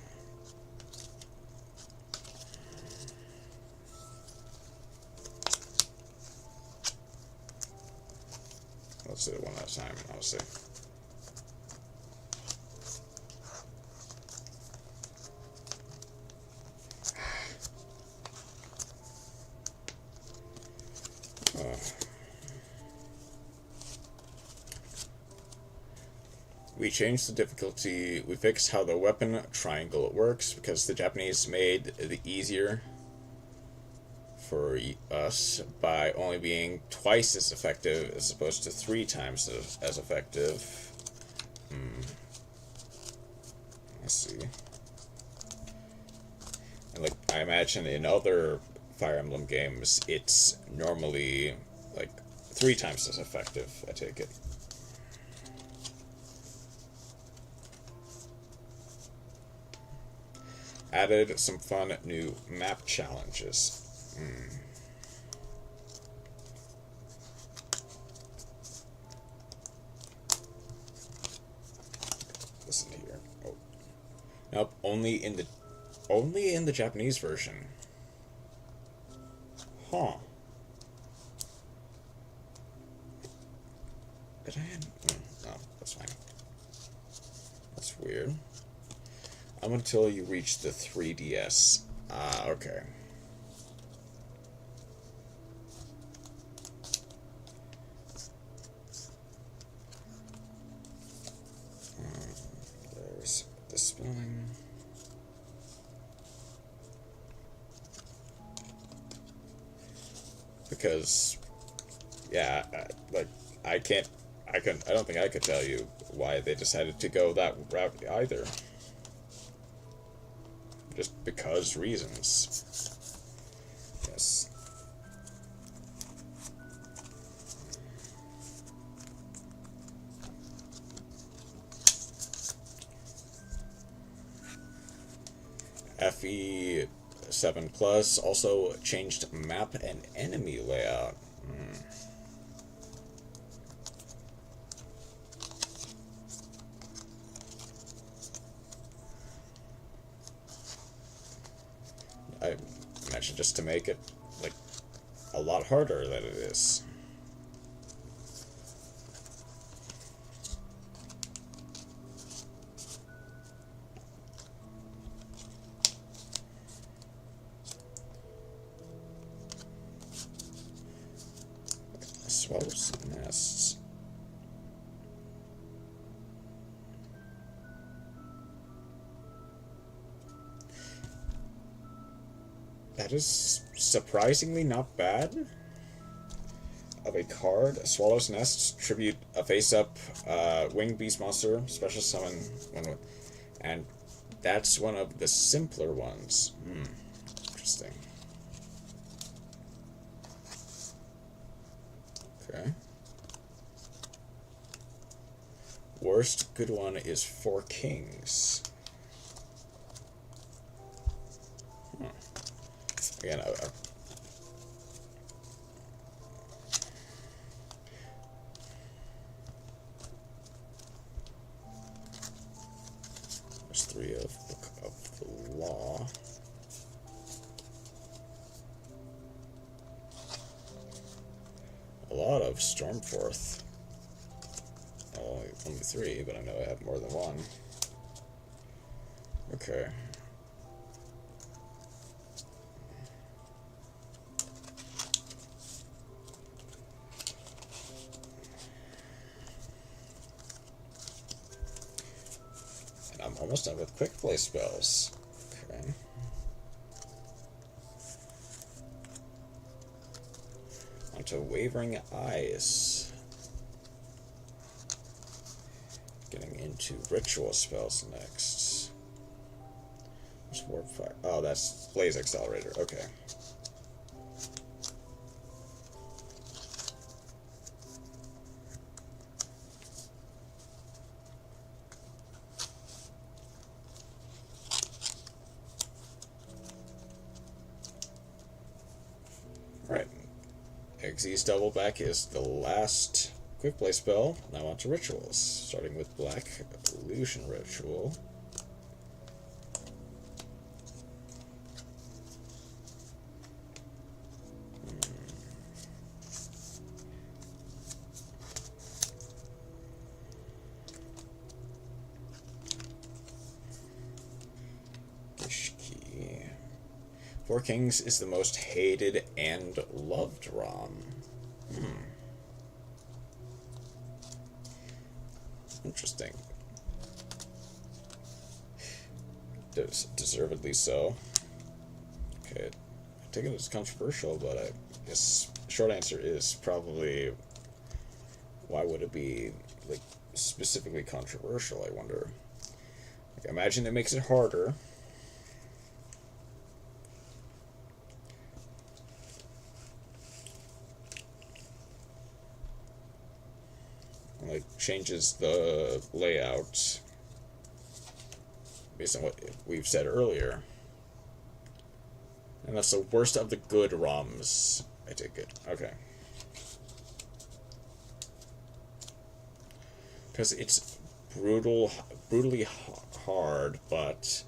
Let's do it one last time, obviously. We changed the difficulty. We fixed how the weapon triangle works because the Japanese made it easier for us by only being twice as effective as opposed to 3 times as effective. Let's see. And like I imagine in other Fire Emblem games, it's normally like 3 times as effective. I take it. Added some fun new map challenges. Listen here. Oh. Nope, only in the Japanese version. Huh. Did I add? No, that's fine. That's weird. Until you reach the 3DS. Ah, okay. There's the spelling. Because, yeah, I don't think I could tell you why they decided to go that route either. Just because reasons. Yes. FE7 Plus also changed map and enemy layout. I imagine just to make it like a lot harder than it is. Swallows nests. That is surprisingly not bad. Of a card, Swallow's Nest, tribute a face-up winged beast monster, special summon one with, and that's one of the simpler ones. Interesting. Okay. Worst good one is 4 Kings. Again, there's 3 of Book of the Law. A lot of Stormforth. Only 3, but I know I have more than one. Okay. And I'm almost done with quick play spells. Okay. Onto Wavering Eyes. Getting into ritual spells next. There's Warp Fire. Oh, that's Blaze Accelerator. Okay. Xyz double back is the last quick play spell. Now on to rituals, starting with Black Illusion Ritual. Four Kings is the most hated and loved ROM. Interesting. Deservedly so. Okay, I take it as controversial, but I guess short answer is probably, why would it be like specifically controversial, I wonder. Like, imagine it makes it harder. Like, changes the layout based on what we've said earlier. And that's the worst of the good ROMs, I take it. Okay. Because it's brutally hard, but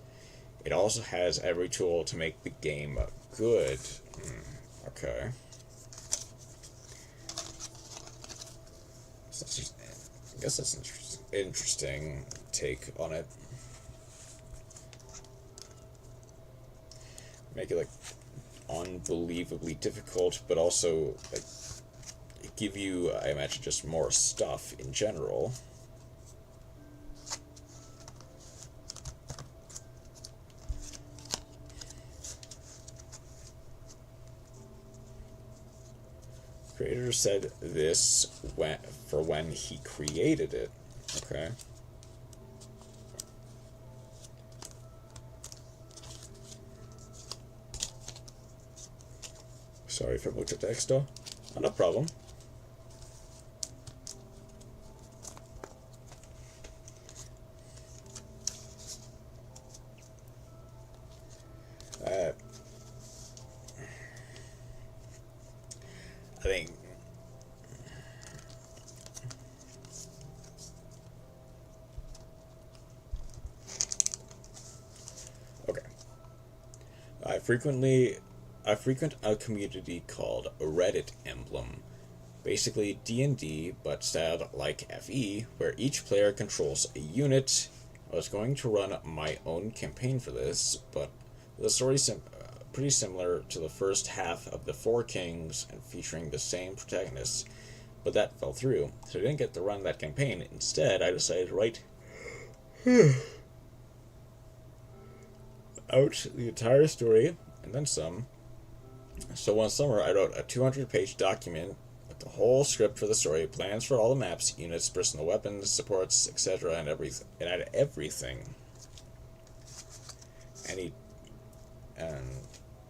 it also has every tool to make the game good. Okay. So that's just, I guess that's an interesting take on it. Make it like unbelievably difficult, but also like give you, I imagine, just more stuff in general. Creator said this when he created it. Okay. Sorry for Multichat though. No problem. I think okay. I frequent a community called Reddit Emblem, basically D&D but styled like FE, where each player controls a unit. I was going to run my own campaign for this, but the story's pretty similar to the first half of the Four Kings and featuring the same protagonists, but that fell through, so I didn't get to run that campaign. Instead, I decided to write out the entire story, and then some. So one summer, I wrote a 200-page document with the whole script for the story, plans for all the maps, units, personal weapons, supports, etc., and everything. It had everything. And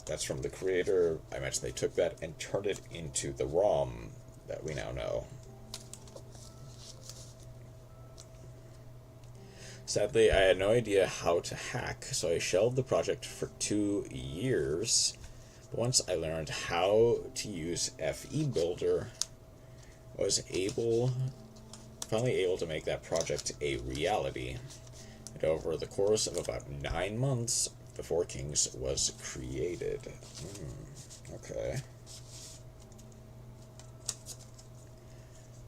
that's from the creator. I imagine they took that and turned it into the ROM that we now know. Sadly, I had no idea how to hack, so I shelved the project for 2 years. But once I learned how to use FE Builder, I was finally able to make that project a reality. And over the course of about 9 months, the Four Kings was created. Okay.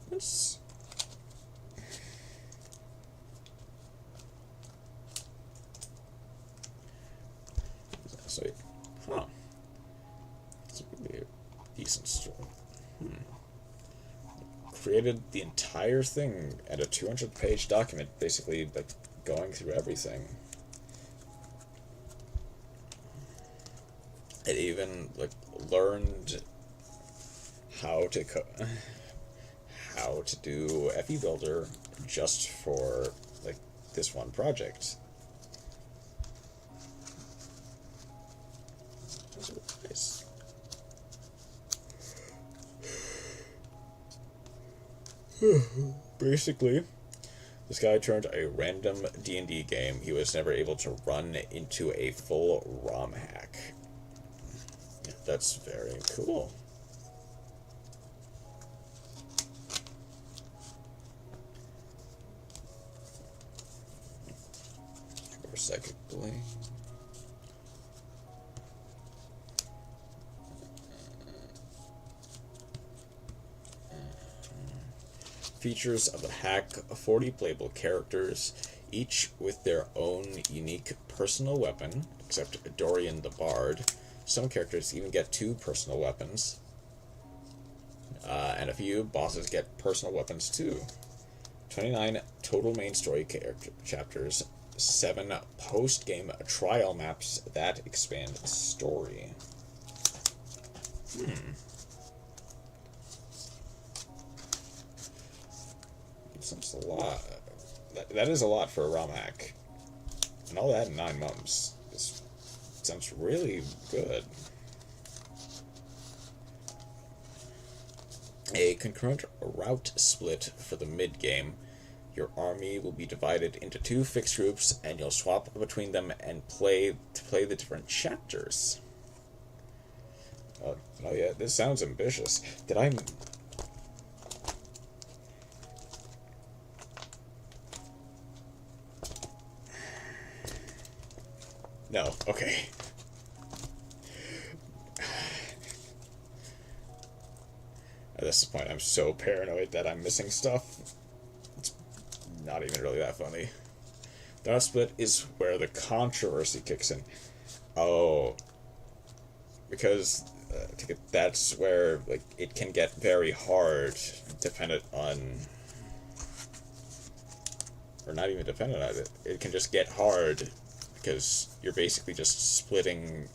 Let's... So, huh. It's really a decent story. Created the entire thing at a 200-page document, basically, like, going through everything. It even like learned how to do FE Builder just for like this one project. That's really nice. Basically, this guy turned a random D&D game he was never able to run into a full ROM hack. That's very cool. Psychic Blade. Features of the hack: 40 playable characters, each with their own unique personal weapon, except Dorian the Bard. Some characters even get 2 personal weapons. And a few bosses get personal weapons too. 29 total main story character chapters, 7 post-game trial maps that expand the story. That's a lot. That is a lot for a ROM hack. And all that in 9 months. This sounds really good. A concurrent route split for the mid-game. Your army will be divided into 2 fixed groups, and you'll swap between them and play the different chapters. Oh yeah, this sounds ambitious. Did I... No, okay. At this point, I'm so paranoid that I'm missing stuff. It's not even really that funny. The route split is where the controversy kicks in. Oh. Because that's where like it can get very hard, dependent on... Or not even dependent on it. It can just get hard because you're basically just splitting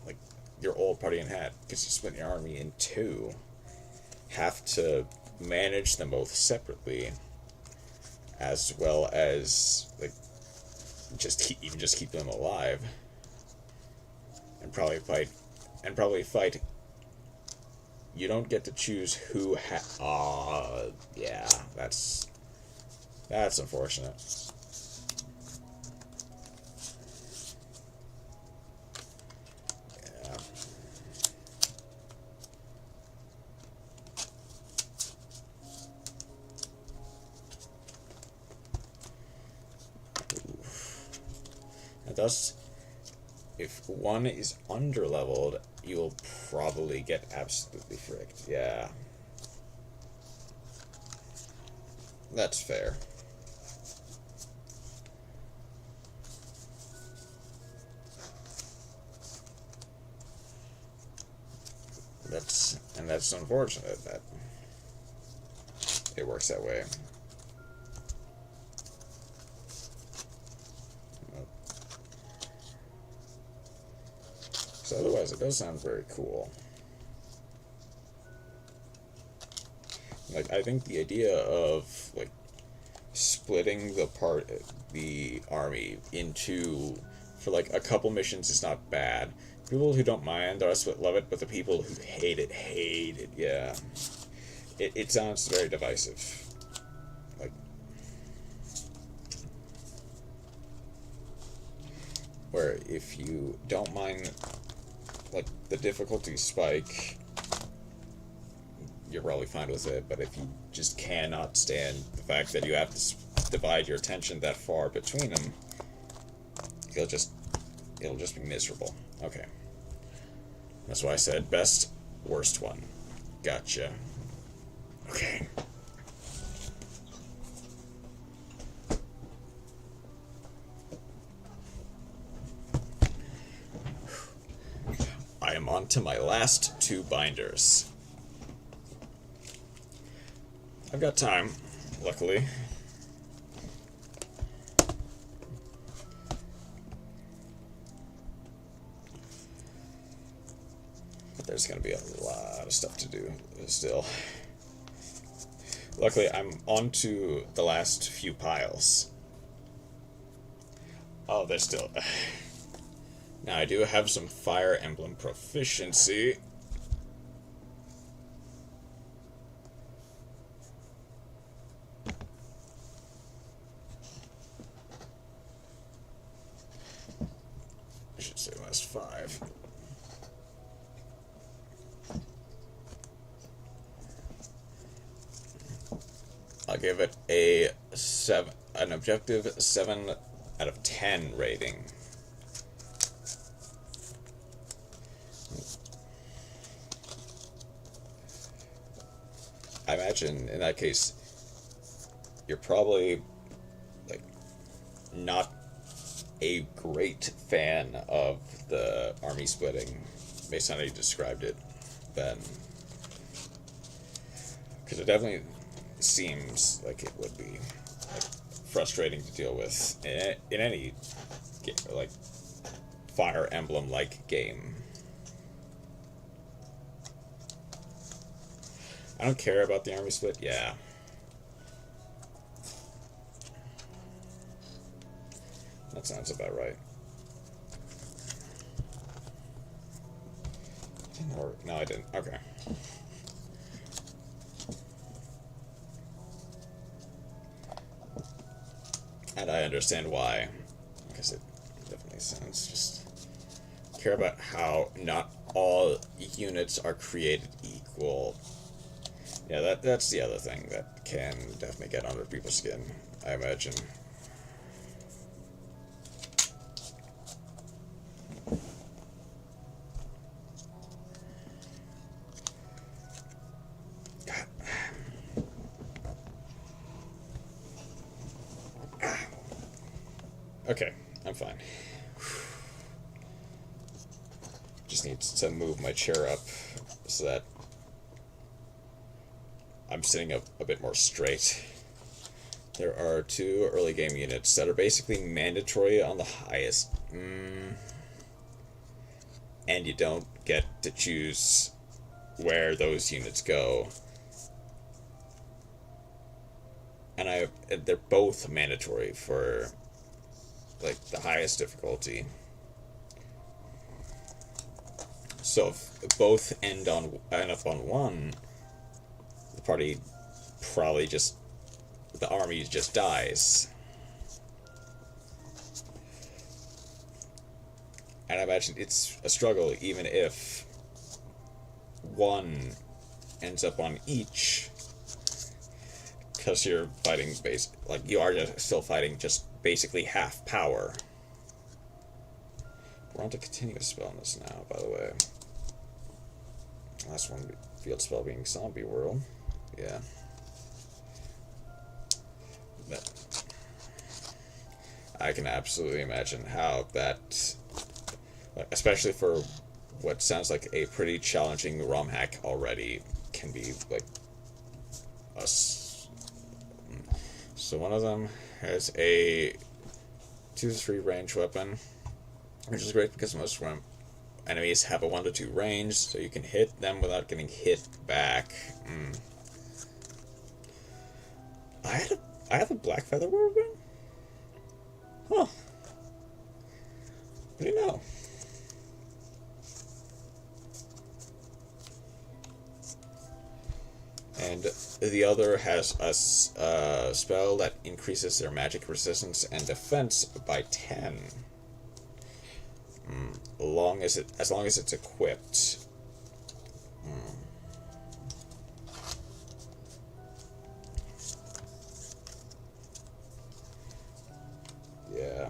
like your old party in half, because you split your army in 2. Have to manage them both separately, as well as like just keep them alive, and probably fight. You don't get to choose who yeah, that's unfortunate. Thus, if one is underleveled, you will probably get absolutely fricked. Yeah. That's fair. That's unfortunate that it works that way. So otherwise, it does sound very cool. Like, I think the idea of like splitting the army into for like a couple missions is not bad. People who don't mind the rest of it love it, but the people who hate it. Yeah, it sounds very divisive. Like, where if you don't mind like the difficulty spike, you're probably fine with it. But if you just cannot stand the fact that you have to divide your attention that far between them, it'll just be miserable. Okay, that's why I said best, worst one. Gotcha. Okay. I am on to my last 2 binders. I've got time, luckily. But there's going to be a lot of stuff to do still. Luckily, I'm on to the last few piles. Oh, there's still... Now, I do have some Fire Emblem proficiency. I should say last 5. I'll give it a 7, an objective 7 out of 10 rating. I imagine in that case, you're probably like not a great fan of the army splitting, based on how you described it, then, because it definitely seems like it would be like frustrating to deal with in any game, like Fire Emblem like game. I don't care about the army split. Yeah. That sounds about right. No, I didn't. Okay. And I understand why. Because it definitely sounds just... care about how not all units are created equal. Yeah, that's the other thing that can definitely get under people's skin, I imagine. Okay, I'm fine. Just need to move my chair up so that I'm sitting up a bit more straight. There are 2 early game units that are basically mandatory on the highest. And you don't get to choose where those units go. And they're both mandatory for like the highest difficulty. So if both end up on 1, the party probably the army just dies. And I imagine it's a struggle even if 1 ends up on each, because you're fighting you are still fighting just basically half power. We're on to continuous spell on this now, by the way. Last one, field spell being Zombie World. Yeah. But I can absolutely imagine how that, especially for what sounds like a pretty challenging ROM hack already, can be like us. So one of them has a 2-3 range weapon, which is great because most enemies have a 1-2 range, so you can hit them without getting hit back. I have a black feather weapon? Huh. What do you know? And the other has a spell that increases their magic resistance and defense by 10. As long as it's equipped. Yeah.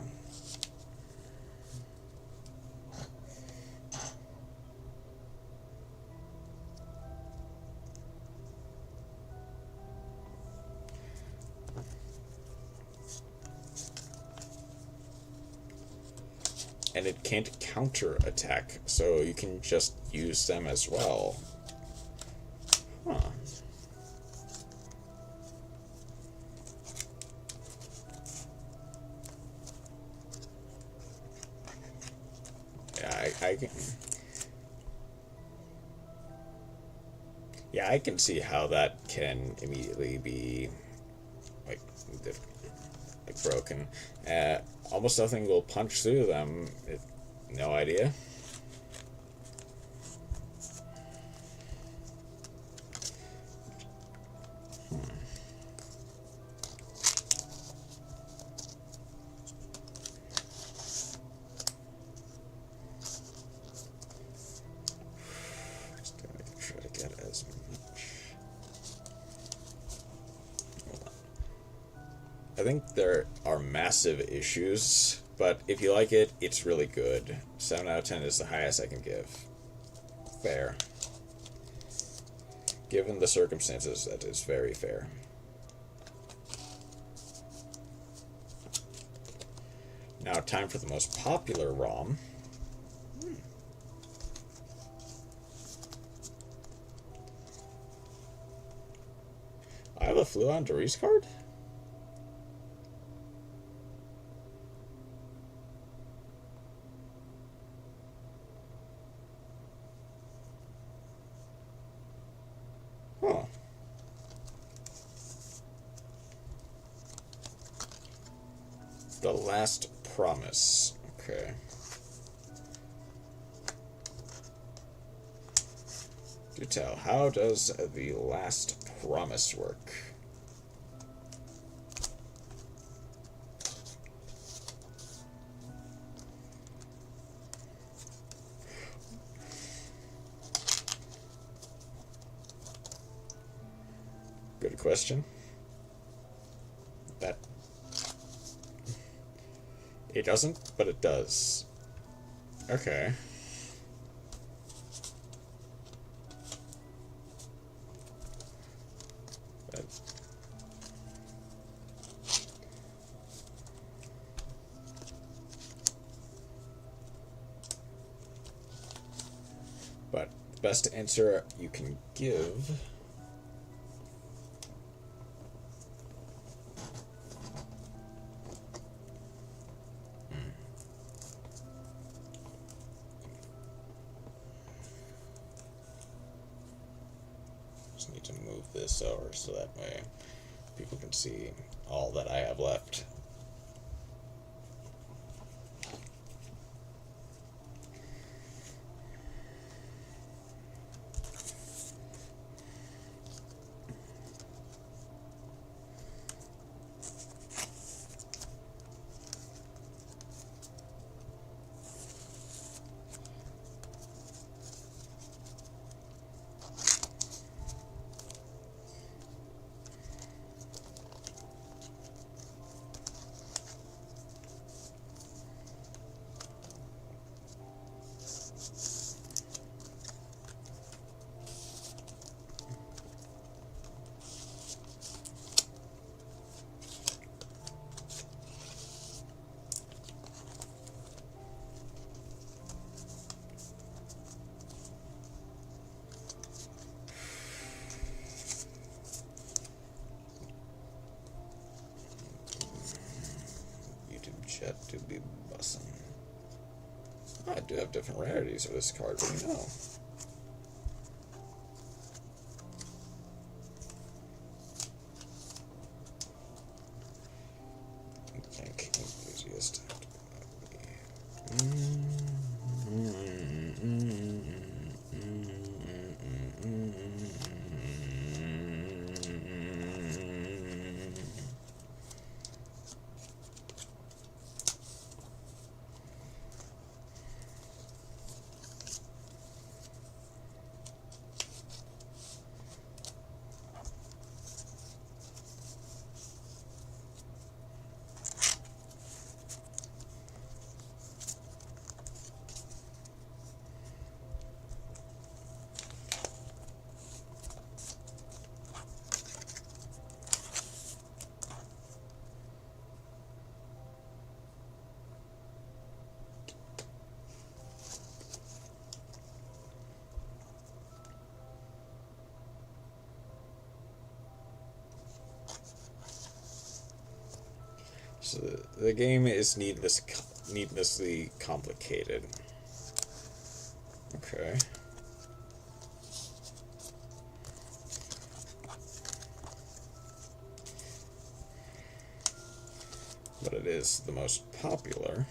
And it can't counter-attack, so you can just use them as well. Huh. Yeah, I can... Yeah, I can see how that can immediately be, like broken. Almost nothing will punch through them. No idea. Just gonna try to get as much. Hold on. I think there are massive issues, but if you like it, it's really good. 7 out of 10 is the highest I can give. Fair. Given the circumstances, that is very fair. Now, time for the most popular ROM. I have a Fluon Doris card? Huh. The Last Promise. Okay. Do tell, how does The Last Promise work? Good question. That... It doesn't, but it does. Okay. But the best answer you can give... Just need to move this over so that way people can see all that I have left. Chat to be bussin'. I do have different rarities of this card, but you know. Tank enthusiast. So the game is needlessly complicated. Okay. But it is the most popular.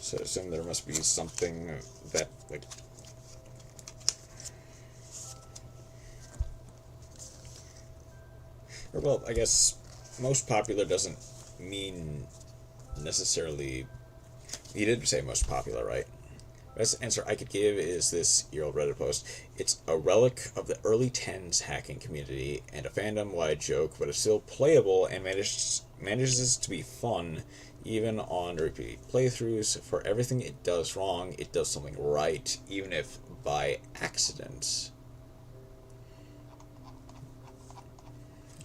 So I assume there must be something that, like... Or, well, I guess most popular doesn't mean necessarily... He did say most popular, right? Best answer I could give is this year-old Reddit post. It's a relic of the early 10s hacking community and a fandom-wide joke, but it's still playable and manages to be fun, even on repeat playthroughs. For everything it does wrong, it does something right, even if by accident.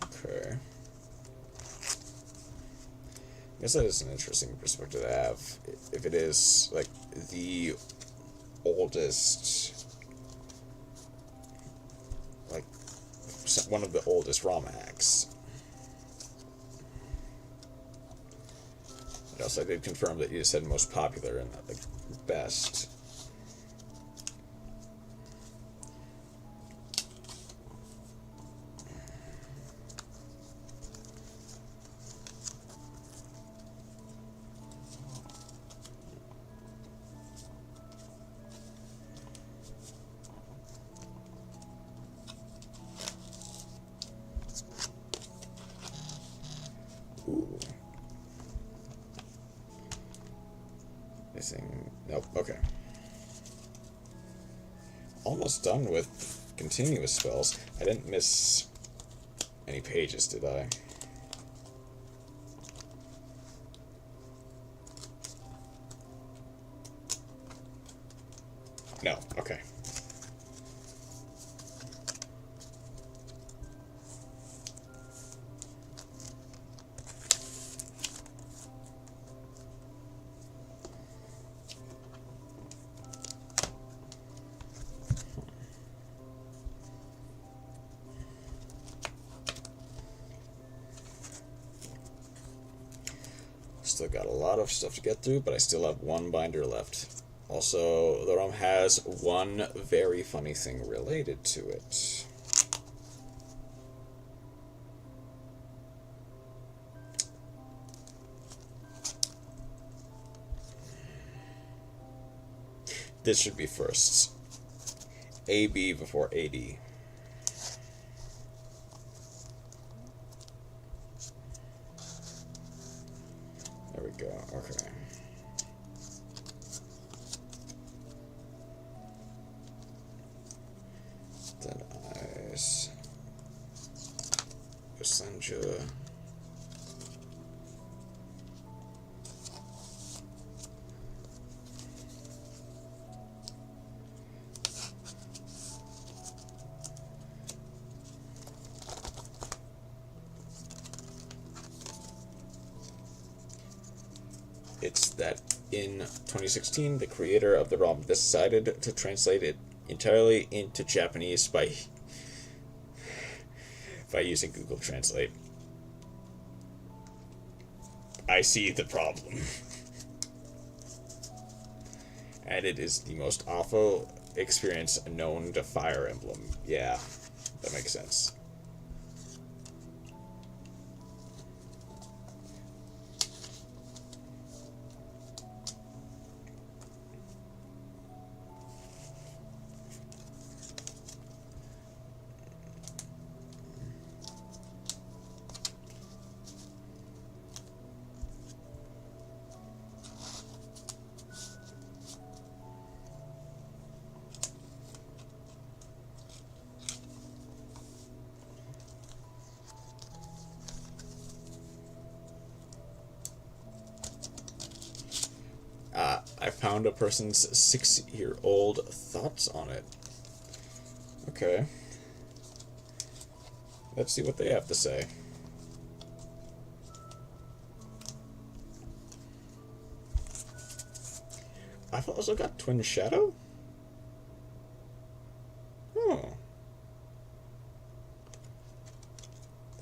Okay. I guess that is an interesting perspective to have. If it is, like, the oldest, like, one of the oldest ROM hacks. But also, I did confirm that you said most popular and not, like, best. Ooh. Missing. Nope. Okay. Almost done with continuous spells. I didn't miss any pages, did I? No. Okay. Still got a lot of stuff to get through, but I still have one binder left. Also, the ROM has one very funny thing related to it. This should be first. AB before AD. There we go, okay. Then Ice. Yosanja. It's that in 2016, the creator of the ROM decided to translate it entirely into Japanese by using Google Translate. I see the problem. And it is the most awful experience known to Fire Emblem. Yeah, that makes sense. I found a person's 6-year-old thoughts on it. Okay. Let's see what they have to say. I've also got Twin Shadow? Oh.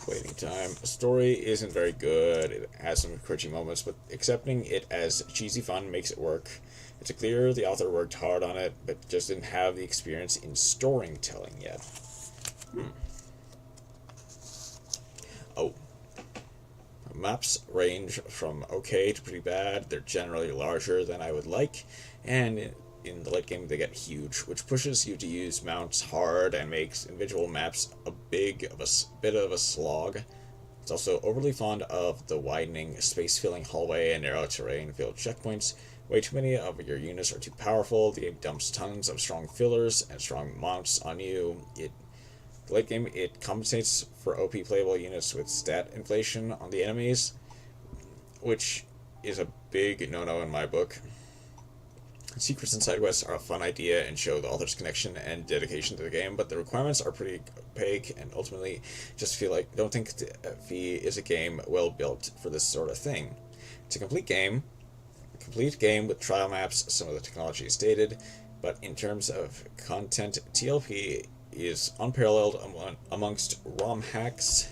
Waiting time. The story isn't very good. It has some cringy moments, but accepting it as cheesy fun makes it work. It's clear the author worked hard on it, but just didn't have the experience in storytelling yet. Oh. Maps range from okay to pretty bad. They're generally larger than I would like, and in the late game they get huge, which pushes you to use mounts hard and makes individual maps a bit of a slog. It's also overly fond of the widening, space-filling hallway and narrow terrain-filled checkpoints, Way too many of your units are too powerful. The game dumps tons of strong fillers and strong mounts on you. Late game, it compensates for OP playable units with stat inflation on the enemies, which is a big no-no in my book. Secrets and side quests are a fun idea and show the author's connection and dedication to the game, but the requirements are pretty opaque and ultimately just feel like don't think V is a game well built for this sort of thing. It's a complete game with trial maps. Some of the technology is dated, but in terms of content, TLP is unparalleled amongst ROM hacks.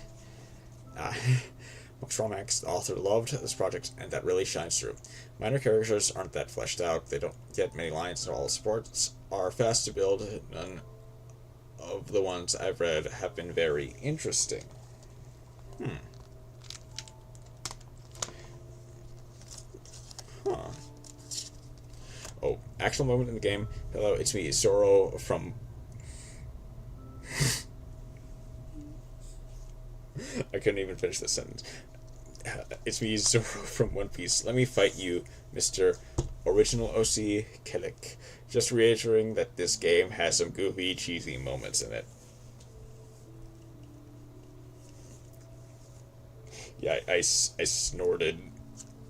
Amongst ROM hacks, the author loved this project, and that really shines through. Minor characters aren't that fleshed out. They don't get many lines, and all sports are fast to build. None of the ones I've read have been very interesting. Huh. Oh, actual moment in the game. Hello, it's me, Zoro from... I couldn't even finish this sentence. It's me, Zoro from One Piece. Let me fight you, Mr. Original OC Kellic. Just reiterating that this game has some goofy, cheesy moments in it. Yeah, I snorted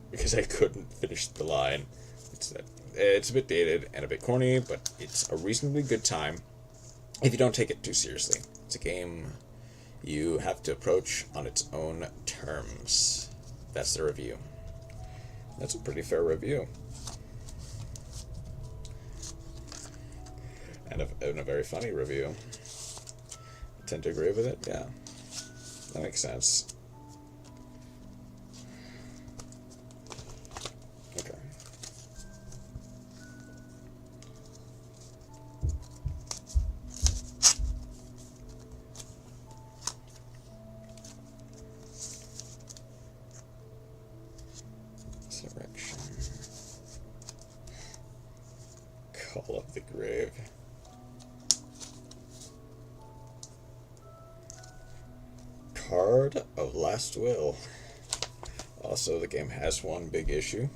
because I couldn't finish the line. It's a bit dated and a bit corny, but it's a reasonably good time if you don't take it too seriously. It's a game you have to approach on its own terms. That's the review. That's a pretty fair review. And a very funny review. I tend to agree with it, yeah. That makes sense. Okay. Resurrection. Call of the Grave. Card of Last Will. Also, the game has one big issue.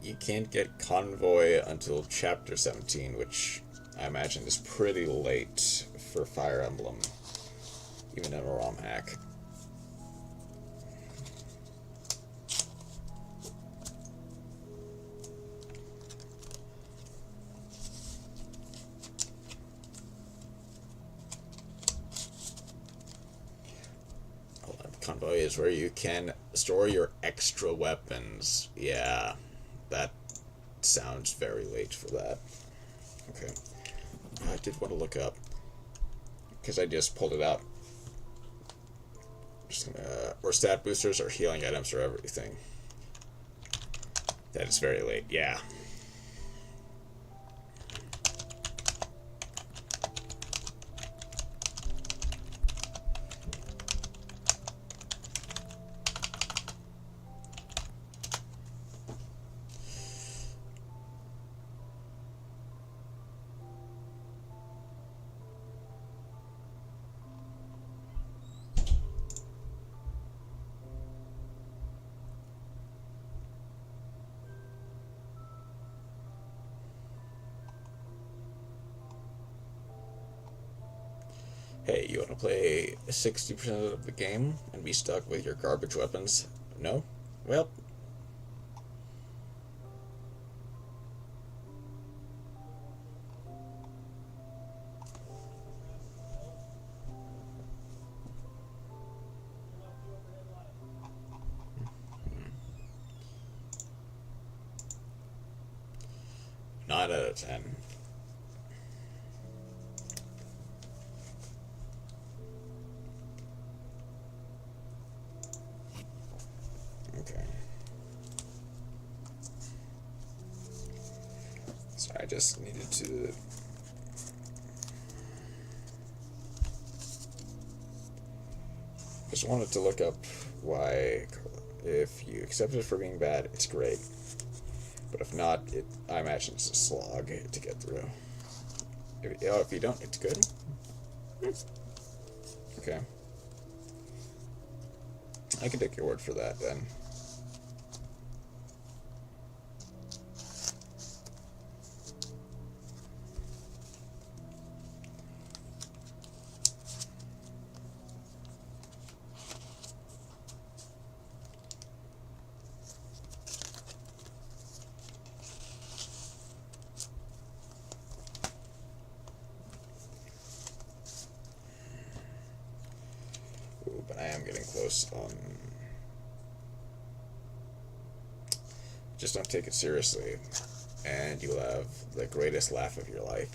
You can't get Convoy until Chapter 17, which I imagine is pretty late for Fire Emblem, even in a ROM hack. Convoy is where you can store your extra weapons. Yeah, that sounds very late for that. Okay. I did want to look up, because I just pulled it out. Just gonna, or stat boosters or healing items or everything. That is very late, yeah. Hey, you want to play 60% of the game and be stuck with your garbage weapons? No? Well... Nine out of 10. Okay. So I just needed to... Just wanted to look up why, if you accept it for being bad, it's great. But if not, I imagine it's a slog to get through. If you don't, it's good. Okay. I can take your word for that then. Ooh, but I am getting close. Just don't take it seriously, and you'll have the greatest laugh of your life.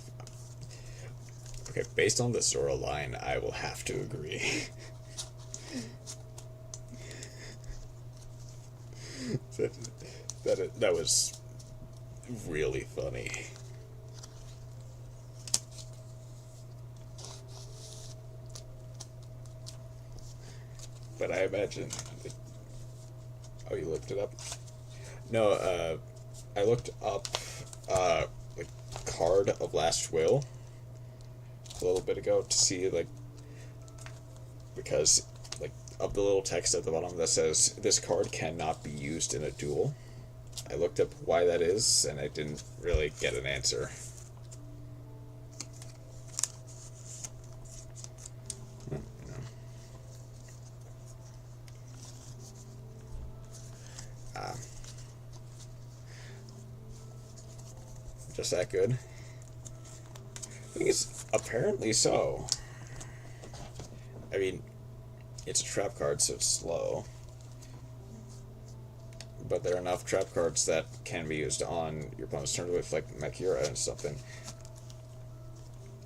Okay, based on the Zora line, I will have to agree. that was really funny. But I imagine. Oh, you looked it up? No, I looked up like Card of Last Will a little bit ago to see because of the little text at the bottom that says this card cannot be used in a duel. I looked up why that is, and I didn't really get an answer. Just that good? I think it's apparently so. I mean, it's a trap card, so it's slow. But there are enough trap cards that can be used on your opponent's turn with, like, Makira and something.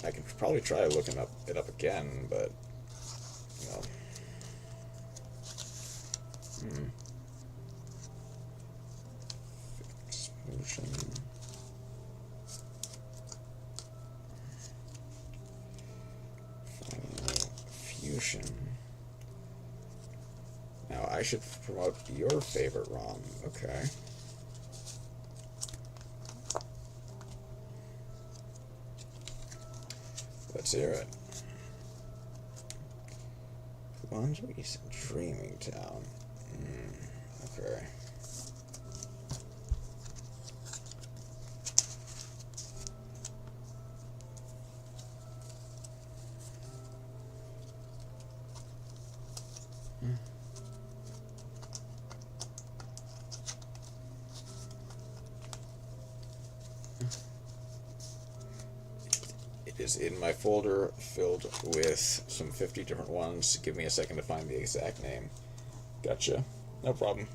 I could probably try looking it up again, but, you know. Explosion. Final Fusion. Now, I should promote your favorite ROM. Okay. Let's hear it. Laundry's Dreaming Town. Okay. It is in my folder filled with some 50 different ones. Give me a second to find the exact name. Gotcha. No problem.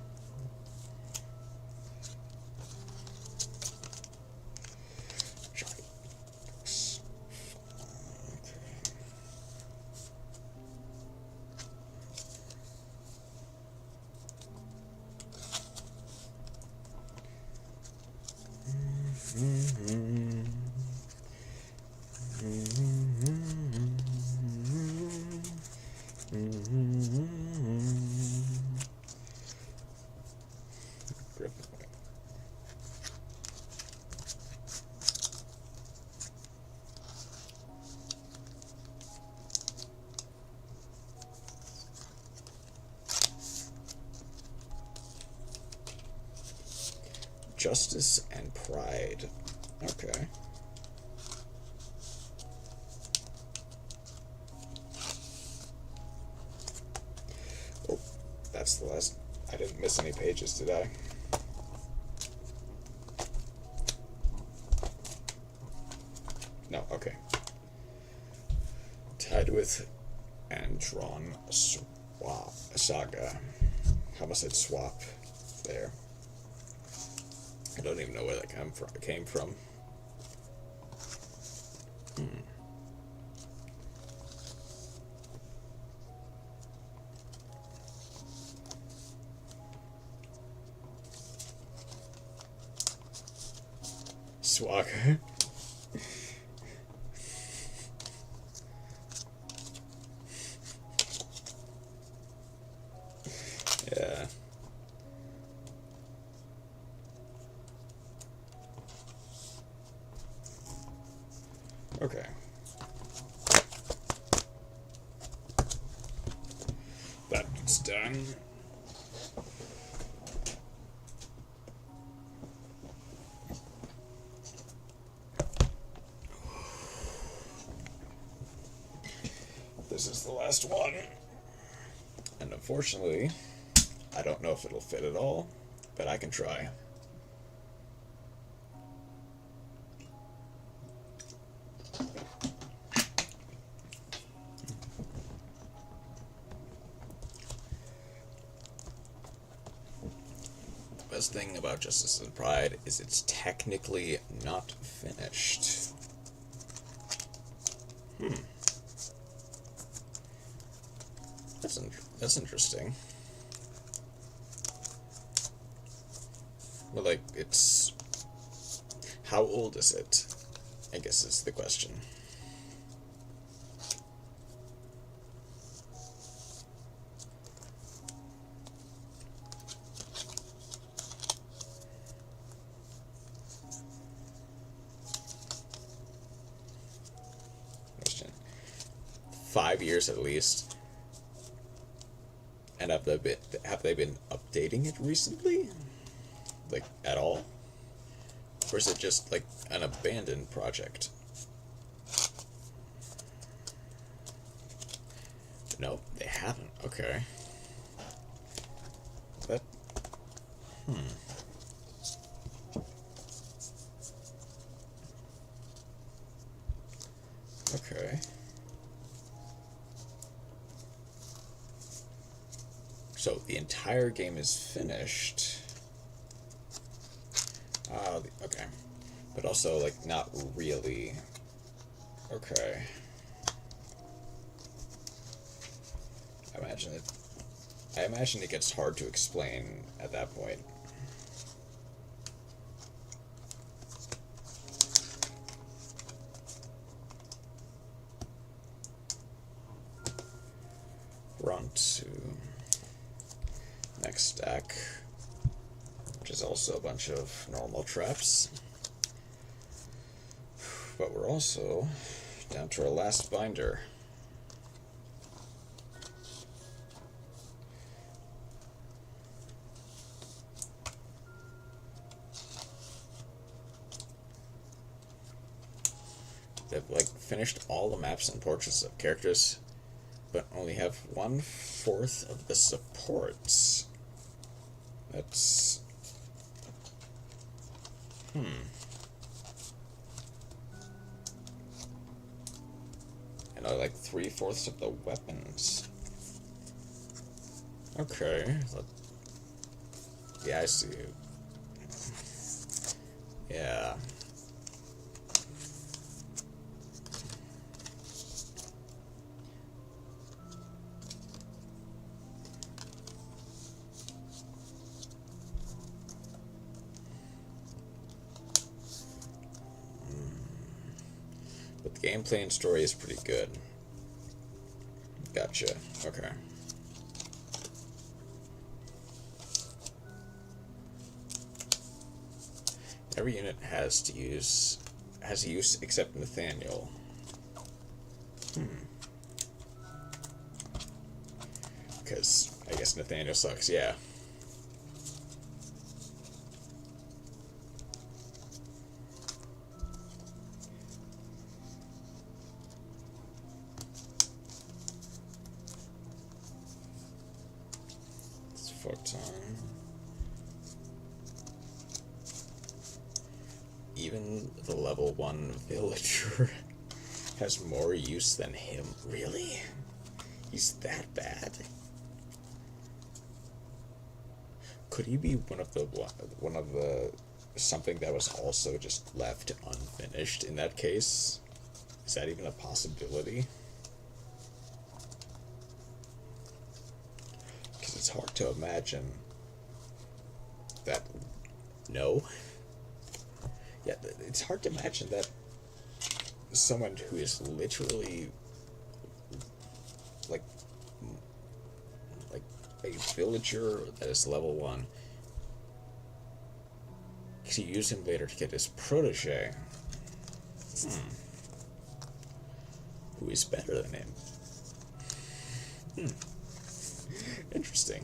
Justice and Pride. Okay. Oh, that's the last. I didn't miss any pages, did I? No, okay. Tied with Andron Swap Saga. How much I swap there? I don't even know where that came from. Swagger. Yeah. That's done. This is the last one. And unfortunately, I don't know if it'll fit at all, but I can try. The best thing about Justice and Pride is it's technically not finished. That's interesting. Well, like, it's... How old is it? I guess is the question. Question. 5 years at least. And have they been updating it recently? Like, at all? Or is it just, like, an abandoned project? No, they haven't. Okay. That... Okay. So, the entire game is finished. Okay. But also, like, not really. Okay. I imagine it gets hard to explain at that point. We're on to next stack, which is also a bunch of normal traps. But we're also down to our last binder. They've, like, finished all the maps and portraits of characters, but only have 1/4 of the supports. That's... And like 3/4 of the weapons. Okay. Yeah, I see. Yeah. But the gameplay and story is pretty good. Gotcha. Okay. Every unit has a use except Nathaniel. Because I guess Nathaniel sucks, yeah. Photon. Even the level 1 villager has more use than him. Really? He's that bad? Could he be one of the something that was also just left unfinished in that case? Is that even a possibility? Because it's hard to imagine that. No. Yeah, it's hard to imagine that someone who is literally like a villager that is level 1, to use him later to get his protege, who is better than him. interesting.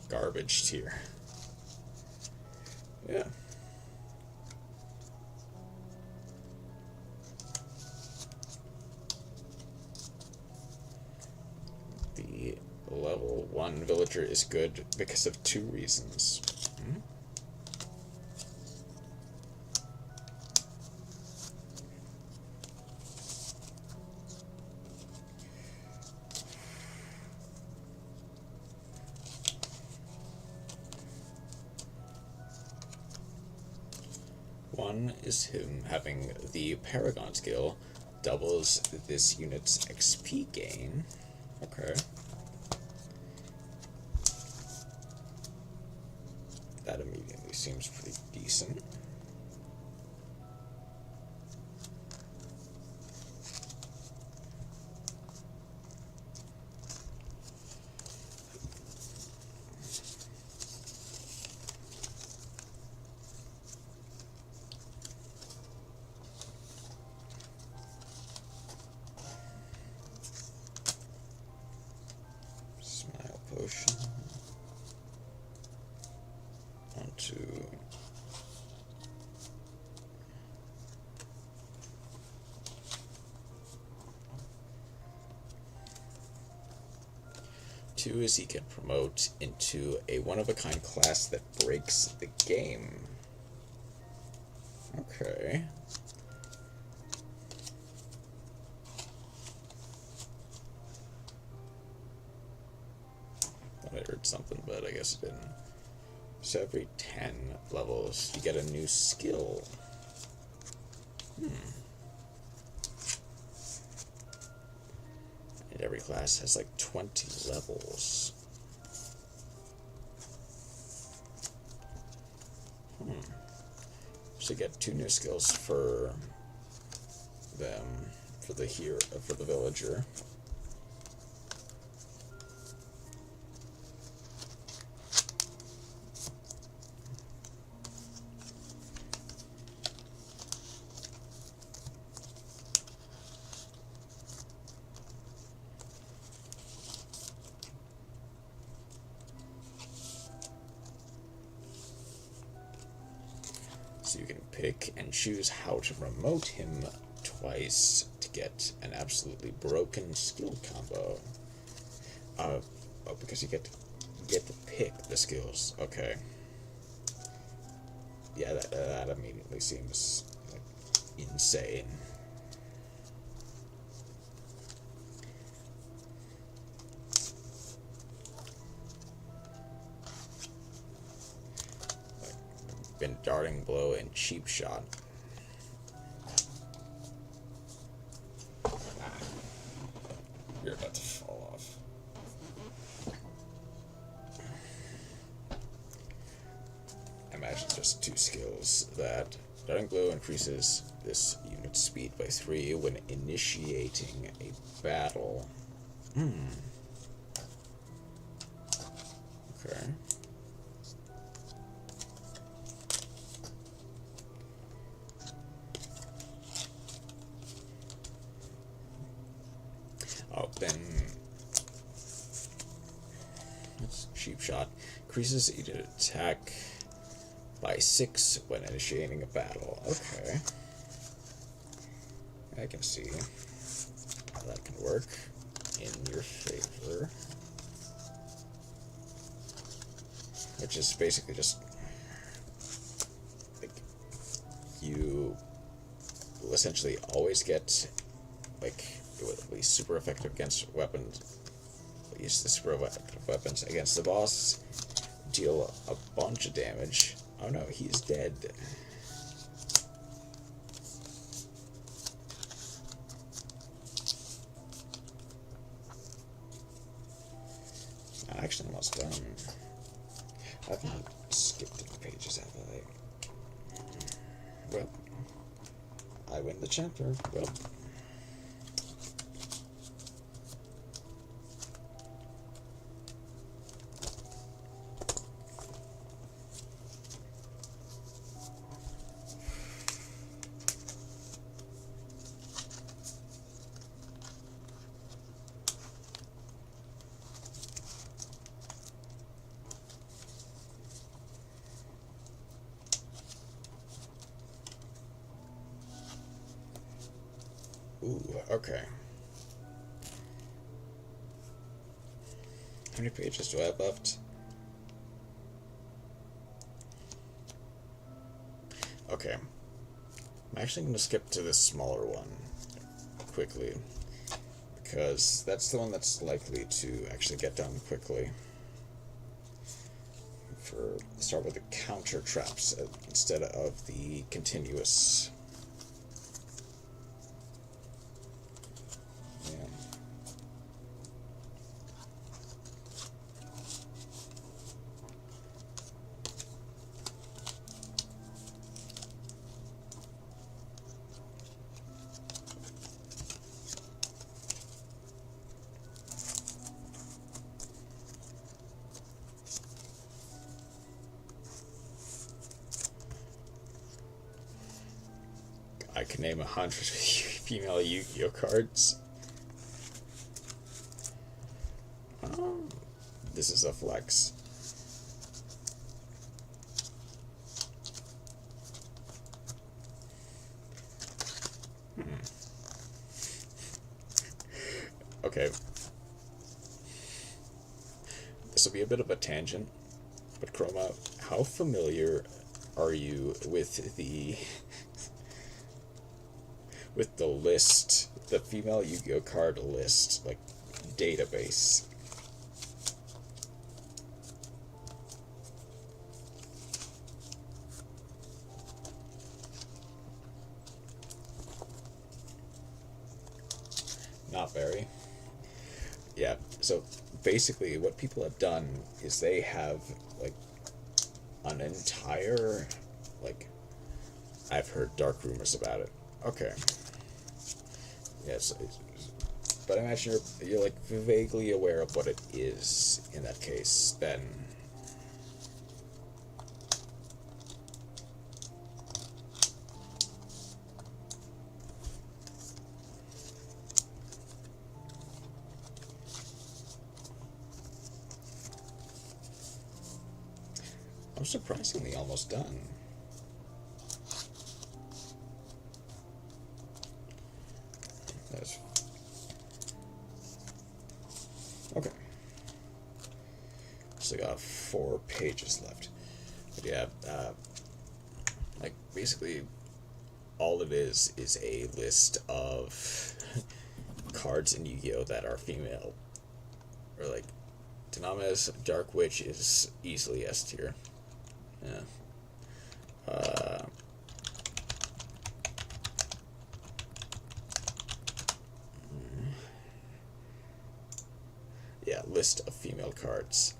Garbage tier. Yeah. The level 1 villager is good because of 2 reasons. One is him having the Paragon skill, doubles this unit's XP gain. Okay. That immediately seems pretty decent. Smile potion. Onto two is he can promote into a one-of-a-kind class that breaks the game. Okay. Thought I heard something, but I guess it didn't. So every 10 levels, you get a new skill. And every class has like 20 levels. So you get 2 new skills for them, for the villager. So you can pick and choose how to promote him twice to get an absolutely broken skill combo. Oh, because you get to pick the skills. Okay. Yeah, that immediately seems like insane. Been darting blow and cheap shot. You're about to fall off. Imagine just 2 skills that darting blow increases this unit's speed by 3 when initiating a battle. Okay. Oh, then that's cheap shot. Increases unit attack by 6 when initiating a battle. Okay. I can see how that can work in your favor. Which is basically just like you will essentially always get like it would be super effective against weapons. Use the super effective weapons against the boss. Deal a bunch of damage. Oh no, he's dead. I'm actually almost done. I've not skipped any pages, have I? Well, I win the chapter. Well. Ooh, okay. How many pages do I have left? Okay. I'm actually going to skip to this smaller one quickly, because that's the one that's likely to actually get done quickly. Start with the counter traps instead of the continuous. Yeah. I can name 100 female Yu-Gi-Oh cards. This is a flex. Okay. This will be a bit of a tangent, but Chroma, how familiar are you with the list, the female Yu-Gi-Oh card list, like, database? Not very. Yeah, so basically what people have done is they have, like, an entire, like, I've heard dark rumors about it. Okay. Yes, but I imagine you're like vaguely aware of what it is in that case, then. I'm surprisingly almost done. That's... Okay. So I got 4 pages left. But yeah, like, basically all it is a list of cards in Yu-Gi-Oh that are female. Or, like, Tanama's Dark Witch is easily S tier. Yeah. Yeah, list of female cards.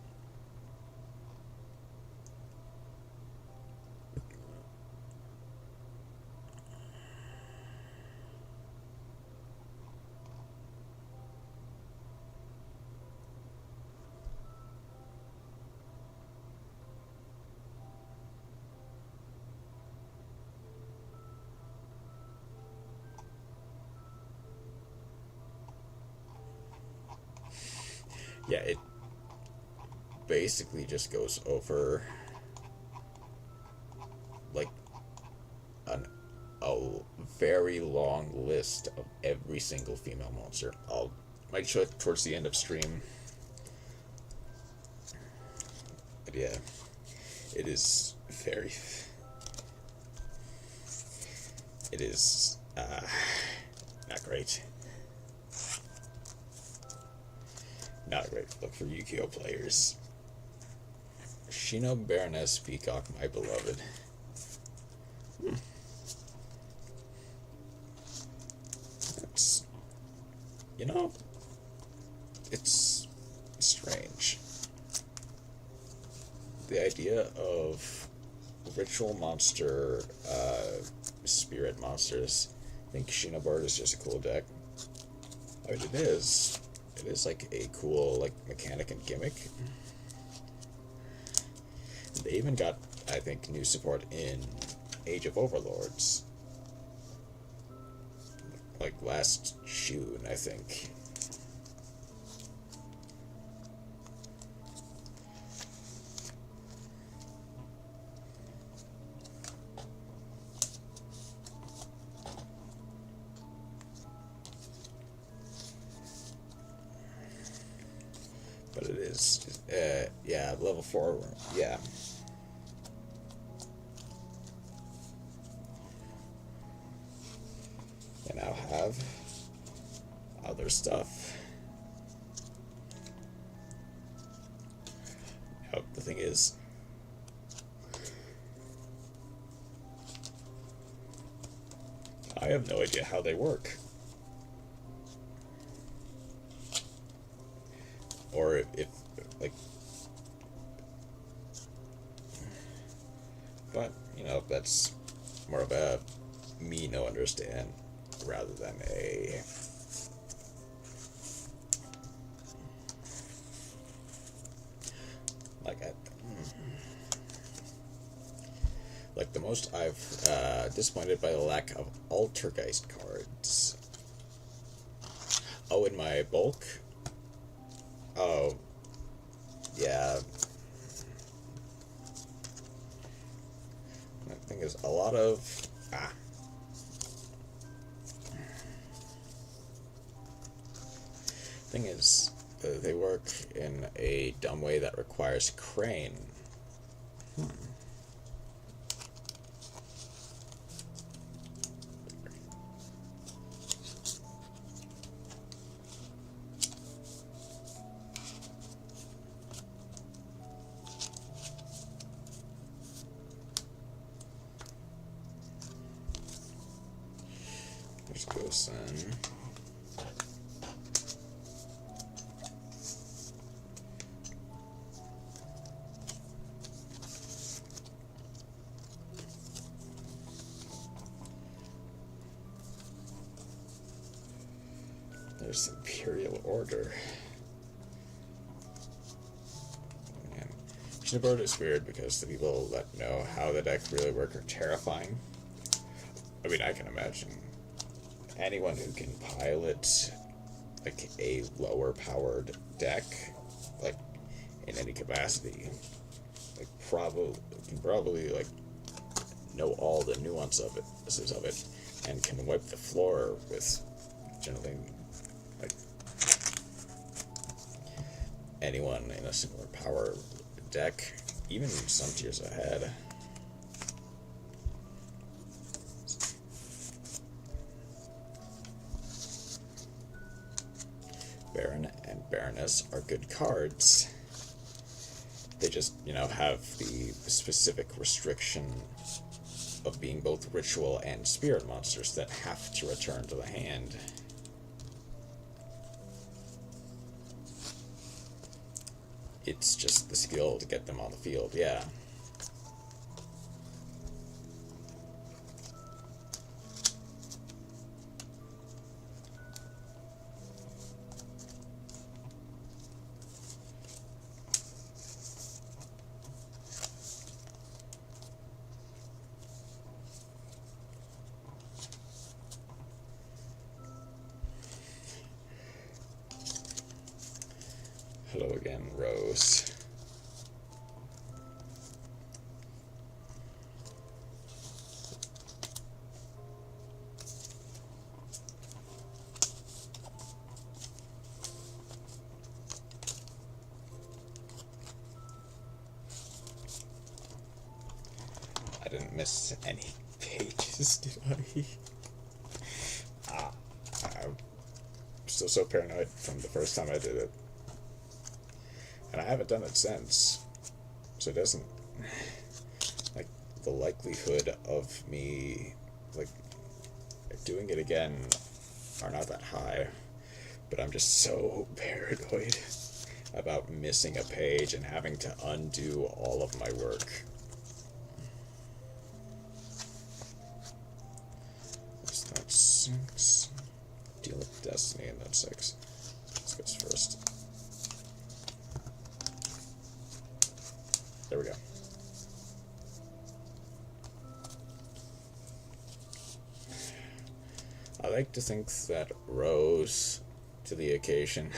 Yeah, it basically just goes over, like, a very long list of every single female monster. Might show it towards the end of stream. But yeah, it is very... It is, not great. Not a great look for Yu-Gi-Oh players. Shino Baroness Peacock, my beloved. That's... You know, it's strange. The idea of ritual monster, spirit monsters. I think Shinobard is just a cool deck. I mean, it is. It is like a cool, like, mechanic and gimmick. They even got, I think, new support in Age of Overlords. Like last June, I think. is, yeah, level 4, yeah. And I'll have other stuff. Now, the thing is, I have no idea how they work. Or if like, but, you know, that's more of a me no understand rather than a like the most I've disappointed by the lack of Altergeist cards. Oh, in my bulk? Oh, yeah. The thing is, a lot of... Thing is, they work in a dumb way that requires crane. There's Gosen. There's Imperial Order. Man. Shinobot is weird because the people that know how the deck really work are terrifying. I mean, I can imagine anyone who can pilot like a lower powered deck, like in any capacity, like probably like know all the nuances of it, and can wipe the floor with generally like anyone in a similar power deck, even some tiers ahead. Baron and Baroness are good cards. They just, you know, have the specific restriction of being both ritual and spirit monsters that have to return to the hand. It's just the skill to get them on the field, yeah. Hello again, Rose. I didn't miss any pages, did I? I'm still so paranoid from the first time I did it. And I haven't done it since. So it doesn't... Like, the likelihood of me, like, doing it again are not that high. But I'm just so paranoid about missing a page and having to undo all of my work. That's 6. Deal with Destiny, and that's 6. This goes first. There we go. I like to think that rose to the occasion.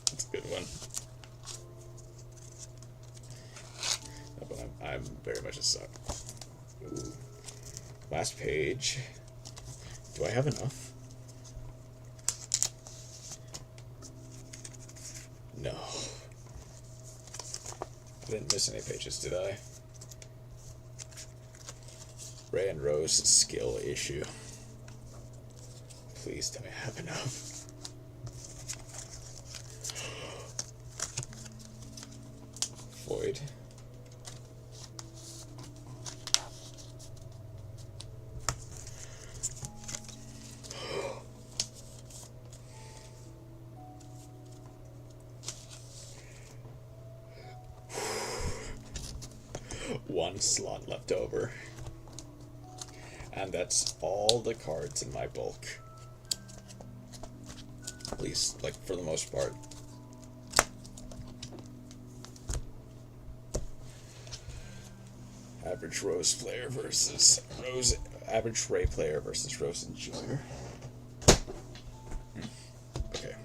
That's a good one. No, but I'm very much a suck. Ooh. Last page. Do I have enough? No. I didn't miss any pages, did I? Ray and Rose skill issue. Please tell me I have enough. Void. One slot left over. And that's all the cards in my bulk. At least, like, for the most part. Average Rose player versus Rose. Average Ray player versus Rose Enjoyer. Okay.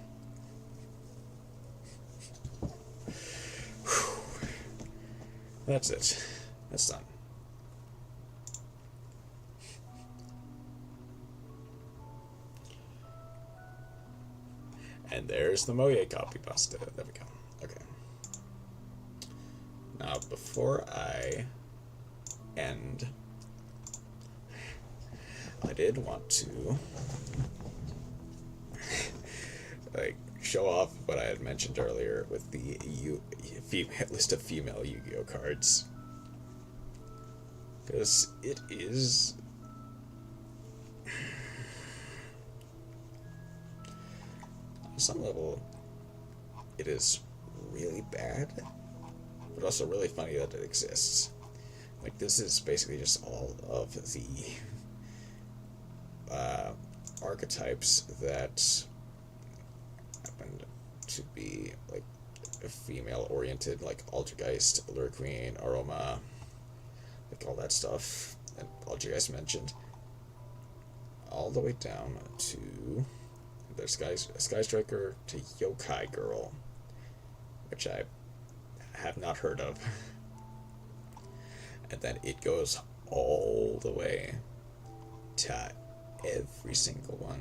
That's it. That's done. And there's the Moye copy pasta. There we go. Okay. Now, before I end, I did want to like show off what I had mentioned earlier with the list of female Yu-Gi-Oh cards, because it is on some level it is really bad, but also really funny that it exists. Like, this is basically just all of the archetypes that happen to be, like, female-oriented, like Altergeist, Lure Queen, Aroma, like all that stuff that Altergeist mentioned, all the way down to the Sky Striker to Yokai Girl, which I have not heard of. And then it goes all the way to every single one.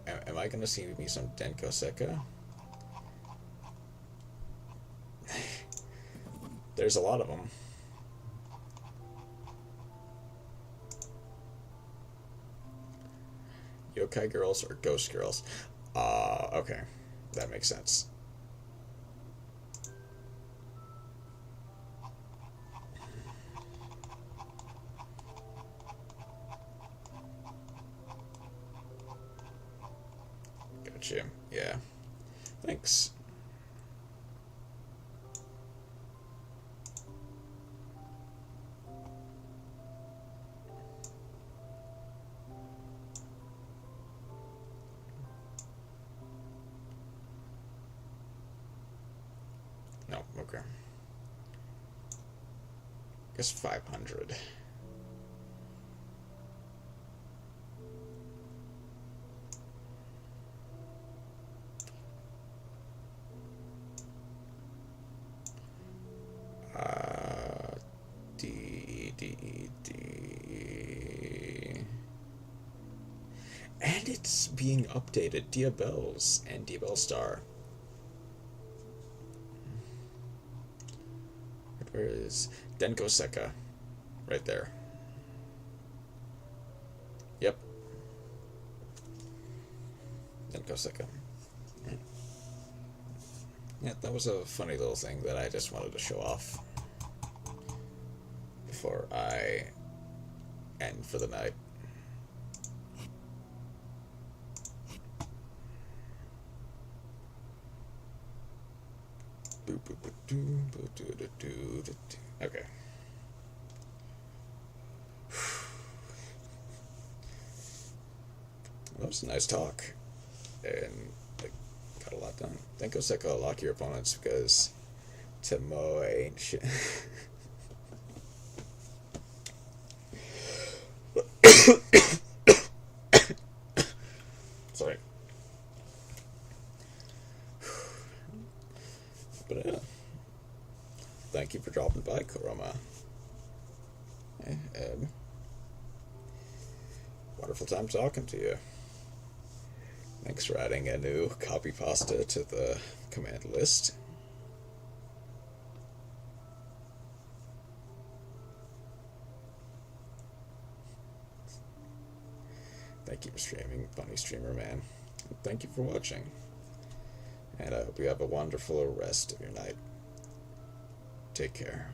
Am I going to see me some Denko Sekka? There's a lot of them. Yokai Girls or Ghost Girls? Okay. That makes sense. Gotcha. Yeah. Thanks. No, okay. Guess 500. And it's being updated. Diabels and Diabel Star. Where is Denko Sekka? Right there. Yep. Denko Sekka. Yeah, that was a funny little thing that I just wanted to show off before I end for the night. Okay. That was a nice talk, and I got a lot done. Denko Sekka, lock your opponents because Tomoe ain't shit. Sorry. But yeah. Thank you for dropping by, Kurama. Hey, wonderful time talking to you. Thanks for adding a new copy pasta to the command list. Thank you for streaming, funny streamer man. And thank you for watching. And I hope you have a wonderful rest of your night. Take care.